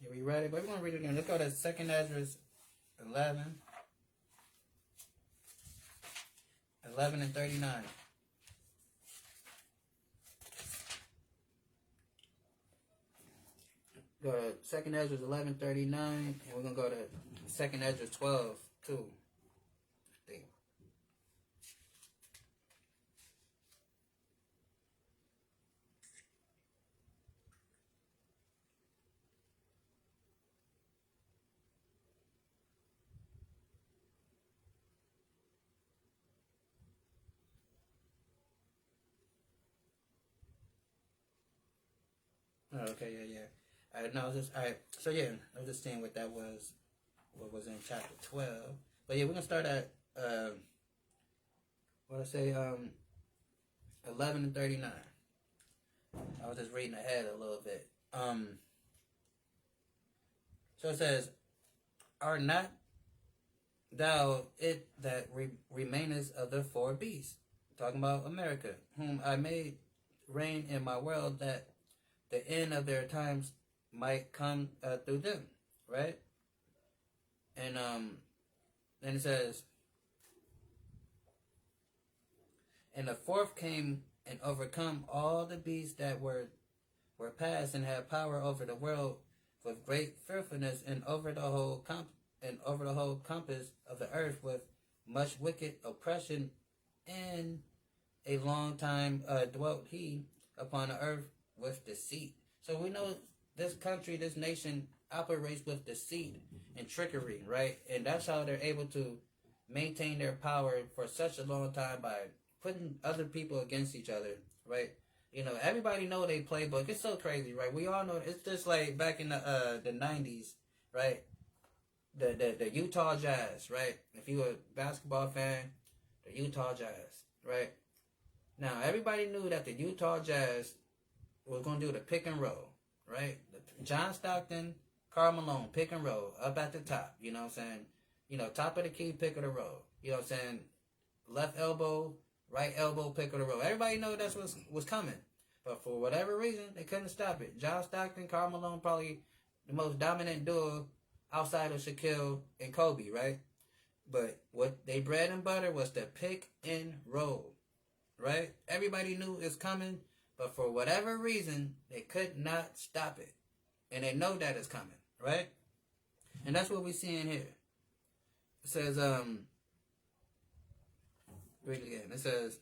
yeah, we read it, but we're going to read it again. Let's go to 2nd Ezra 11 and 39. Go to 2nd Ezra 11:39, and we're going to go to 2nd Ezra 12:2. Oh, okay, yeah. No, I was just, alright. So yeah, I was just seeing what was in chapter 12. But yeah, we're gonna start at what I say, 11 and 39. I was just reading ahead a little bit. So it says, are not thou it that remainest of the four beasts? Talking about America, whom I made reign in my world, that the end of their times might come through them, right? And then it says, and the fourth came and overcome all the beasts that were past and had power over the world with great fearfulness and over the whole compass of the earth with much wicked oppression, and a long time dwelt he upon the earth with deceit. So we know this country, this nation operates with deceit and trickery, right? And that's how they're able to maintain their power for such a long time, by putting other people against each other, right? You know, everybody know they playbook. It's so crazy, right? We all know. It's just like back in the 90s, right? The Utah Jazz, right? If you a basketball fan, the Utah Jazz, right? Now everybody knew that the Utah Jazz was gonna do the pick and roll, right? John Stockton, Karl Malone, pick and roll up at the top. You know what I'm saying? You know, top of the key, pick of the roll. You know what I'm saying? Left elbow, right elbow, pick of the roll. Everybody know that's what was coming. But for whatever reason, they couldn't stop it. John Stockton, Karl Malone, probably the most dominant duo outside of Shaquille and Kobe, right? But what they bread and butter was the pick and roll, right? Everybody knew it's coming, but for whatever reason, they could not stop it. And they know that it's coming, right? And that's what we see in here. It says, read it again. It says,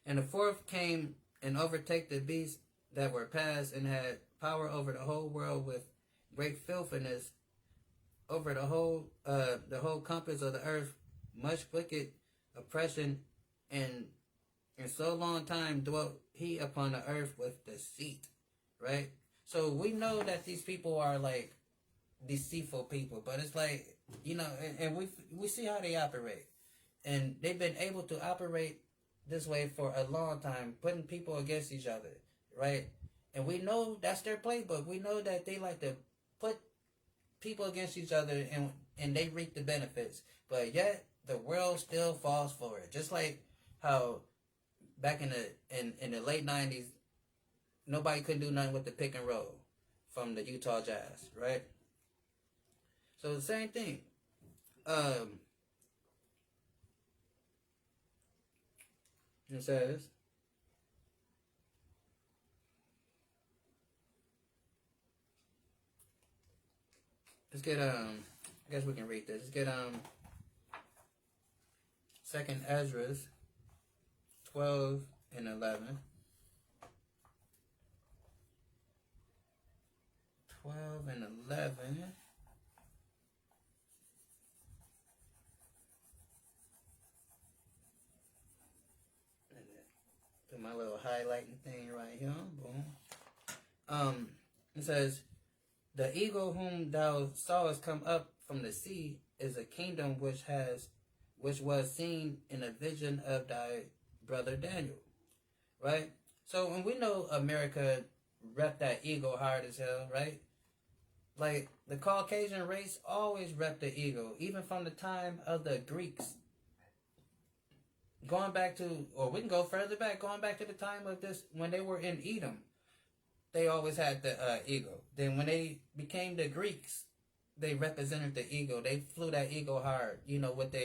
and the fourth came and overtake the beasts that were past and had power over the whole world with great filthiness, over the whole compass of the earth, much wicked oppression, and in so long time dwelt he upon the earth with deceit, right? So we know that these people are like deceitful people, but it's like, you know, and we see how they operate, and they've been able to operate this way for a long time, putting people against each other, right? And we know that's their playbook. We know that they like to put people against each other, and they reap the benefits, but yet the world still falls for it. Just like how back in the late 90s, nobody couldn't do nothing with the pick and roll from the Utah Jazz, right? So the same thing. It says, let's get I guess we can read this. Let's get Second Ezra's 12 and 11. 12 and 11. Put my little highlighting thing right here. Boom. It says, the eagle whom thou sawest come up from the sea is a kingdom which was seen in a vision of thy brother Daniel. Right? So when we know America rep that eagle hard as hell, right? Like the Caucasian race always rep the eagle, even from the time of the Greeks. Going back to, or we can go further back, going back to the time of this, when they were in Edom, they always had the eagle. Then when they became the Greeks, they represented the eagle. They flew that eagle hard, you know, with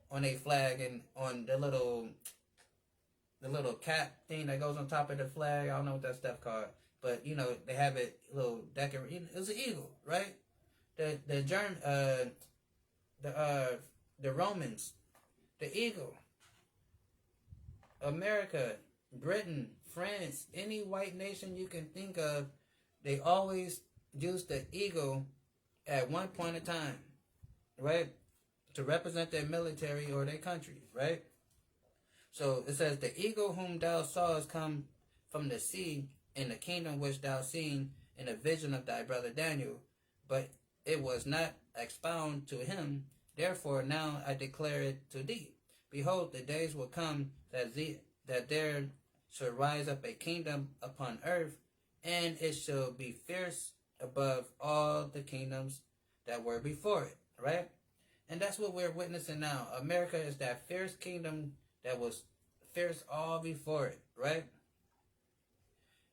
on a flag and on the little cap thing that goes on top of the flag. I don't know what that stuff called, but you know, they have it little decorated. It was an eagle, right? The Romans, the eagle. America, Britain, France, any white nation you can think of, they always use the eagle at one point in time, right? To represent their military or their country, right? So it says, the eagle whom thou sawest come from the sea in the kingdom which thou seen in a vision of thy brother Daniel, but it was not expounded to him. Therefore now I declare it to thee. Behold, the days will come that there shall rise up a kingdom upon earth, and it shall be fierce above all the kingdoms that were before it, right? And that's what we're witnessing now. America is that fierce kingdom that was fierce all before it, right?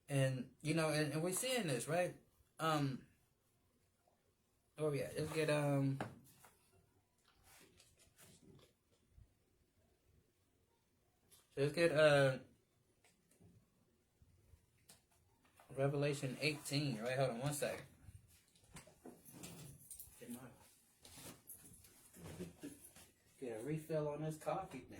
And you know, and we're seeing this, right? Oh yeah, let's get Revelation 18, right? Hold on one second. Get a refill on this coffee thing.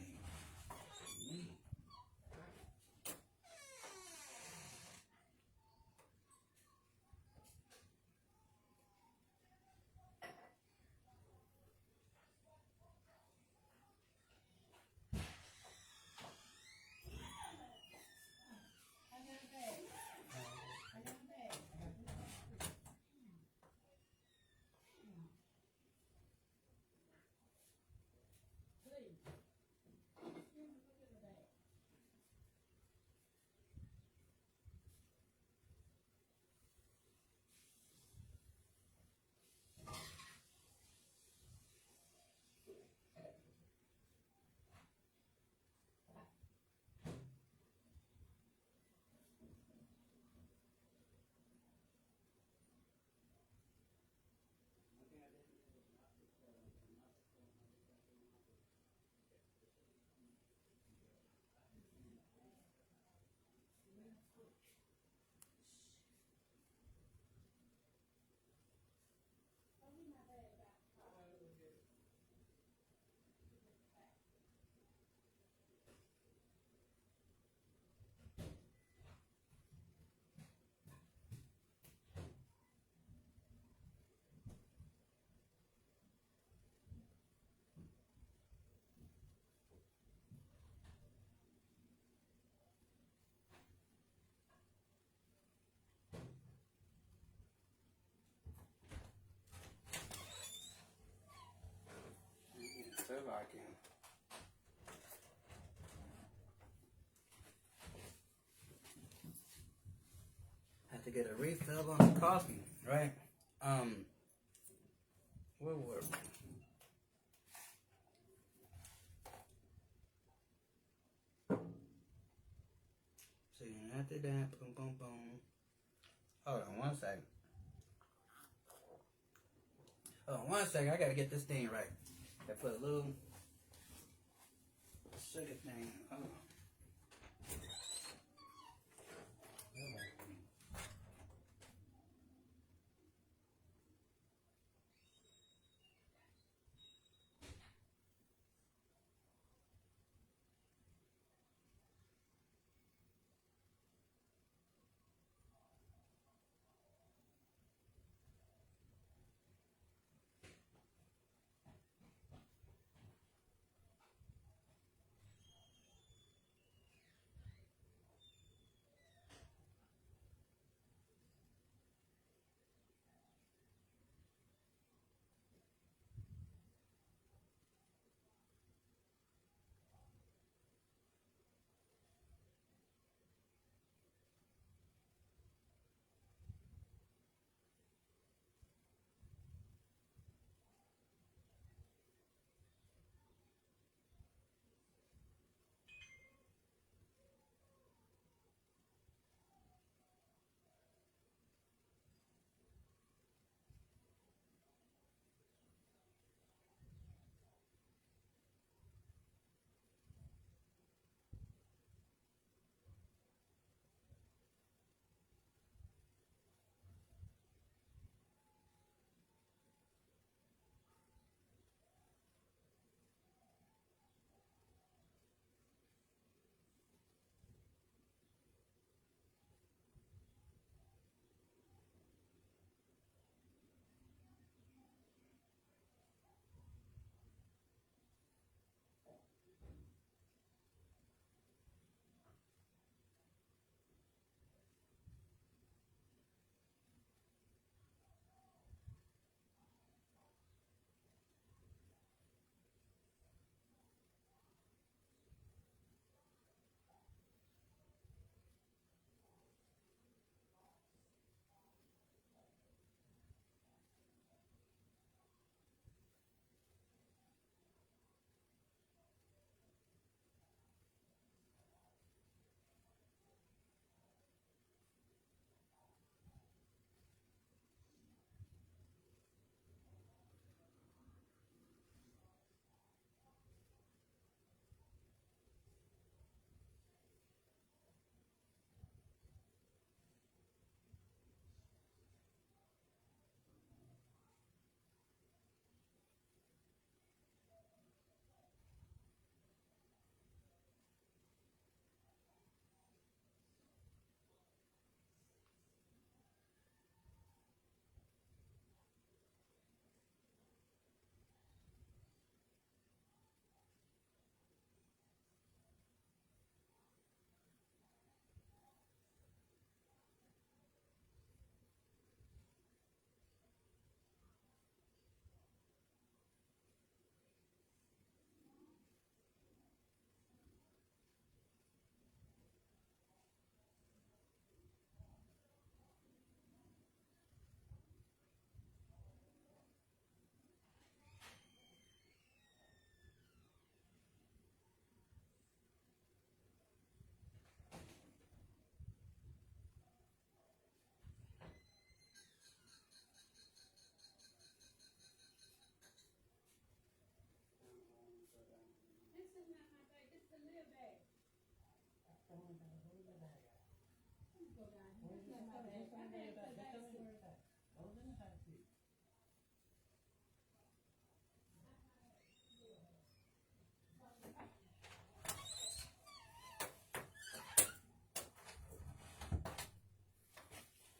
So I can. Have to get a refill on the coffee, right? Where were we? So after that, boom, boom, boom. Hold on one second. Hold on one second. I gotta get this thing right. I put a little sugar thing. Hold on.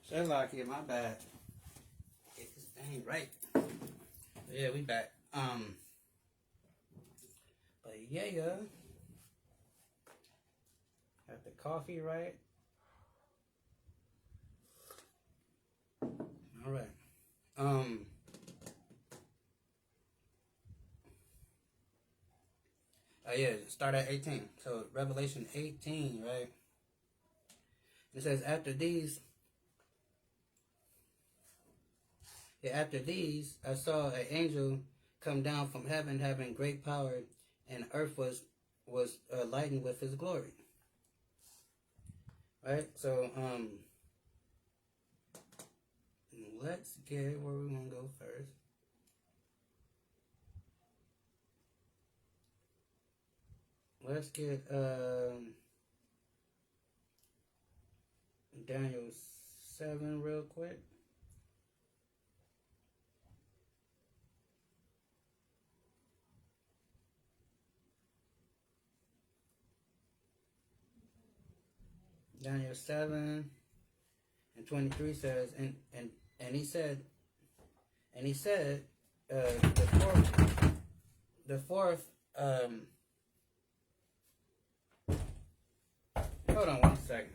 So like it, my bad. Get this thing right. Yeah, we back. But yeah. Got the coffee right. All right. Oh yeah, start at 18. So Revelation 18, right? It says after these I saw an angel come down from heaven having great power, and earth was lightened with his glory. Right? So let's get where we want to go first. Let's get Daniel 7 real quick. Daniel 7 and 23 says, and he said, the fourth hold on 1 second.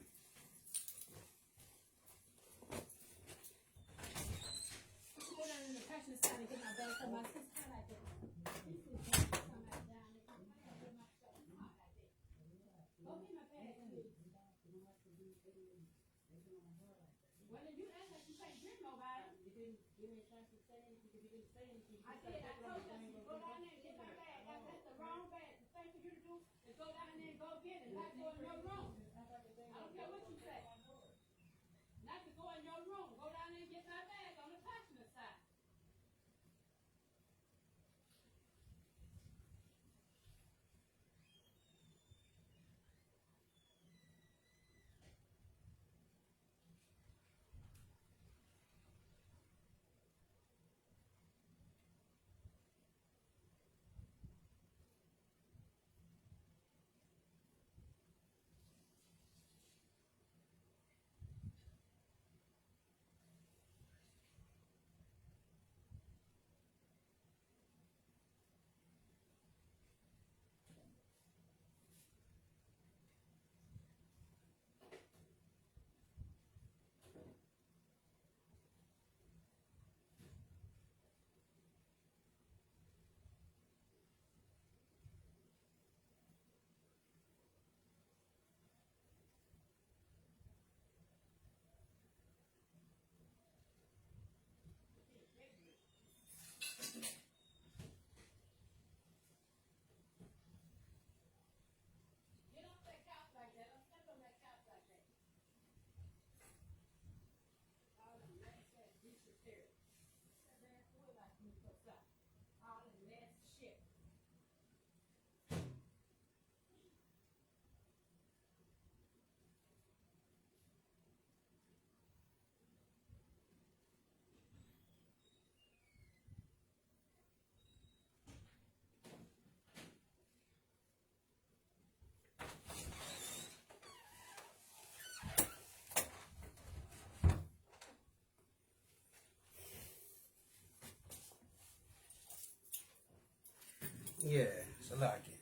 Yeah, so like it.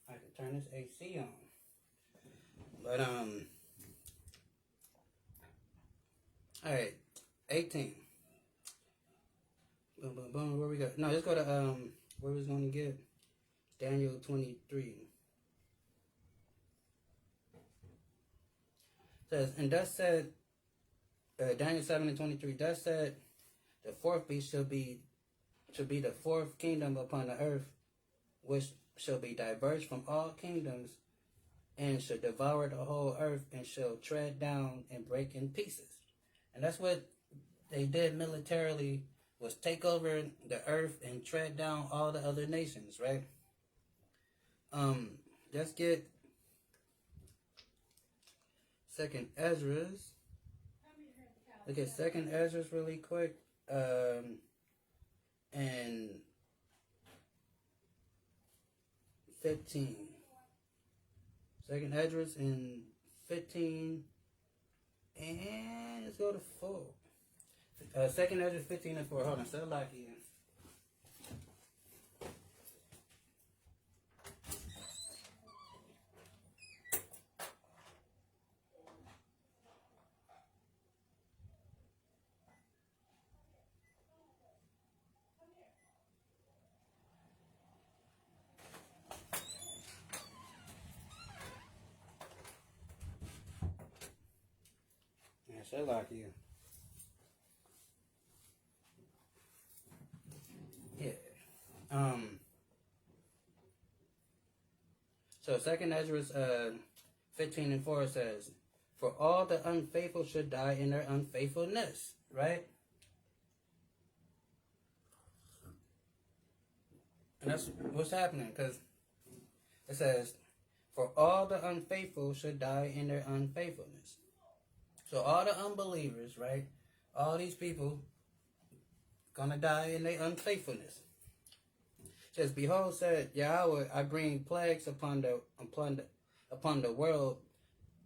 I can turn this AC on. But alright, 18. Boom, boom, boom. Where we go? No, let's go to where we was gonna get Daniel 23. It says, and thus said Daniel 7 and 23, thus said the fourth beast shall be the fourth kingdom upon the earth, which shall be diverged from all kingdoms, and shall devour the whole earth, and shall tread down and break in pieces. And that's what they did militarily was take over the earth and tread down all the other nations, right? Let's get Second Ezra's. Look at Second Ezra's really quick. And 15. Second Ezra's in 15. And let's go to 4. Second Ezra 15 and 4. Hold on, so lock in. Yeah, so lock in. Yeah. So Second Ezra's 15 and 4 says, "For all the unfaithful should die in their unfaithfulness," right? And that's what's happening, because it says, "For all the unfaithful should die in their unfaithfulness." So all the unbelievers, right? All these people gonna die in their unfaithfulness. It says, "Behold, said Yahweh, I bring plagues upon the world,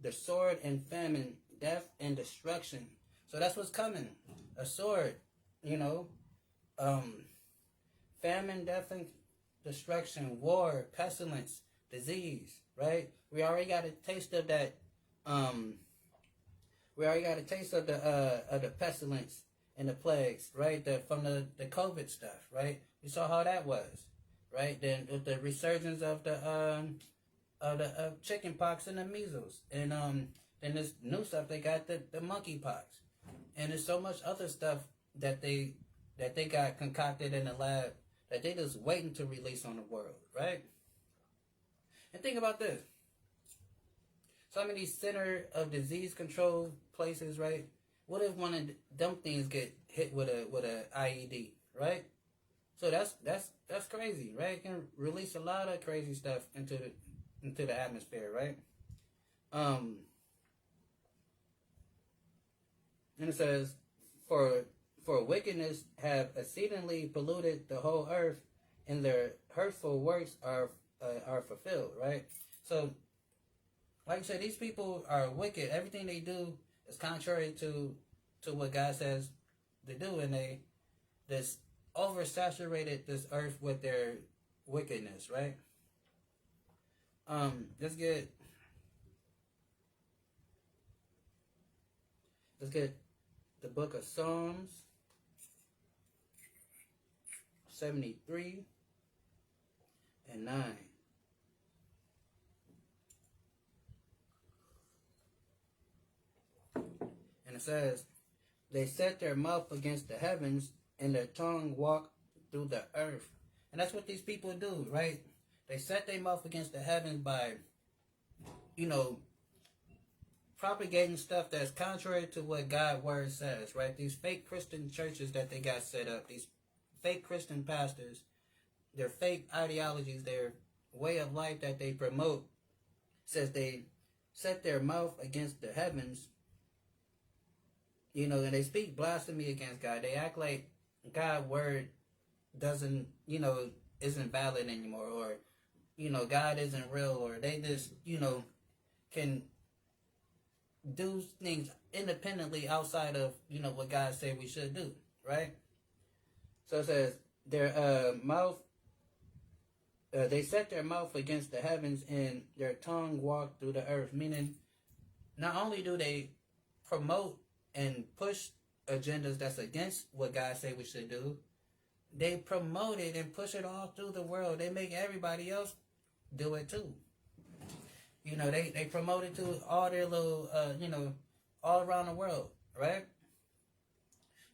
the sword and famine, death and destruction." So that's what's coming. A sword, famine, death and destruction, war, pestilence, disease, right? We already got a taste of that. We already got a taste of the pestilence and the plagues, right? From the COVID stuff, right? We saw how that was, right? Then with the resurgence of the chicken pox and the measles, and then this new stuff they got, the monkey pox, and there's so much other stuff that they got concocted in the lab that they just waiting to release on the world, right? And think about this. Some of these center of disease control places, right? What if one of them things get hit with a IED, right? So that's crazy, right? It can release a lot of crazy stuff into the atmosphere, right? And it says, for wickedness have exceedingly polluted the whole earth, and their hurtful works are fulfilled, right? So, like I said, these people are wicked. Everything they do is contrary to what God says to do, and they just oversaturated this earth with their wickedness, right? Let's get the book of Psalms 73 and 9. And it says, "They set their mouth against the heavens, and their tongue walk through the earth." And that's what these people do, right? They set their mouth against the heavens by, propagating stuff that's contrary to what God's word says, right? These fake Christian churches that they got set up, these fake Christian pastors, their fake ideologies, their way of life that they promote, says they set their mouth against the heavens, and they speak blasphemy against God. They act like God's word doesn't, isn't valid anymore, or, God isn't real, or they just, can do things independently outside of, what God said we should do, right? So it says, their mouth, they set their mouth against the heavens, and their tongue walk through the earth. Meaning, not only do they promote and push agendas that's against what God said we should do, they promote it and push it all through the world. They make everybody else do it too. They promote it to all their little, all around the world, right?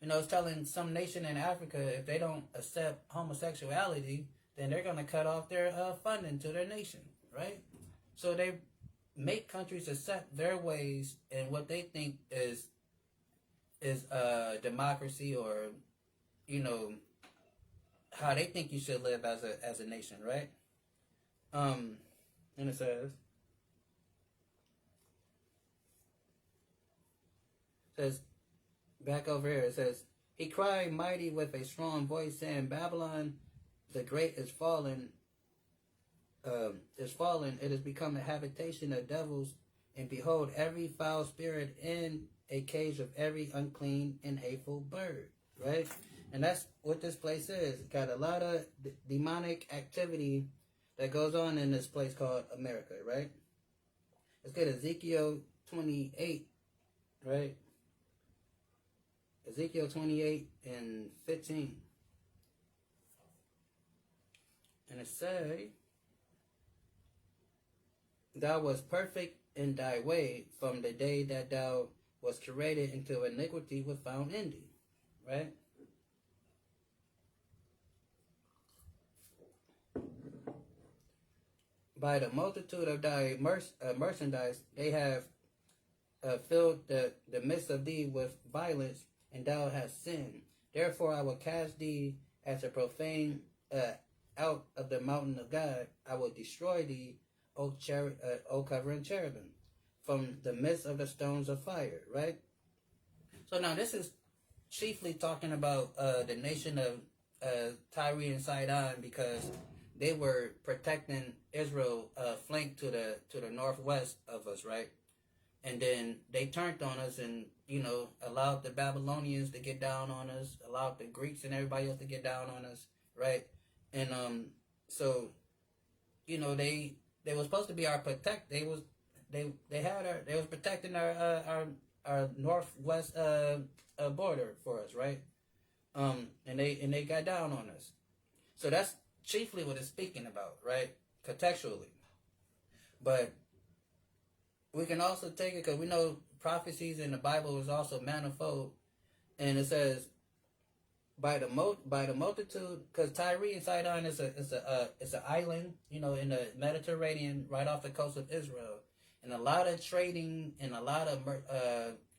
It's telling some nation in Africa, if they don't accept homosexuality, then they're going to cut off their funding to their nation, right? So they make countries accept their ways and what they think is democracy, or you know, how they think you should live as a nation, right? Um, and it says back over here. It says he cried mighty with a strong voice, saying, "Babylon, the great is fallen. Is fallen. It has become a habitation of devils, and behold, every foul spirit in a cage of every unclean and hateful bird." Right, and that's what this place is. It got a lot of demonic activity that goes on in this place called America. Right. Let's get Ezekiel 28. Right. Ezekiel 28 and 15. And it say, "Thou wast perfect in thy way from the day that thou was created until iniquity was found in thee." Right? By the multitude of thy merchandise, they have filled the midst of thee with violence, and thou hast sinned. Therefore I will cast thee as a profane out of the mountain of God. I will destroy thee, O covering cherubim, from the midst of the stones of fire. Right? So now this is chiefly talking about the nation of Tyre and Sidon, because they were protecting Israel flank to the northwest of us, right? And then they turned on us and, allowed the Babylonians to get down on us, allowed the Greeks and everybody else to get down on us, right? And so, they were supposed to be our protect. They was protecting our northwest border for us, right? And they got down on us. So that's chiefly what it's speaking about, right? Contextually. But we can also take it because we know prophecies in the Bible is also manifold, and it says by the multitude, because Tyre and Sidon is an island, in the Mediterranean, right off the coast of Israel, and a lot of trading and a lot of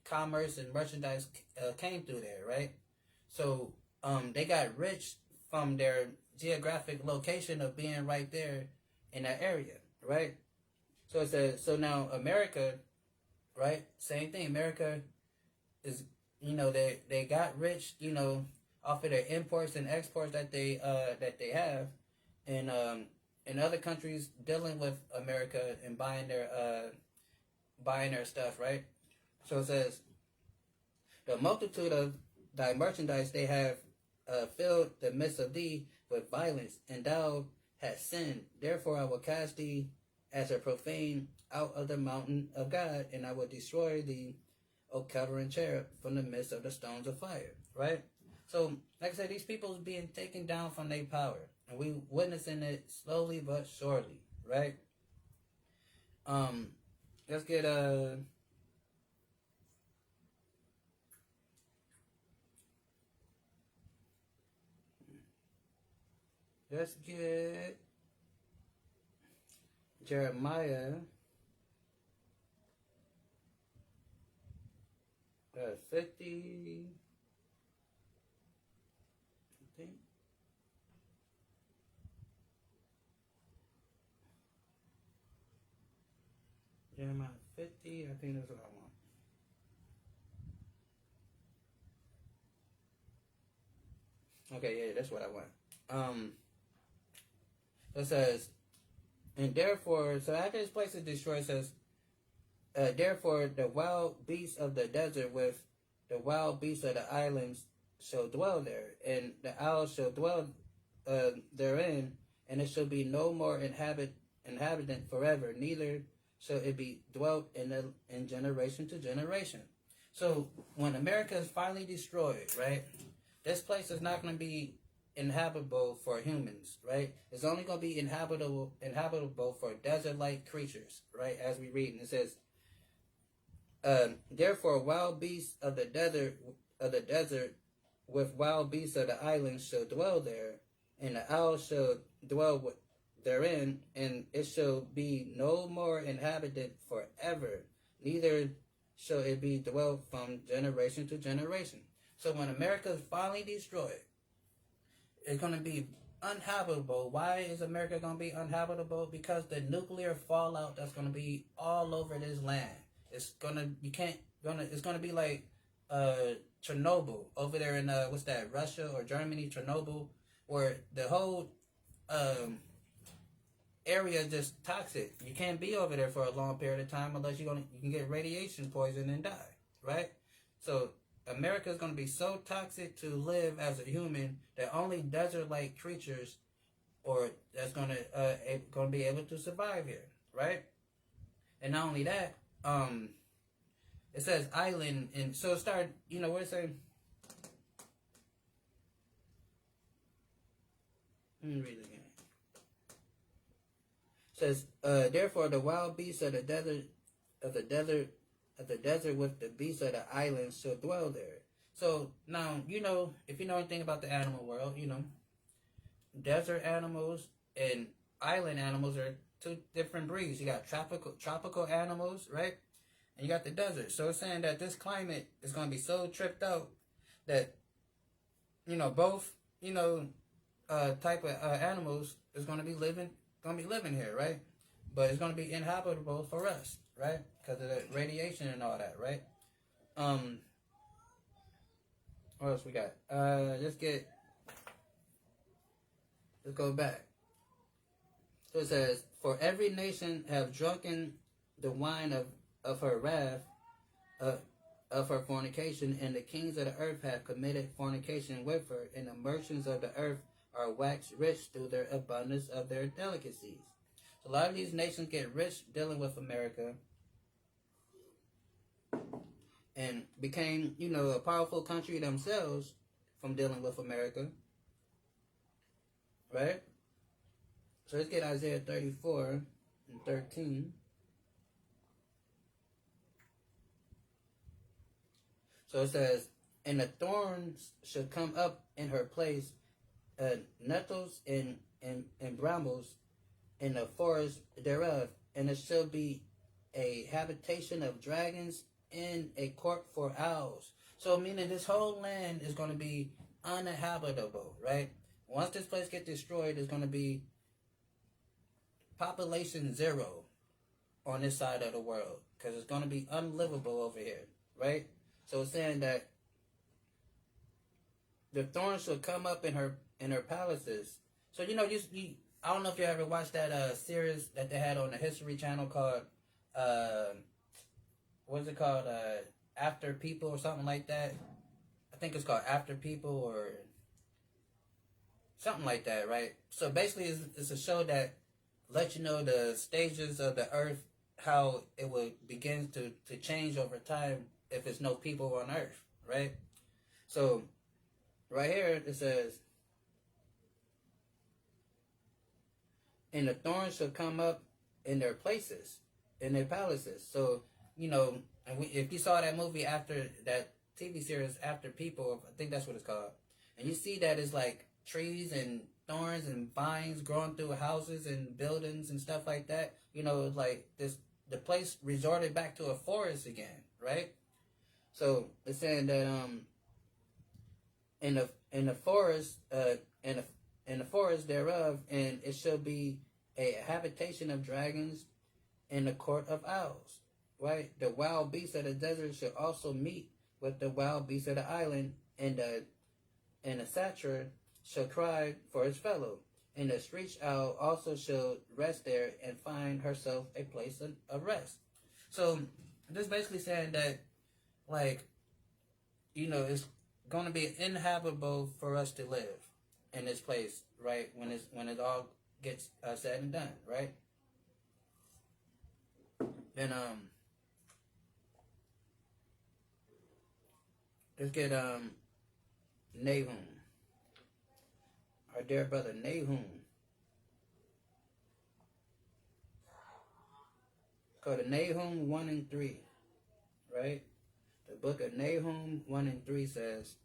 commerce and merchandise came through there, right? So they got rich from their geographic location of being right there in that area, right? So it says, so now America, right? Same thing. America is, they got rich, off of their imports and exports that they have, and other countries dealing with America and buying their stuff, right? So it says, the multitude of thy merchandise they have filled the midst of thee with violence, and thou hast sinned. Therefore I will cast thee as a profane out of the mountain of God, and I will destroy thee, O covering cherub, from the midst of the stones of fire. Right? So, like I said, these people is being taken down from their power, and we witnessing it slowly but surely. Right? Let's get Jeremiah 50, I think. Jeremiah 50, I think that's what I want. Okay, yeah, that's what I want. It says, and therefore, so after this place is destroyed, it says, therefore the wild beasts of the desert with the wild beasts of the islands shall dwell there, and the owls shall dwell therein, and it shall be no more inhabitant forever, neither shall it be dwelt in generation to generation. So when America is finally destroyed, right, this place is not going to be inhabitable for humans, right? It's only going to be inhabitable for desert-like creatures, right? As we read, and it says, therefore wild beasts of the desert with wild beasts of the islands shall dwell there, and the owl shall dwell therein, and it shall be no more inhabited forever, neither shall it be dwelt from generation to generation. So when America is finally destroyed, it's going to be uninhabitable. Why is America going to be uninhabitable? Because the nuclear fallout that's going to be all over this land. It's gonna it's gonna be like Chernobyl over there in what's that, Russia or Germany, Chernobyl, where the whole area is just toxic. You can't be over there for a long period of time unless you can get radiation poison and die, right? So America is going to be so toxic to live as a human that only desert-like creatures or that's going to be able to survive here, right? And not only that, it says island, and so it started, what it say? Let me read it again. It says, therefore the wild beasts of the desert with the beasts of the islands shall dwell there. So now, if you know anything about the animal world, desert animals and island animals are two different breeds. You got tropical animals, right? And you got the desert. So it's saying that this climate is going to be so tripped out that, both, type of animals is going to be living here, right? But it's going to be inhabitable for us, right? Because of the radiation and all that, right? What else we got? Let's go back. So it says, for every nation have drunken the wine of her wrath, of her fornication, and the kings of the earth have committed fornication with her, and the merchants of the earth are waxed rich through their abundance of their delicacies. So a lot of these nations get rich dealing with America and became, a powerful country themselves from dealing with America. Right? So let's get Isaiah 34 and 13. So it says, and the thorns shall come up in her place, nettles and brambles in the forest thereof, and it shall be a habitation of dragons and a court for owls. So meaning this whole land is going to be uninhabitable, right? Once this place gets destroyed, there's going to be population zero on this side of the world because it's going to be unlivable over here, right? So it's saying that the thorns shall come up in her palaces. So you I don't know if you ever watched that series that they had on the History Channel called what is it called? After People or something like that. I think it's called After People or something like that, right? So basically, it's a show that lets you know the stages of the earth, how it would begin to change over time if there's no people on earth, right? So right here it says, and the thorns shall come up in their places, in their palaces. So, and if you saw that movie after that TV series After People, I think that's what it's called, and you see that it's like trees and thorns and vines growing through houses and buildings and stuff like that. Like the place resorted back to a forest again, right? So it's saying that in the forest in the forest thereof, and it shall be a habitation of dragons in the court of owls, right? The wild beasts of the desert shall also meet with the wild beasts of the island, and the satyr shall cry for his fellow, and the screech owl also shall rest there and find herself a place of rest. So this basically saying that, like, it's going to be inhabitable for us to live in this place, right? When it all gets said and done, right? Then let's get Nahum, our dear brother Nahum. Go to Nahum 1 and 3, right? The book of Nahum 1 and 3 says,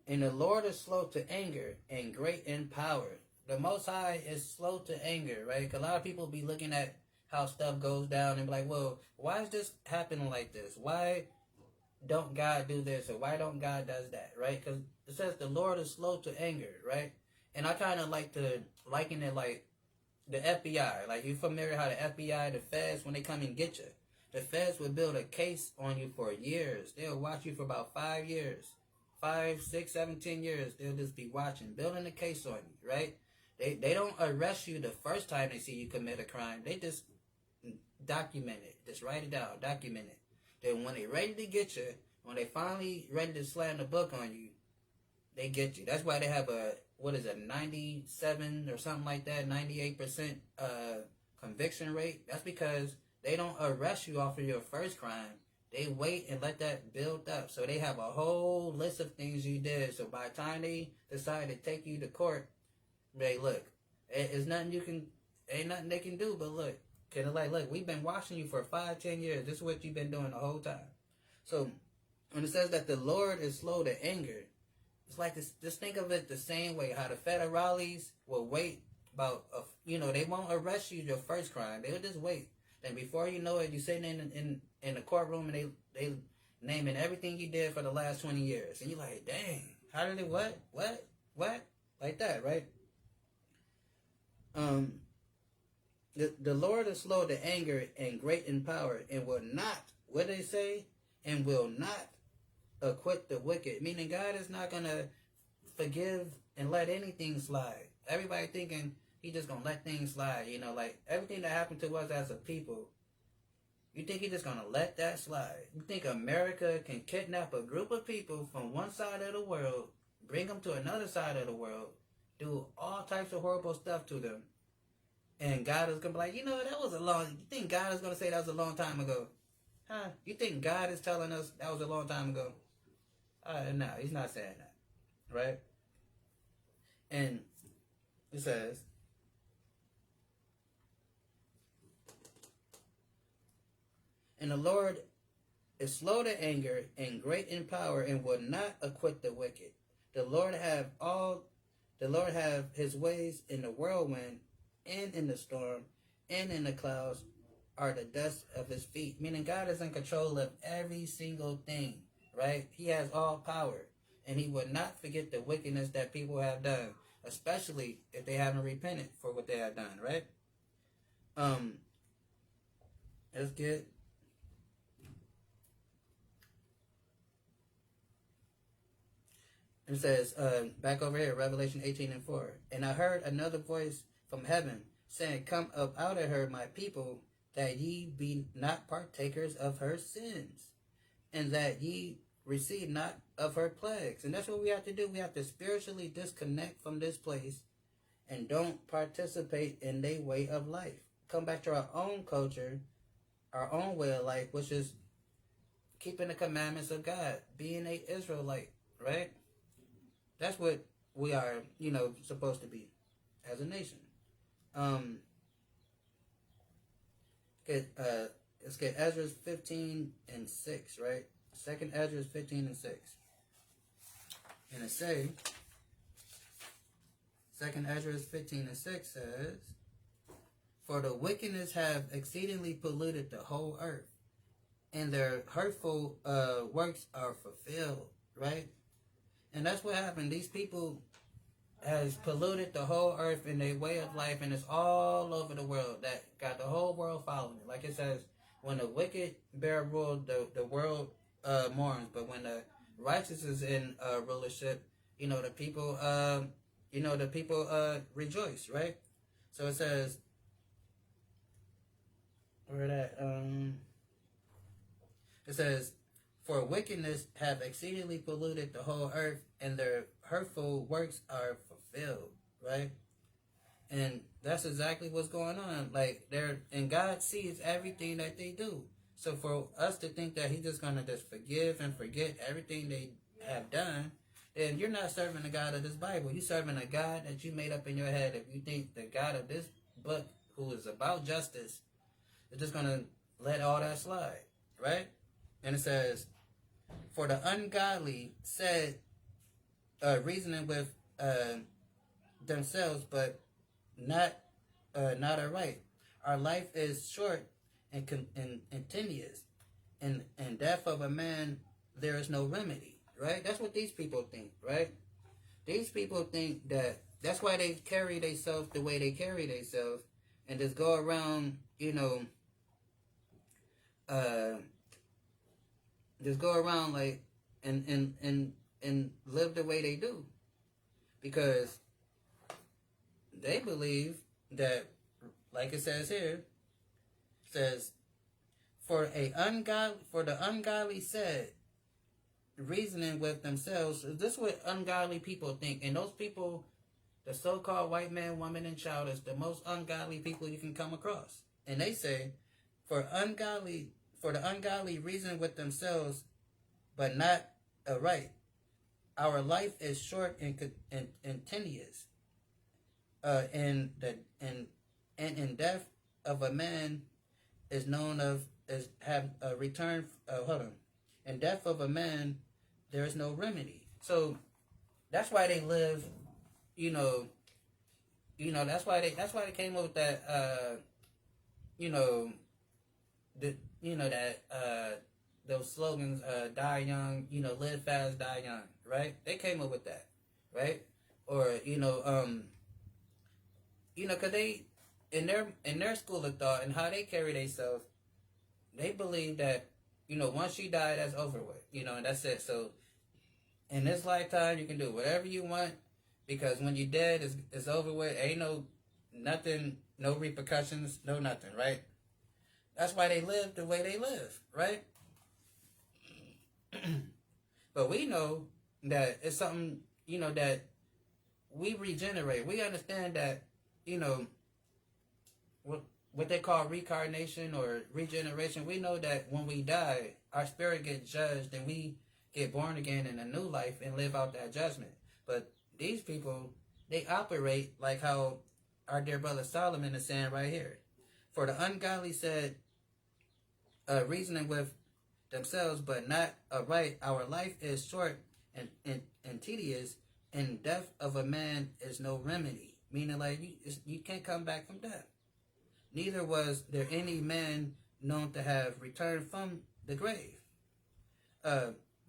and the Lord is slow to anger and great in power. The Most High is slow to anger, right? A lot of people be looking at how stuff goes down and be like, well, why is this happening like this? Why don't God do this or why don't God does that, right? Because it says the Lord is slow to anger, right? And I kind of like to liken it like the FBI. Like, you familiar how the FBI, the feds, when they come and get you, the feds will build a case on you for years. They'll watch you for about 5 years. 5, 6, 7, 10 years. They'll just be watching, building a case on you, right? They don't arrest you the first time they see you commit a crime. They just document it. Just write it down. Document it. Then when they ready to get you, when they finally ready to slam the book on you, they get you. That's why they have a, 97 or something like that, 98% conviction rate. That's because they don't arrest you off of your first crime. They wait and let that build up. So they have a whole list of things you did. So by the time they decide to take you to court, they look, it's nothing ain't nothing they can do but look. Kind of like, look, we've been watching you for 5, 10 years. This is what you've been doing the whole time. So when it says that the Lord is slow to anger, it's like this. Just think of it the same way. How the federales will wait about, they won't arrest you your first crime. They'll just wait. Then before you know it, you're sitting in the courtroom and they naming everything you did for the last 20 years, and you're like, dang, how did it? What, like that, right? The Lord is slow to anger and great in power, and will not, what they say, and will not acquit the wicked. Meaning God is not going to forgive and let anything slide. Everybody thinking he just going to let things slide. Like everything that happened to us as a people, you think he just going to let that slide? You think America can kidnap a group of people from one side of the world, bring them to another side of the world, do all types of horrible stuff to them, and God is going to be like, that was you think God is going to say that was a long time ago? Huh? You think God is telling us that was a long time ago? No, he's not saying that. Right? And it says, and the Lord is slow to anger and great in power and will not acquit the wicked. The Lord have his ways in the whirlwind and in the storm and in the clouds are the dust of his feet. Meaning God is in control of every single thing, right? He has all power, and he would not forget the wickedness that people have done, especially if they haven't repented for what they have done, right? Let's get it says, back over here, Revelation 18:4. And I heard another voice from heaven saying, come up out of her, my people, that ye be not partakers of her sins, and that ye receive not of her plagues. And that's what we have to do. We have to spiritually disconnect from this place and don't participate in their way of life. Come back to our own culture, our own way of life, which is keeping the commandments of God, being an Israelite, right? That's what we are, supposed to be as a nation. Let's get Ezra 15:6, right? 2nd Ezra 15:6. And it say, 2nd Ezra 15:6 says, for the wickedness have exceedingly polluted the whole earth, and their hurtful works are fulfilled, right? And that's what happened. These people has polluted the whole earth in their way of life, and it's all over the world. That got the whole world following it. Like it says, when the wicked bear rule, the world mourns. But when the righteous is in rulership, the people rejoice, right? So it says, where that it says, for wickedness have exceedingly polluted the whole earth, and their hurtful works are fulfilled, right? And that's exactly what's going on. Like, and God sees everything that they do. So for us to think that he's just going to just forgive and forget everything they have done, then you're not serving the God of this Bible. You're serving a God that you made up in your head. If you think the God of this book, who is about justice, is just going to let all that slide, right? And it says, for the ungodly said, reasoning with themselves, but not aright. Our life is short and tenuous, and death of a man there is no remedy, right? That's what these people think, right? These people think that that's why they carry themselves the way they carry themselves and just go around, uh, just go around like and live the way they do because they believe that, like it says here, says for the ungodly said, reasoning with themselves. This is what ungodly people think, and those people, the so-called white man, woman, and child, is the most ungodly people you can come across. And they say, for the ungodly reason with themselves, but not right. Our life is short and tenuous. And in death of a man is known of as have a return. Hold on. In death of a man, there is no remedy. So that's why they live. That's why they came up with that. Those slogans, die young, live fast, die young, right? They came up with that, right? Or, cause they, in their school of thought and how they carry themselves, they believe that, once you die, that's over with, and that's it. So, in this lifetime, you can do whatever you want, because when you're dead, it's over with. Ain't nothing, no repercussions, no nothing, right? That's why they live the way they live, right? But we know that it's something, that we regenerate. We understand that, what they call reincarnation or regeneration. We know that when we die, our spirit gets judged and we get born again in a new life and live out that judgment. But these people, they operate like how our dear brother Solomon is saying right here. For the ungodly said, reasoning with themselves, but not right. Our life is short and tedious, and death of a man is no remedy. Meaning, like, you can't come back from death. Neither was there any man known to have returned from the grave.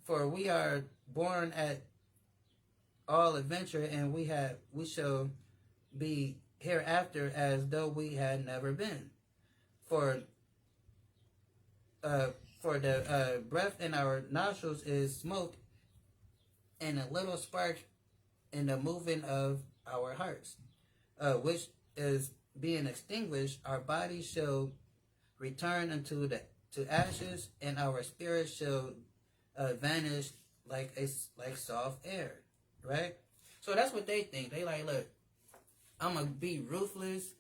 For we are born at all adventure, and we shall be hereafter as though we had never been. For the breath in our nostrils is smoke, and a little spark in the moving of our hearts, which is being extinguished. Our bodies shall return to ashes, and our spirit shall vanish like soft air. Right? So that's what they think. They like, look, I'm gonna be ruthless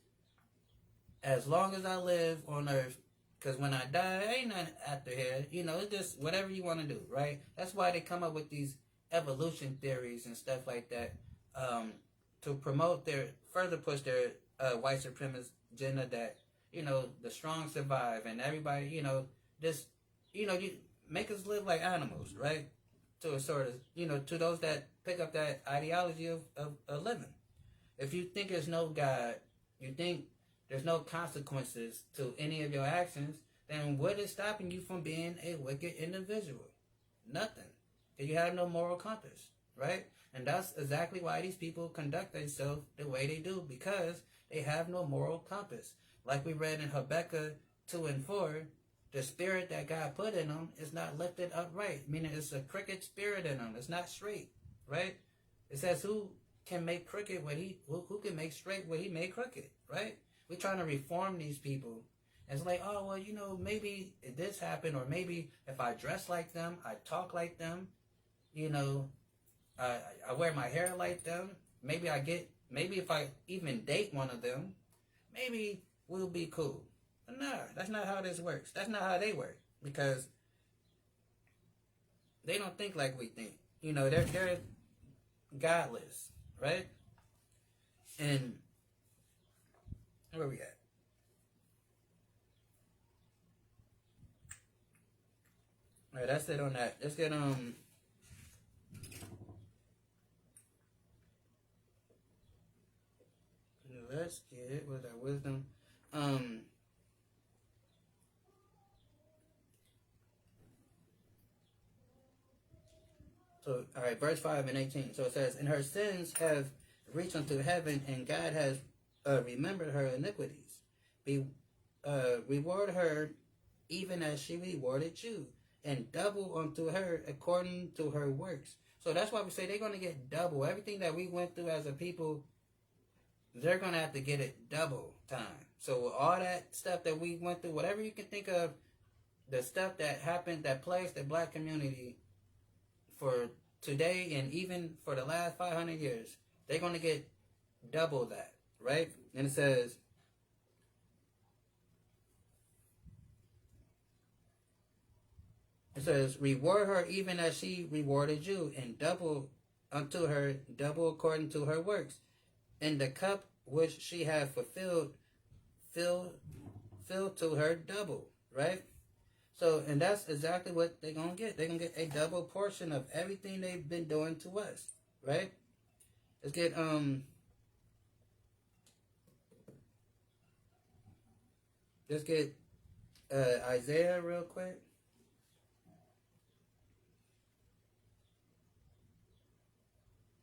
as long as I live on earth. Because when I die, ain't nothing after here. It's just whatever you want to do, right? That's why they come up with these evolution theories and stuff like that, to promote further push their white supremacist agenda that, the strong survive and everybody, you make us live like animals, right? To a sort of, to those that pick up that ideology of living. If you think there's no God, you think there's no consequences to any of your actions, then what is stopping you from being a wicked individual? Nothing. Because you have no moral compass, right? And that's exactly why these people conduct themselves the way they do, because they have no moral compass. Like we read in Habakkuk 2 and 4, the spirit that God put in them is not lifted upright, meaning it's a crooked spirit in them. It's not straight, right? It says, who can make crooked who can make straight what he made crooked, right? We're trying to reform these people. And it's like, oh, well, maybe if this happened, or maybe if I dress like them, I talk like them, I wear my hair like them, maybe if I even date one of them, maybe we'll be cool. But no, that's not how this works. That's not how they work, because they don't think like we think. They're godless, right? And where we at? All right, that's it on that. Let's get let's get with our wisdom. So, all right, verse 5 and 18. So it says, and her sins have reached unto heaven, and God has remembered her iniquities. Reward her even as she rewarded you, and double unto her according to her works. So that's why we say they're going to get double. Everything that we went through as a people, they're going to have to get it double time. So all that stuff that we went through, whatever you can think of, the stuff that happened, that plagues the black community for today and even for the last 500 years, they're going to get double that, right? And it says, reward her even as she rewarded you, and double unto her, double according to her works. And the cup which she hath fulfilled, fill to her double, right? So, and that's exactly what they're going to get. They're going to get a double portion of everything they've been doing to us, right? Let's get, Isaiah real quick.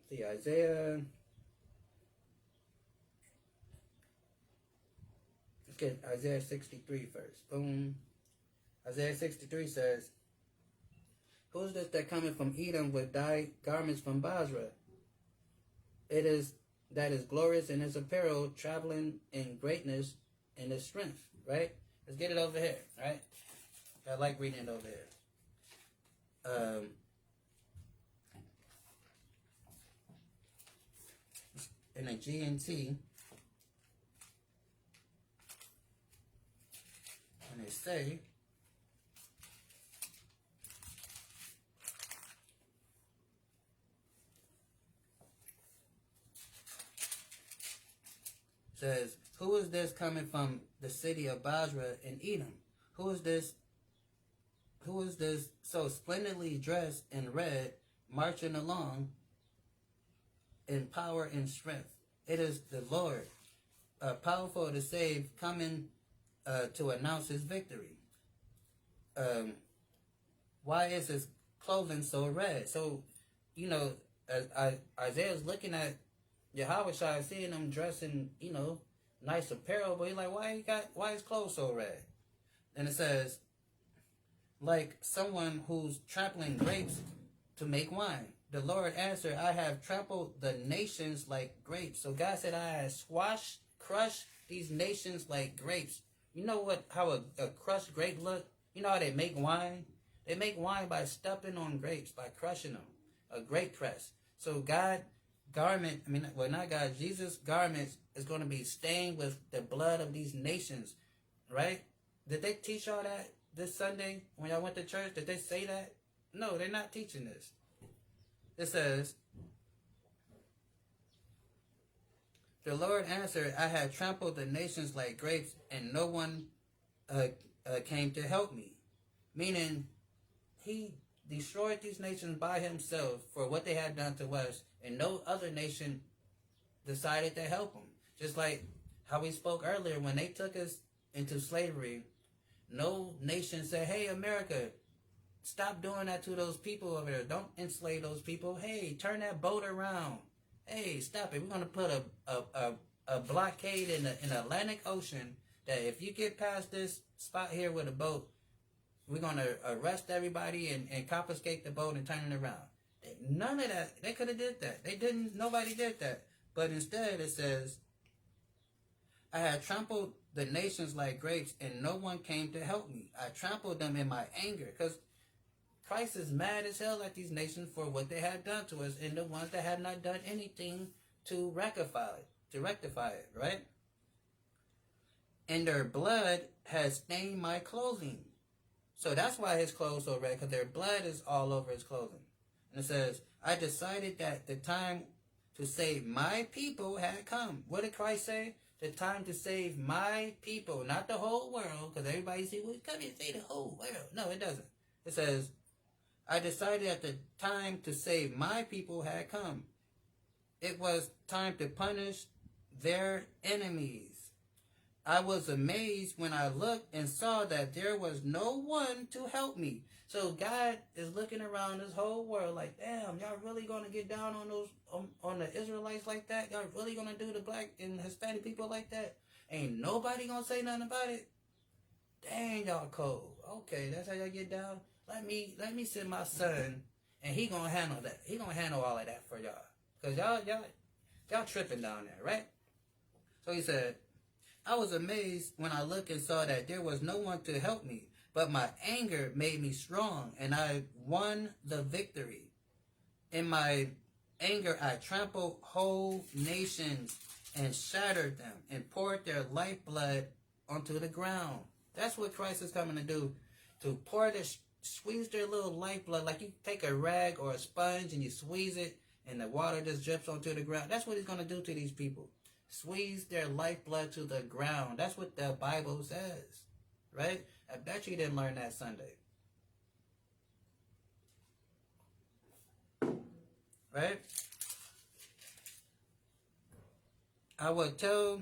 See, Isaiah. Let's get Isaiah 63 first. Boom. Isaiah 63 says, who is this that cometh from Edom with dyed garments from Basra? It is that is glorious in his apparel, traveling in greatness and his strength, right? Let's get it over here, right? I like reading it over here. In a GNT, and they say, says, who is this coming from the city of Basra in Edom? Who is this so splendidly dressed in red, marching along in power and strength? It is the Lord, powerful to save, coming to announce his victory. Why is his clothing so red? So, you know, Isaiah's looking at Yahweh Shai, seeing him dressing, you know, nice apparel, but he's like, why his clothes so red? And it says, like someone who's trampling grapes to make wine. The Lord answered, I have trampled the nations like grapes. So God said, I have crushed these nations like grapes. You know how a crushed grape look? You know how they make wine? They make wine by stepping on grapes, by crushing them. A grape press. So Jesus' garments is going to be stained with the blood of these nations, right? Did they teach y'all that this Sunday when y'all went to church? Did they say that? No, they're not teaching this. It says, the Lord answered, I have trampled the nations like grapes, and no one came to help me. Meaning, he destroyed these nations by himself for what they had done to us, and no other nation decided to help them. Just like how we spoke earlier, when they took us into slavery, no nation said, hey, America, stop doing that to those people over there. Don't enslave those people. Hey, turn that boat around. Hey, stop it. We're going to put a blockade in the Atlantic Ocean that if you get past this spot here with a boat, we're going to arrest everybody and confiscate the boat and turn it around. None of that. They could have did that. They didn't. Nobody did that. But instead it says, I had trampled the nations like grapes, and no one came to help me. I trampled them in my anger. Because Christ is mad as hell at these nations for what they had done to us, and the ones that had not done anything to rectify it, right? And their blood has stained my clothing. So that's why his clothes are red, because their blood is all over his clothing. And it says, I decided that the time to save my people had come. What did Christ say? The time to save my people, not the whole world, because everybody says, well, come and say the whole world. No, it doesn't. It says, I decided that the time to save my people had come. It was time to punish their enemies. I was amazed when I looked and saw that there was no one to help me. So God is looking around this whole world like, damn, y'all really gonna get down on those on the Israelites like that? Y'all really gonna do the black and Hispanic people like that? Ain't nobody gonna say nothing about it? Dang, y'all cold. Okay, that's how y'all get down. Let me send my son, and he gonna handle that. He gonna handle all of that for y'all, cause y'all tripping down there, right? So he said, I was amazed when I looked and saw that there was no one to help me, but my anger made me strong, and I won the victory. In my anger, I trampled whole nations and shattered them and poured their lifeblood onto the ground. That's what Christ is coming to do, to pour this, squeeze their little lifeblood, like you take a rag or a sponge and you squeeze it, and the water just drips onto the ground. That's what he's going to do to these people. Squeeze their lifeblood to the ground. That's what the Bible says, right? I bet you didn't learn that Sunday. Right? I would tell...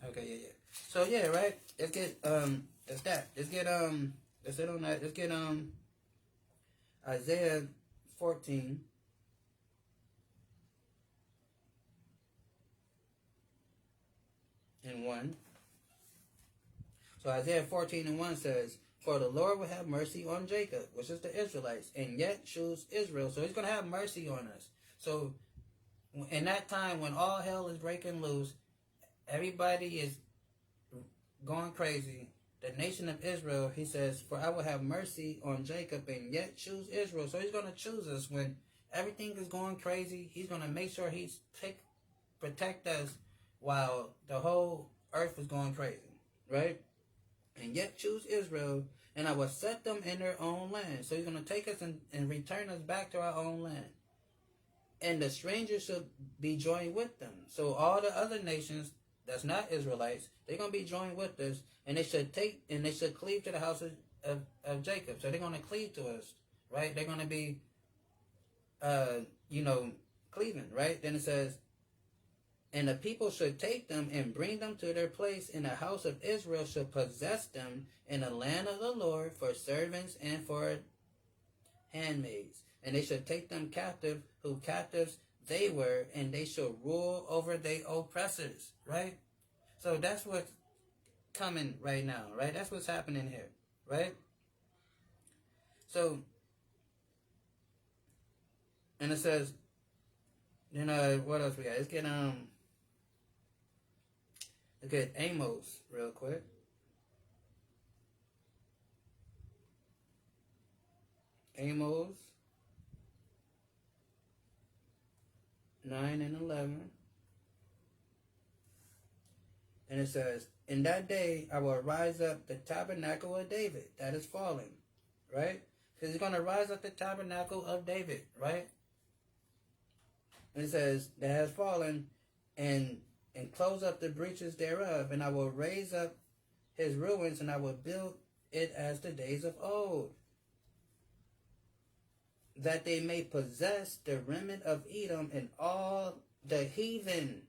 Okay, yeah. So, yeah, right? Let's get, that's that. Let's get, let's hit on that. Let's get, Isaiah 14. And 1. So Isaiah 14 and 1 says, for the Lord will have mercy on Jacob, which is the Israelites, and yet choose Israel. So he's going to have mercy on us. So in that time when all hell is breaking loose, everybody is going crazy, the nation of Israel, he says, for I will have mercy on Jacob and yet choose Israel. So he's going to choose us when everything is going crazy. He's going to make sure he's protect us while the whole earth is going crazy, right? And yet choose Israel, and I will set them in their own land. So he's going to take us and return us back to our own land. And the strangers should be joined with them. So all the other nations that's not Israelites, they're going to be joined with us, and they should cleave to the house of Jacob. So they're going to cleave to us, right? They're going to be, cleaving, right? Then it says, and the people should take them and bring them to their place, and the house of Israel should possess them in the land of the Lord for servants and for handmaids. And they should take them captive, who captives they were, and they shall rule over their oppressors, right? So that's what's coming right now, right? That's what's happening here, right? So, and it says, what else we got? Let's get Amos real quick. Amos 9 and 11. And it says, in that day I will rise up the tabernacle of David that is fallen, right? Because he's going to rise up the tabernacle of David, right? And it says, that has fallen, and close up the breaches thereof, and I will raise up his ruins, and I will build it as the days of old, that they may possess the remnant of Edom and all the heathen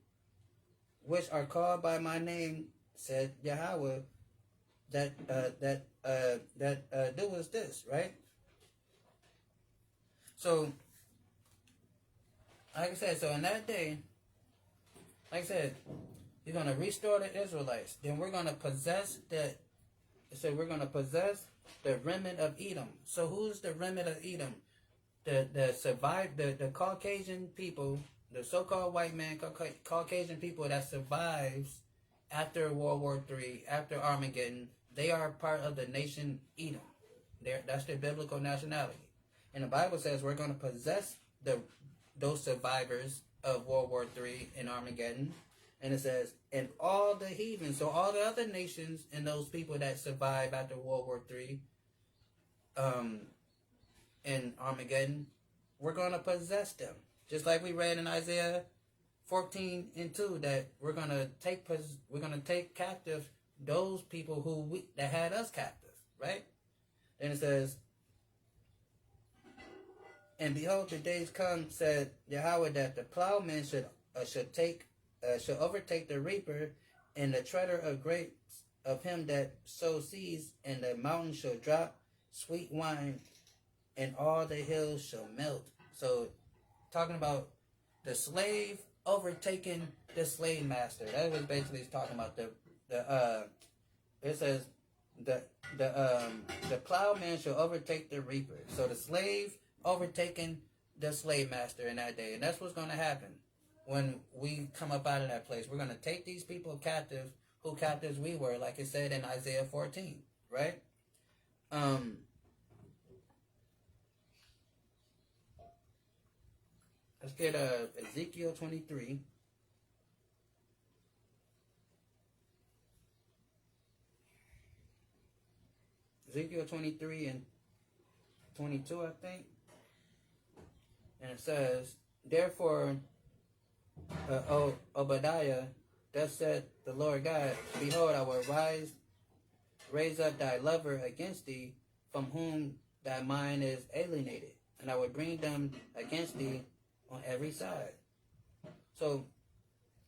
which are called by my name, said Yahweh, that doeth this, right? So, like I said, so in that day, like I said, you're going to restore the Israelites. Then we're going to possess the remnant of Edom. So who's the remnant of Edom? The Caucasian people, the so-called white man, Caucasian people that survives after World War III, after Armageddon, they are part of the nation Edom. That's their biblical nationality. And the Bible says we're going to possess those survivors of World War III and Armageddon. And it says, and all the heathen, so all the other nations and those people that survived after World War III and Armageddon, we're going to possess them. Just like we read in Isaiah 14 and 2, that we're going to take captive those people that had us captive, right? Then it says, and behold, the days come, said Yahweh, that the plowman should take shall overtake the reaper, and the treader of grapes of him that sows seeds, and the mountain shall drop sweet wine, and all the hills shall melt. So, talking about the slave overtaking the slave master. That was basically talking about the it says the the plowman shall overtake the reaper. So the slave overtaking the slave master in that day, and that's what's going to happen when we come up out of that place. We're going to take these people captive, who captives we were, like it said in Isaiah 14, right? Let's get Ezekiel 23. Ezekiel 23 and 22, I think. And it says, therefore, Obadiah, thus said the Lord God, behold, I will raise up thy lover against thee, from whom thy mind is alienated, and I will bring them against thee on every side. So,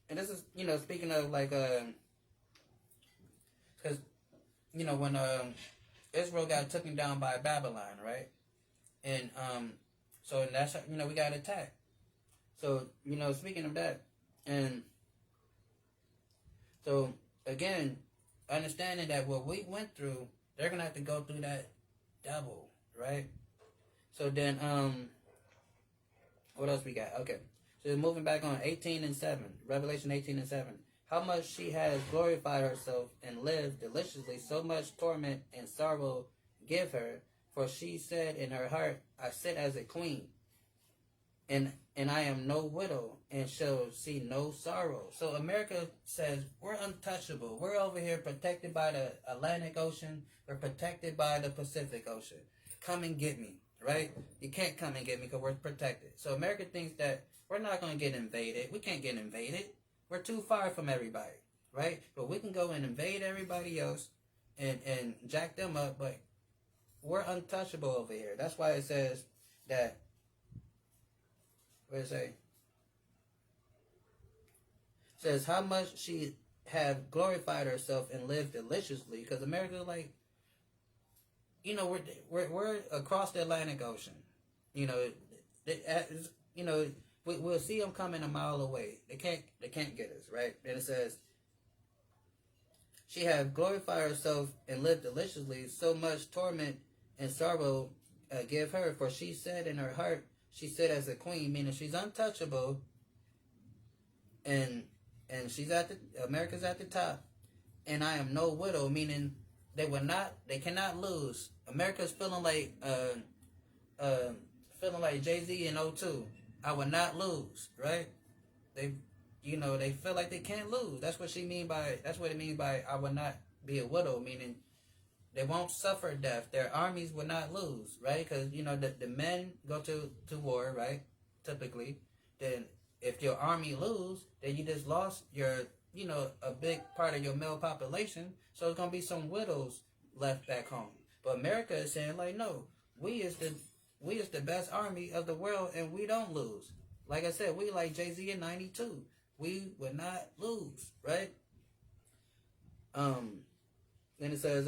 and this is, speaking of like, because, when Israel got taken down by Babylon, right? And so that's, we got attacked. So, speaking of that, and so again, understanding that what we went through, they're gonna have to go through that double, right? So then, what else we got? Okay, so moving back on 18 and 7, Revelation 18 and 7. How much she has glorified herself and lived deliciously, so much torment and sorrow give her. For she said in her heart, I sit as a queen, and I am no widow, and shall see no sorrow. So America says, we're untouchable. We're over here protected by the Atlantic Ocean. We're protected by the Pacific Ocean. Come and get me, right? You can't come and get me because we're protected. So America thinks that we're not going to get invaded. We can't get invaded. We're too far from everybody, right? But we can go and invade everybody else and jack them up, but we're untouchable over here. That's why it says that, what does it say? It says, how much she have glorified herself and lived deliciously. Because America is like, we're across the Atlantic Ocean. We'll see them coming a mile away. They can't get us, right? And it says, she have glorified herself and lived deliciously, so much torment and sorrow give her. For she said in her heart, she said as a queen, meaning she's untouchable, and she's America's at the top, and I am no widow, meaning they cannot lose. America's feeling like Jay-Z in '02. I will not lose, right? They feel like they can't lose. That's what it means by I will not be a widow, meaning they won't suffer death. Their armies will not lose, right? Because, the men go to war, right? Typically. Then if your army lose, then you just lost your, a big part of your male population. So it's going to be some widows left back home. But America is saying, like, no, we is the best army of the world, and we don't lose. Like I said, we like Jay-Z in 92. We would not lose, right? Then it says,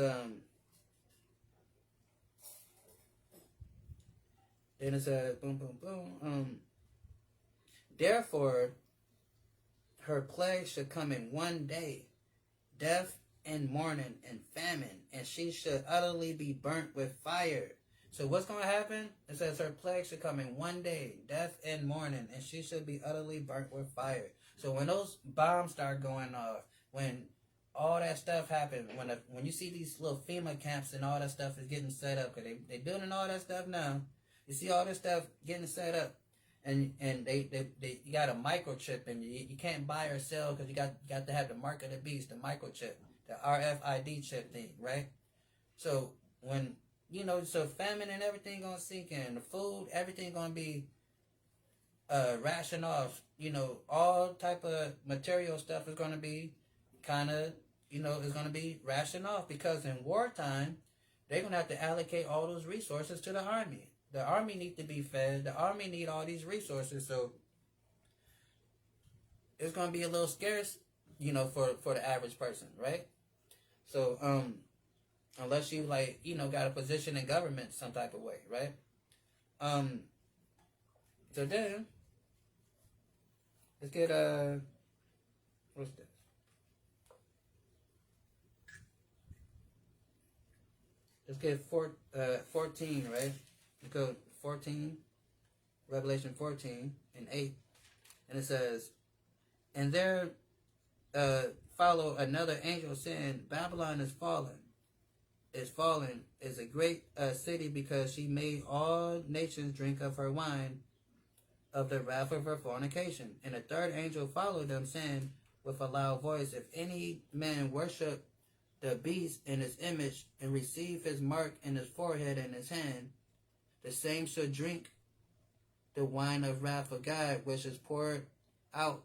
boom, boom, boom. Therefore, her plague should come in one day, death and mourning and famine, and she should utterly be burnt with fire. So what's going to happen? It says her plague should come in one day, death and mourning, and she should be utterly burnt with fire. So when those bombs start going off, when all that stuff happens, when you see these little FEMA camps and all that stuff is getting set up, because they building all that stuff now, you see all this stuff getting set up, and they you got a microchip, and you can't buy or sell because you got to have the mark of the beast, the microchip, the RFID chip thing, right? So when so famine and everything gonna sink in, the food, everything gonna be ration off. All type of material stuff is gonna be kind of is gonna be rationed off, because in wartime they're gonna have to allocate all those resources to the army. The army need to be fed. The army need all these resources. So it's gonna be a little scarce, for the average person, right? So unless you like, got a position in government some type of way, right? Um, so then let's get what's this? Let's get 14, right? You go 14, Revelation 14 and 8, and it says, and there follow another angel saying, Babylon is fallen, is a great city, because she made all nations drink of her wine, of the wrath of her fornication. And a third angel followed them, saying with a loud voice, if any man worship the beast in his image, and receive his mark in his forehead and his hand, the same should drink the wine of wrath of God, which is out,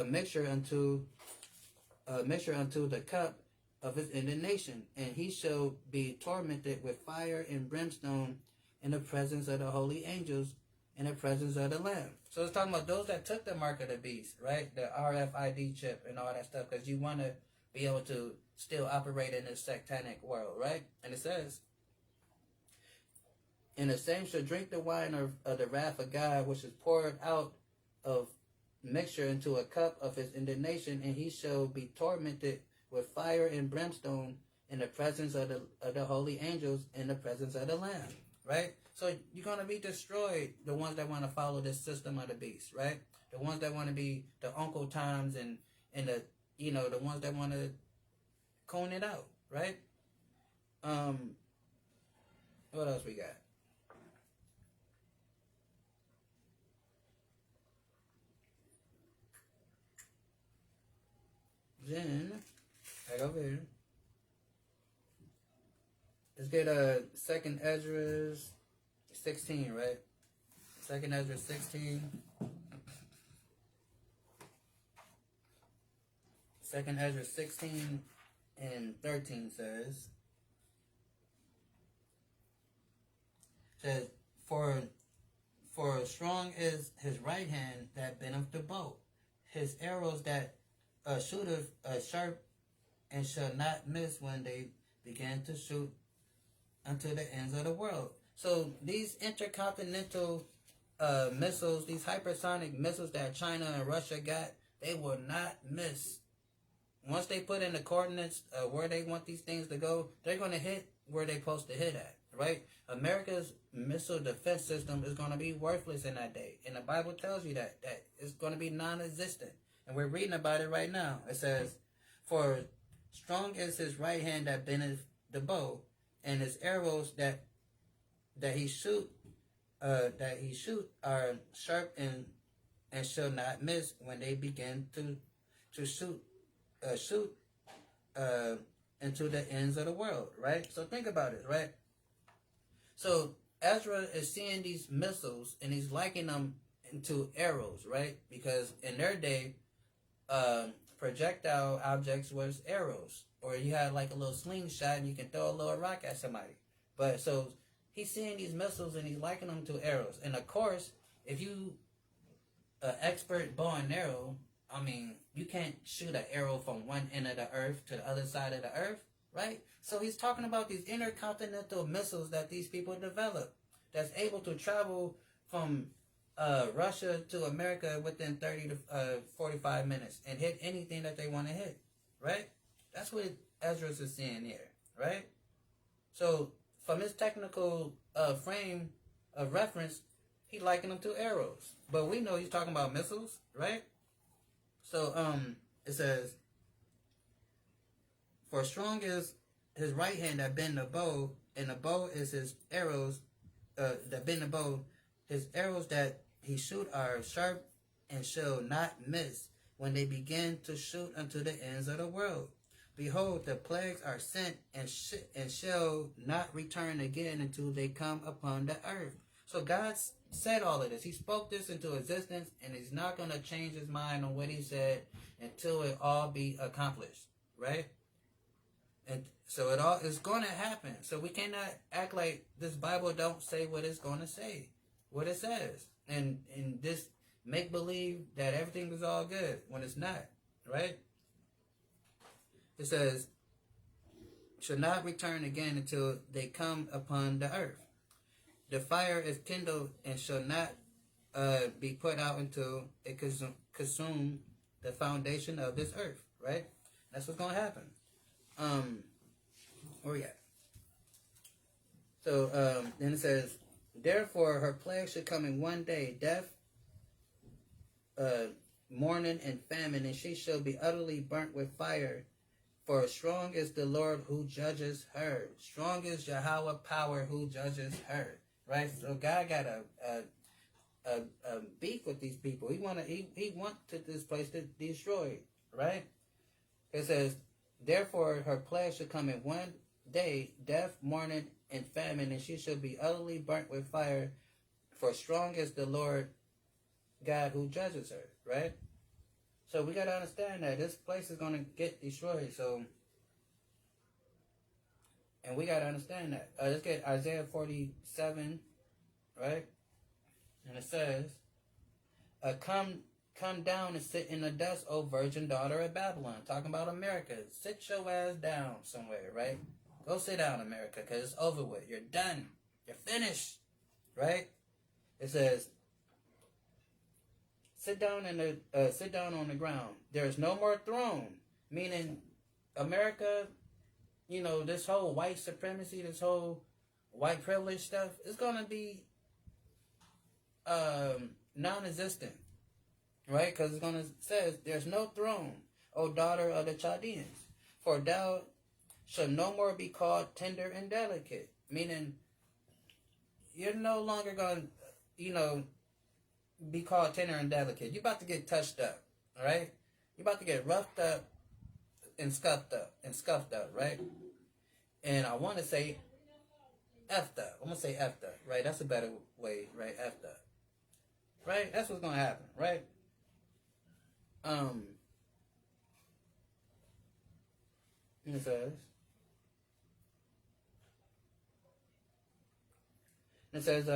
mixture unto the cup of his indignation, and he shall be tormented with fire and brimstone in the presence of the holy angels, in the presence of the Lamb. So it's talking about those that took the mark of the beast, right? The RFID chip and all that stuff, because you want to be able to still operate in this satanic world, right? And it says, and the same shall drink the wine of the wrath of God, which is poured out of mixture into a cup of his indignation, and he shall be tormented with fire and brimstone in the presence of the holy angels, in the presence of the Lamb, right? So you're going to be destroyed, the ones that want to follow this system of the beast, right? The ones that want to be the Uncle Toms and the, the ones that want to cone it out, right? What else we got? Then, right over here, let's get Second Ezra 16, right? Second Ezra 16. Second Ezra 16 and 13 says, for strong is his right hand that bendeth the bow, his arrows that shooteth sharp, and shall not miss when they begin to shoot unto the ends of the world. So these intercontinental missiles, these hypersonic missiles that China and Russia got, they will not miss. Once they put in the coordinates where they want these things to go, they're going to hit where they're supposed to hit at, right? America's missile defense system is going to be worthless in that day. And the Bible tells you that it's going to be non-existent. And we're reading about it right now. It says, for strong is his right hand that bendeth the bow, and his arrows that he shoot are sharp and shall not miss when they begin to shoot into the ends of the world, right? So think about it, right? So Ezra is seeing these missiles and he's likening them into arrows, right? Because in their day, projectile objects was arrows, or you had like a little slingshot and you can throw a little rock at somebody. But so he's seeing these missiles and he's likening them to arrows. And of course, if you expert bow and arrow, I mean, you can't shoot an arrow from one end of the earth to the other side of the earth, right? So he's talking about these intercontinental missiles that these people develop that's able to travel from Russia to America within 30 to 45 minutes and hit anything that they want to hit, right? That's what Ezra is seeing here, right? So from his technical frame of reference, he likened them to arrows. But we know he's talking about missiles, right? So it says, for strong is his right hand that bend the bow, and the bow is his arrows that bend the bow. His arrows that he shoot are sharp and shall not miss when they begin to shoot unto the ends of the world. Behold, the plagues are sent and shall not return again until they come upon the earth. So God said all of this. He spoke this into existence, and he's not going to change his mind on what he said until it all be accomplished, right? And so it all is going to happen. So we cannot act like this Bible don't say what it's going to say, what it says. And this make believe that everything is all good when it's not, right? It says, shall not return again until they come upon the earth. The fire is kindled and shall not be put out until it consume the foundation of this earth, right? That's what's going to happen. Where we at? So then it says, therefore her plague should come in one day, death, mourning, and famine, and she shall be utterly burnt with fire. For strong is the Lord who judges her. Strong is Yahweh power who judges her. Right? So God got a beef with these people. He want this place to be destroyed. Right? It says, therefore her plague shall come in one day, death, mourning, and famine, and she shall be utterly burnt with fire. For strong is the Lord God who judges her. Right? So we got to understand that this place is going to get destroyed. So, and we got to understand that. Let's get Isaiah 47, right? And it says, come down and sit in the dust, O virgin daughter of Babylon. Talking about America. Sit your ass down somewhere, right? Go sit down, America, because it's over with. You're done. You're finished, right? It says, sit down on the ground. There is no more throne. Meaning, America, this whole white supremacy, this whole white privilege stuff, is gonna be non-existent, right? Because it's gonna says, "There's no throne, O daughter of the Chaldeans, for thou shalt no more be called tender and delicate." Meaning, you're no longer gonna, be called tender and delicate. You're about to get touched up, all right? You're about to get roughed up and scuffed up, right? And I want to say effed up. I'm going to say effed up, right? That's a better way, right? Effed up. Right? That's what's going to happen, right? It says,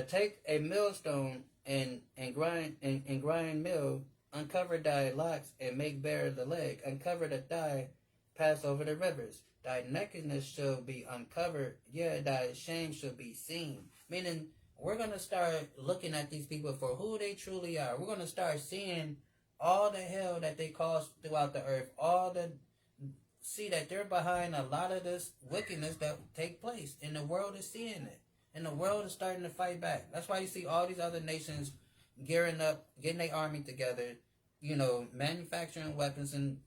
take a millstone and grind mill, uncover thy locks and make bare the leg, uncover the thigh, pass over the rivers. Thy nakedness shall be uncovered, yea, thy shame shall be seen. Meaning, we're going to start looking at these people for who they truly are. We're going to start seeing all the hell that they cause throughout the earth, see that they're behind a lot of this wickedness that take place, and the world is seeing it. And the world is starting to fight back. That's why you see all these other nations gearing up, getting their army together, manufacturing weapons and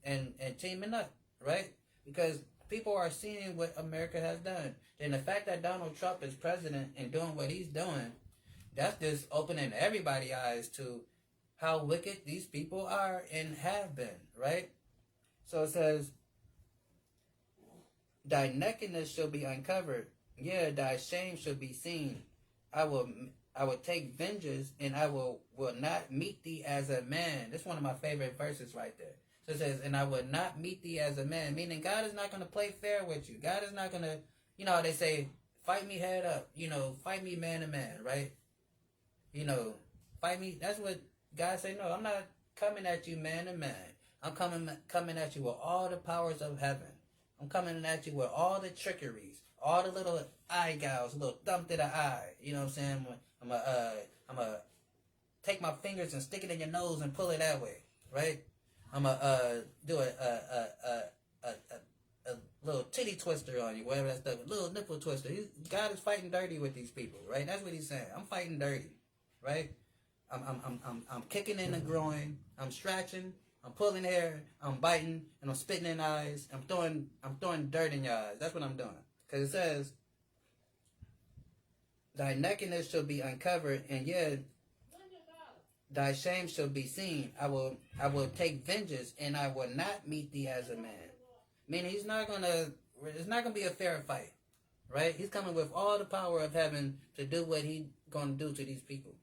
teaming up, right? Because people are seeing what America has done. And the fact that Donald Trump is president and doing what he's doing, that's just opening everybody's eyes to how wicked these people are and have been, right? So it says, thy nakedness shall be uncovered. Yeah, thy shame shall be seen. I will take vengeance, and I will not meet thee as a man. That's one of my favorite verses right there. So it says, and I will not meet thee as a man. Meaning God is not going to play fair with you. God is not going to, how they say, fight me head up. Fight me man to man, right? Fight me. That's what God say. No, I'm not coming at you man to man. I'm coming at you with all the powers of heaven. I'm coming at you with all the trickeries. All the little eye gouges, a little thump to the eye. You know what I'm saying? I'm gonna take my fingers and stick it in your nose and pull it that way, right? I'm gonna do a little titty twister on you, whatever that stuff, a little nipple twister. God is fighting dirty with these people, right? That's what he's saying. I'm fighting dirty, right? I'm kicking in the groin. I'm scratching. I'm pulling hair. I'm biting, and I'm spitting in eyes. I'm throwing dirt in your eyes. That's what I'm doing. Because it says, thy nakedness shall be uncovered, and yet thy shame shall be seen. I will take vengeance, and I will not meet thee as a man. Meaning it's not gonna be a fair fight, right? He's coming with all the power of heaven to do what he's gonna do to these people.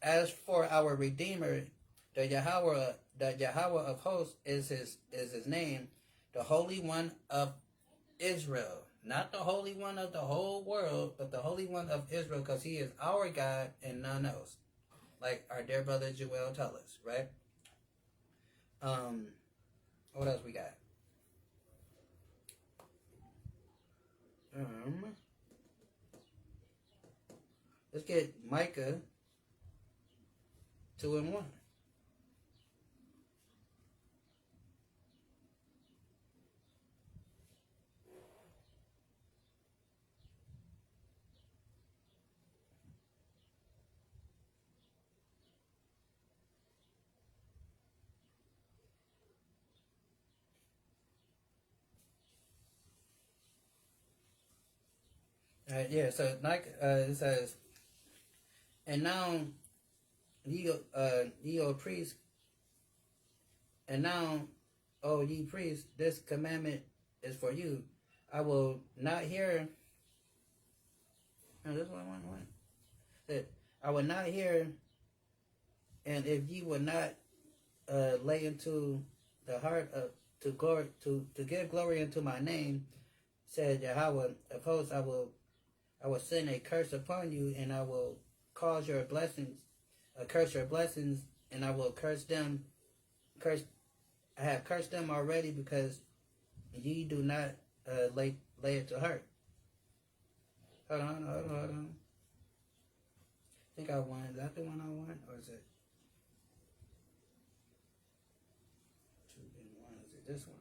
As for our Redeemer, the Yahweh of hosts is his name, the Holy One of Israel. Not the Holy One of the whole world, but the Holy One of Israel, because he is our God and none else. Like our dear brother Joel tell us, right? What else we got? Let's get Micah 2:1. Yeah, so like it says, and now ye o priests, and now, O ye priests, this commandment is for you. I will not hear. No, this one. That I will not hear, and if ye will not lay into the heart of to give glory unto my name, said Yahweh of hosts, I will send a curse upon you, and I will cause your blessings, curse your blessings, and I will curse them. I have cursed them already because ye do not lay it to heart. Hold on. I think I won. Is that the one I won, or is it 2-1? Is it this one?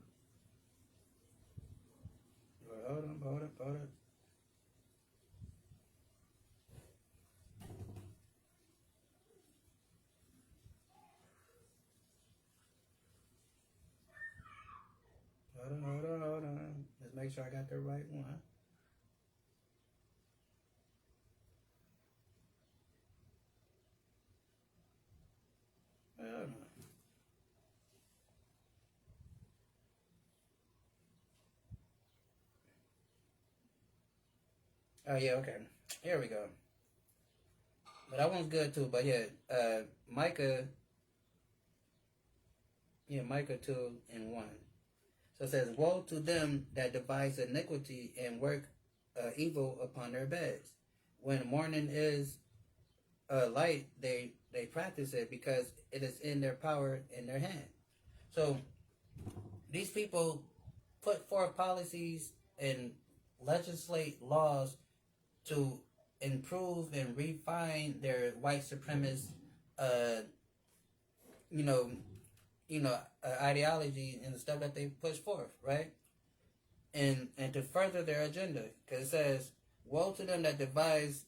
Hold up. Hold on. Let's make sure I got the right one. Hold on. Oh yeah, okay. Here we go. But that one's good too. But yeah, Micah 2:1. So it says, woe to them that devise iniquity and work evil upon their beds. When morning is light, they practice it because it is in their power, in their hand. So these people put forth policies and legislate laws to improve and refine their white supremacist, ideology and the stuff that they push forth, right? And to further their agenda, because it says, "Woe to them that devise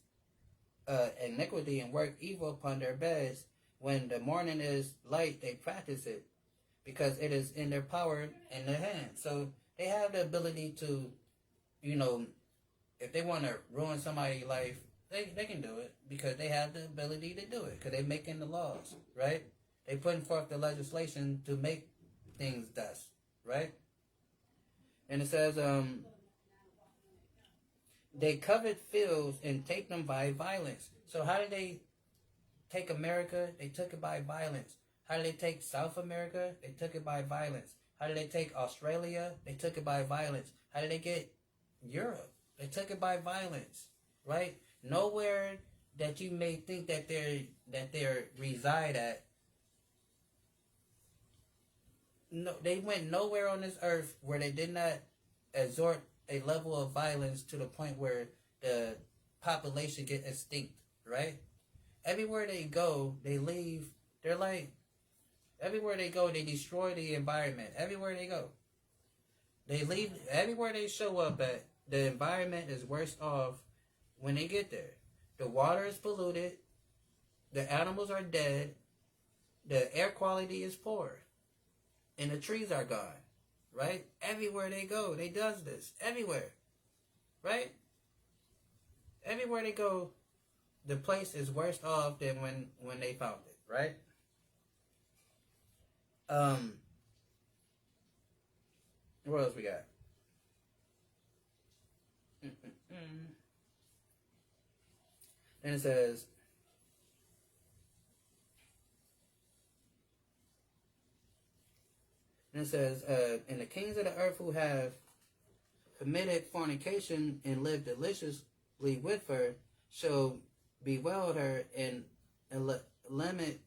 iniquity and work evil upon their beds. When the morning is light, they practice it, because it is in their power in their hands." So they have the ability to, if they want to ruin somebody's life, they can do it because they have the ability to do it because they're making the laws, right? They putting forth the legislation to make things thus, right? And it says, they covet fields and take them by violence. So how did they take America? They took it by violence. How did they take South America? They took it by violence. How did they take Australia? They took it by violence. How did they get Europe? They took it by violence, right? Nowhere that you may think that they reside at. No, they went nowhere on this earth where they did not exhort a level of violence to the point where the population get extinct, right? Everywhere they go, they leave. They're like, everywhere they go, they destroy the environment. Everywhere they go, they leave. Everywhere they show up at, the environment is worse off when they get there. The water is polluted. The animals are dead. The air quality is poor. And the trees are gone, right? Everywhere they go, they does this. Everywhere, right? Everywhere they go, the place is worse off than when they found it, right? What else we got? And it says, and the kings of the earth who have committed fornication and lived deliciously with her shall bewail her and lament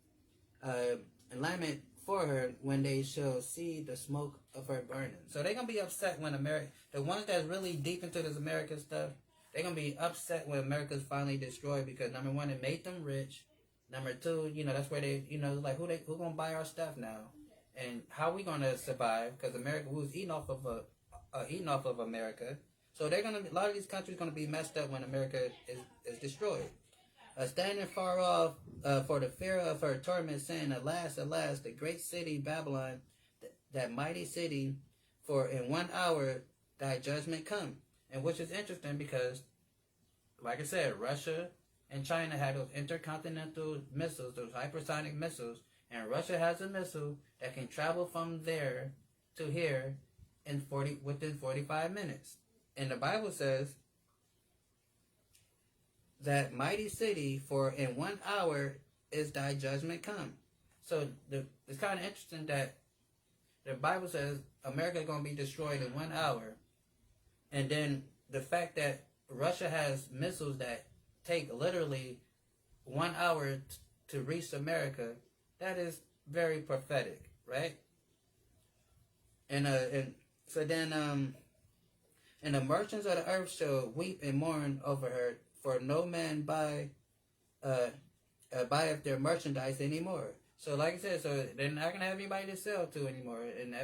lament for her when they shall see the smoke of her burning. So they're gonna be upset when the ones that's really deep into this American stuff, they're gonna be upset when America's finally destroyed because number one, it made them rich. Number two, that's where they, like who gonna buy our stuff now, and how we gonna survive? Because America, we was eating off of America. So they're gonna, a lot of these countries gonna be messed up when America is destroyed. Standing far off for the fear of her torment, saying, Alas, alas, the great city Babylon, that mighty city, for in 1 hour thy judgment come. And which is interesting because, like I said, Russia and China had those intercontinental missiles, those hypersonic missiles, and Russia has a missile that can travel from there to here within 45 minutes. And the Bible says that mighty city, for in 1 hour is thy judgment come. So it's kind of interesting that the Bible says America is going to be destroyed in 1 hour. And then the fact that Russia has missiles that take literally 1 hour to reach America, that is very prophetic, right? And so then and the merchants of the earth shall weep and mourn over her, for no man buyeth their merchandise anymore. So like I said, so they're not gonna have anybody to sell to anymore, and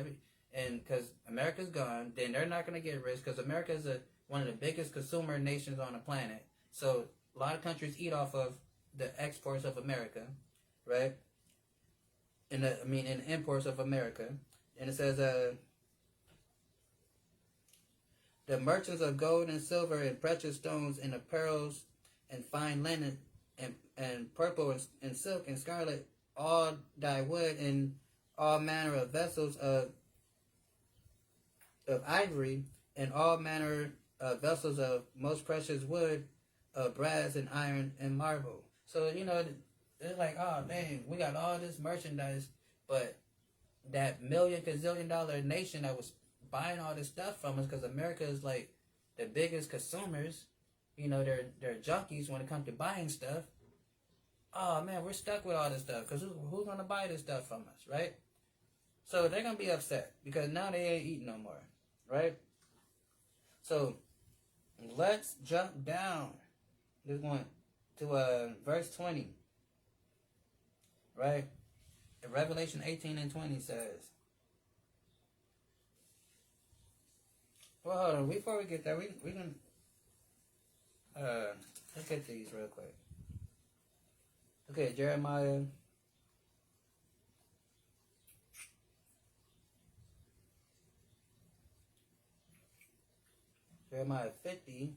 because America's gone, then they're not gonna get rich because America is one of the biggest consumer nations on the planet. So a lot of countries eat off of the exports of America, right? In the imports of America, and it says the merchants of gold and silver and precious stones and apparels and fine linen and purple and silk and scarlet, all thy wood and all manner of vessels of ivory and all manner of vessels of most precious wood, of brass and iron and marble. So, it's like, oh, dang, we got all this merchandise, but that gazillion-dollar nation that was buying all this stuff from us, because America is like the biggest consumers, they're junkies when it comes to buying stuff. Oh, man, we're stuck with all this stuff, because who's going to buy this stuff from us, right? So they're going to be upset, because now they ain't eating no more, right? So let's jump down. Just going to verse 20, right? In Revelation 18 and 20 says, well, hold on. Before we get there, we can look at these real quick. Okay, Jeremiah 50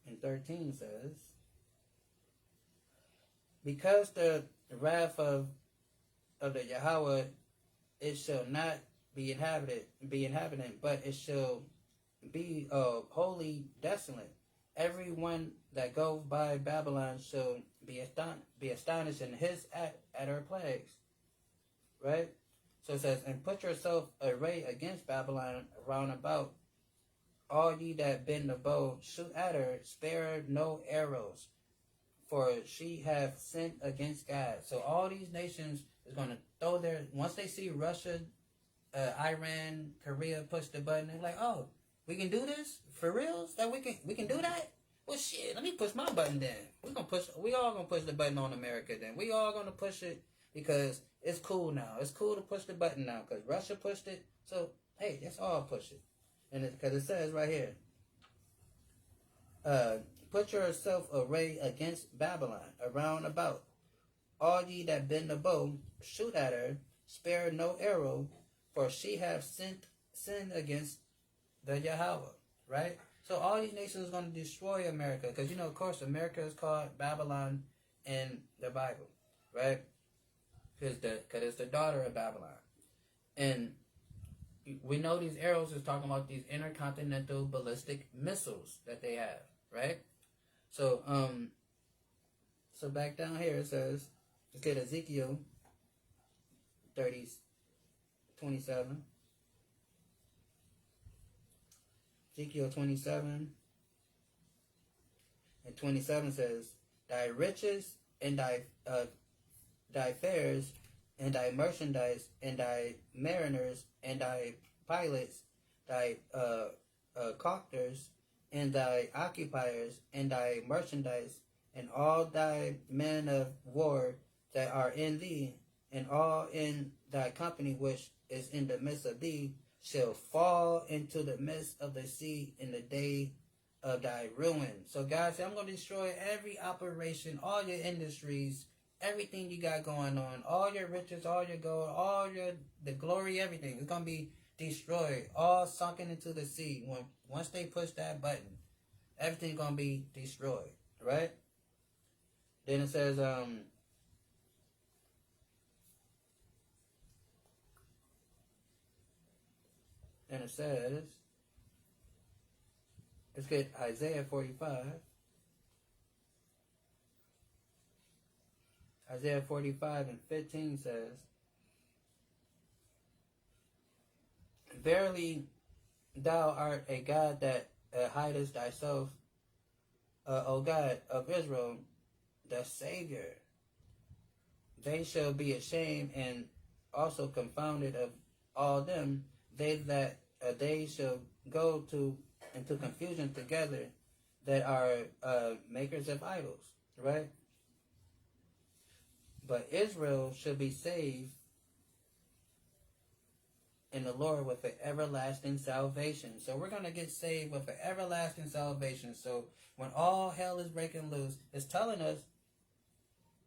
and 13 says, because the wrath of the Yahweh, it shall not be inhabited, but it shall be wholly desolate. Everyone that goes by Babylon shall be astonished in his at her plagues. Right? So it says, and put yourself array against Babylon round about. All ye that bend the bow, shoot at her, spare no arrows, for she hath sinned against God. So all these nations is going to throw once they see Russia, Iran, Korea push the button, they're like, oh, we can do this? For reals? That we can do that? Well, shit, let me push my button then. We all gonna push the button on America then. We all gonna push it because it's cool now. It's cool to push the button now because Russia pushed it. So, hey, let's all push it. And because it says right here, put yourself array against Babylon, around about. All ye that bend the bow, shoot at her, spare no arrow, for she hath sinned against the Yahweh, right? So all these nations are going to destroy America, because of course, America is called Babylon in the Bible, right? Because it's the daughter of Babylon, and we know these arrows is talking about these intercontinental ballistic missiles that they have, right? So so back down here it says, let's get Ezekiel 30:27. Ezekiel 27 and 27 says, thy riches and thy fares and thy merchandise and thy mariners and thy pilots, thy coctors and thy occupiers and thy merchandise and all thy men of war that are in thee and all in thy company which is in the midst of thee shall fall into the midst of the sea in the day of thy ruin. So God said, I'm going to destroy every operation, all your industries, everything you got going on, all your riches, all your gold, the glory, everything. It's going to be destroyed, all sunken into the sea. Once they push that button, everything's going to be destroyed, right? Then it says, and it says, let's get Isaiah 45. Isaiah 45 and 15 says, verily thou art a God that hidest thyself, O God of Israel, the Savior. They shall be ashamed and also confounded of all them, they shall go into confusion together that are makers of idols, right? But Israel shall be saved in the Lord with an everlasting salvation. So we're going to get saved with an everlasting salvation. So when all hell is breaking loose, it's telling us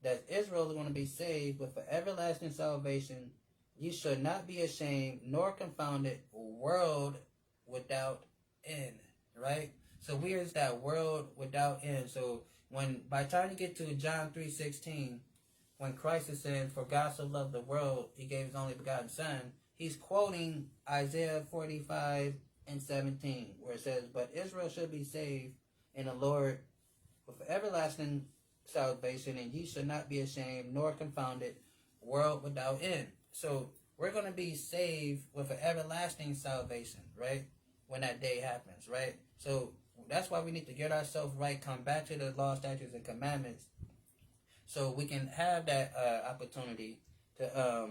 that Israel is going to be saved with an everlasting salvation. You should not be ashamed nor confounded, world without end, right? So where is that world without end? So by the time you get to John 3:16, when Christ is saying, for God so loved the world, he gave his only begotten son, he's quoting Isaiah 45 and 17, where it says, but Israel should be saved in the Lord with everlasting salvation, and ye should not be ashamed nor confounded, world without end. So we're going to be saved with an everlasting salvation, right? When that day happens, right? So that's why we need to get ourselves right, come back to the law, statutes, and commandments, so we can have that opportunity to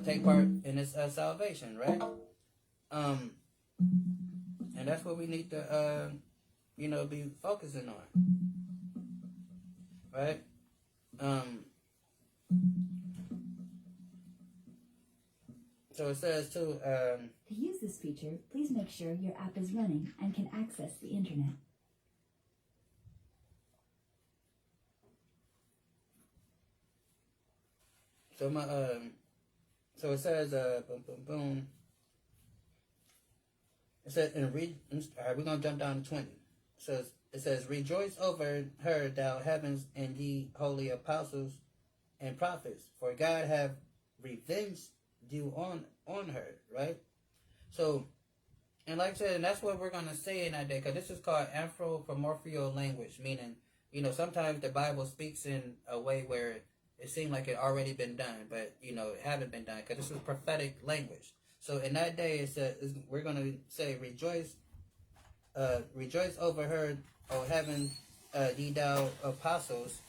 take part in this salvation, right? And that's what we need to, be focusing on, right? So it says too. To use this feature, please make sure your app is running and can access the internet. So it says, boom, boom, boom. It says, all right, we're gonna jump down to 20. It says, rejoice over her, thou heavens, and ye holy apostles and prophets, for God have revenged you on her, right? So, and like I said, and that's what we're gonna say in that day, because this is called anthropomorphical language, meaning, sometimes the Bible speaks in a way where it seemed like it already been done, but it haven't been done, because this is prophetic language. So in that day, we're going to say, rejoice over her, O heaven, ye thou apostles,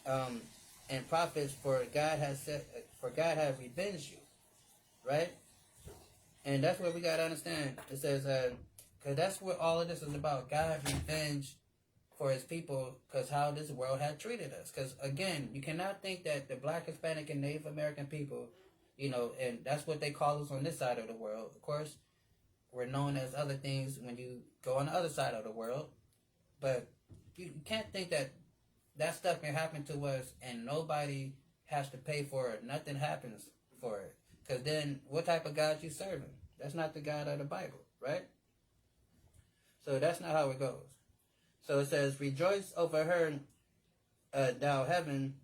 and prophets, for God hath revenged you, right? And that's what we got to understand. It says, because that's what all of this is about. God revenge for his people, because how this world had treated us. Because again, you cannot think that the Black, Hispanic, and Native American people, and that's what they call us on this side of the world. Of course, we're known as other things when you go on the other side of the world, but you can't think that stuff can happen to us and nobody has to pay for it. Nothing happens for it. Because then, what type of God you serving? That's not the God of the Bible, right? So that's not how it goes. So it says, rejoice over her, thou heaven,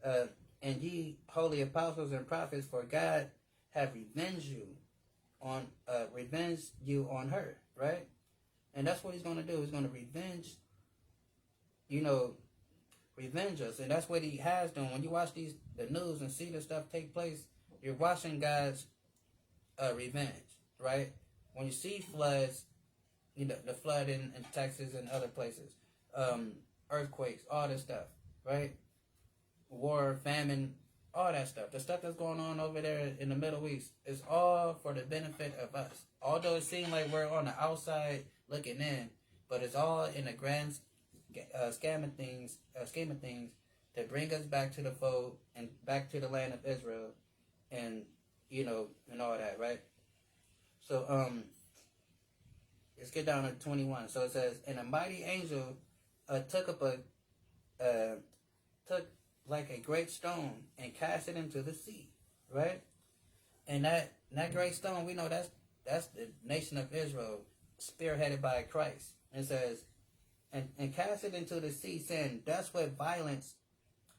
and ye holy apostles and prophets, for God have revenged you on her, right? And that's what he's going to do. He's going to revenge us. And that's what he has done. When you watch the news and see this stuff take place, you're watching God's revenge, right? when you see floods, the flood in Texas and other places, earthquakes, all this stuff, right? War, famine, all that stuff. The stuff that's going on over there in the Middle East is all for the benefit of us. Although it seems like we're on the outside looking in, but it's all in the grand scheme of things to bring us back to the fold and back to the land of Israel, and and all that, right? So let's get down to 21. So it says, and a mighty angel took like a great stone and cast it into the sea, right? And that great stone, we know that's the nation of Israel, spearheaded by Christ. It says, and cast it into the sea, saying, thus with violence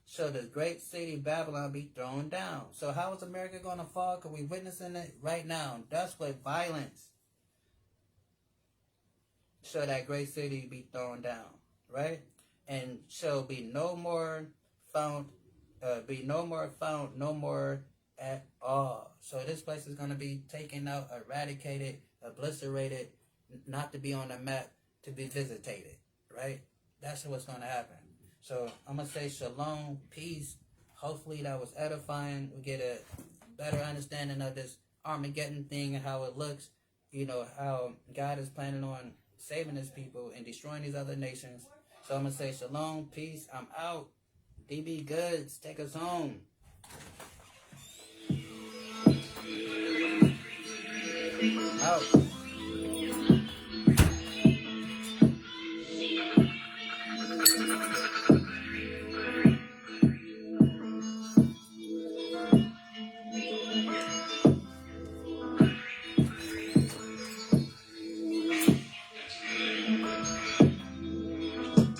shall the great city Babylon be thrown down. So how is America going to fall? Because we're witnessing it right now. Thus with violence shall that great city be thrown down, right? And shall be no more found, no more at all. So this place is going to be taken out, eradicated, obliterated, not to be on the map, to be visitated, right? That's what's going to happen. So I'm going to say shalom, peace. Hopefully that was edifying. We get a better understanding of this Armageddon thing and how it looks, how God is planning on saving his people and destroying these other nations. So I'm going to say shalom, peace. I'm out. DB Goods, take us home. Out.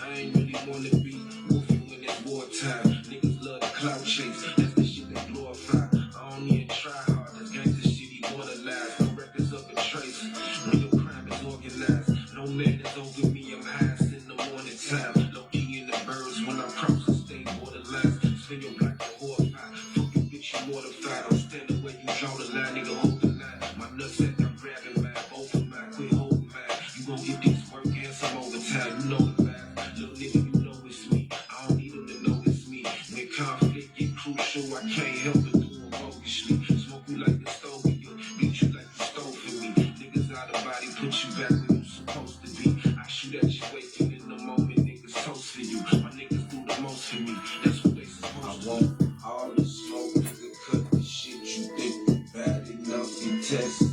I ain't really wanna be with you when it's wartime. Niggas love the clout chase, that's the shit they glorify. I don't even try hard, that's gangsta shit he wanna lie. No records up and trace, when your crime is organized. No man is over me, I'm highest in the morning time. Low key in the birds when I cross the state borderlines. Spin your black and horrified, fuck you bitch you mortified. I'm standing where you draw the line, nigga hold the line. My nuts at I'm grabbing mine, both of mine, quit holding mine. You gon' get this work and some overtime, you know the vibe. Little nigga, you know it's me. I don't need them to know it's me. When conflict get crucial, I can't help but do it bogusly. Smoke you like the stove of you, beat you like you stole from me. Niggas out of body, put you back where you supposed to be. I shoot at you waking in the moment, niggas toast for you. My niggas do the most for me. That's what they supposed to. I want all the smoke, nigga, cut the shit you think you bad enough to test.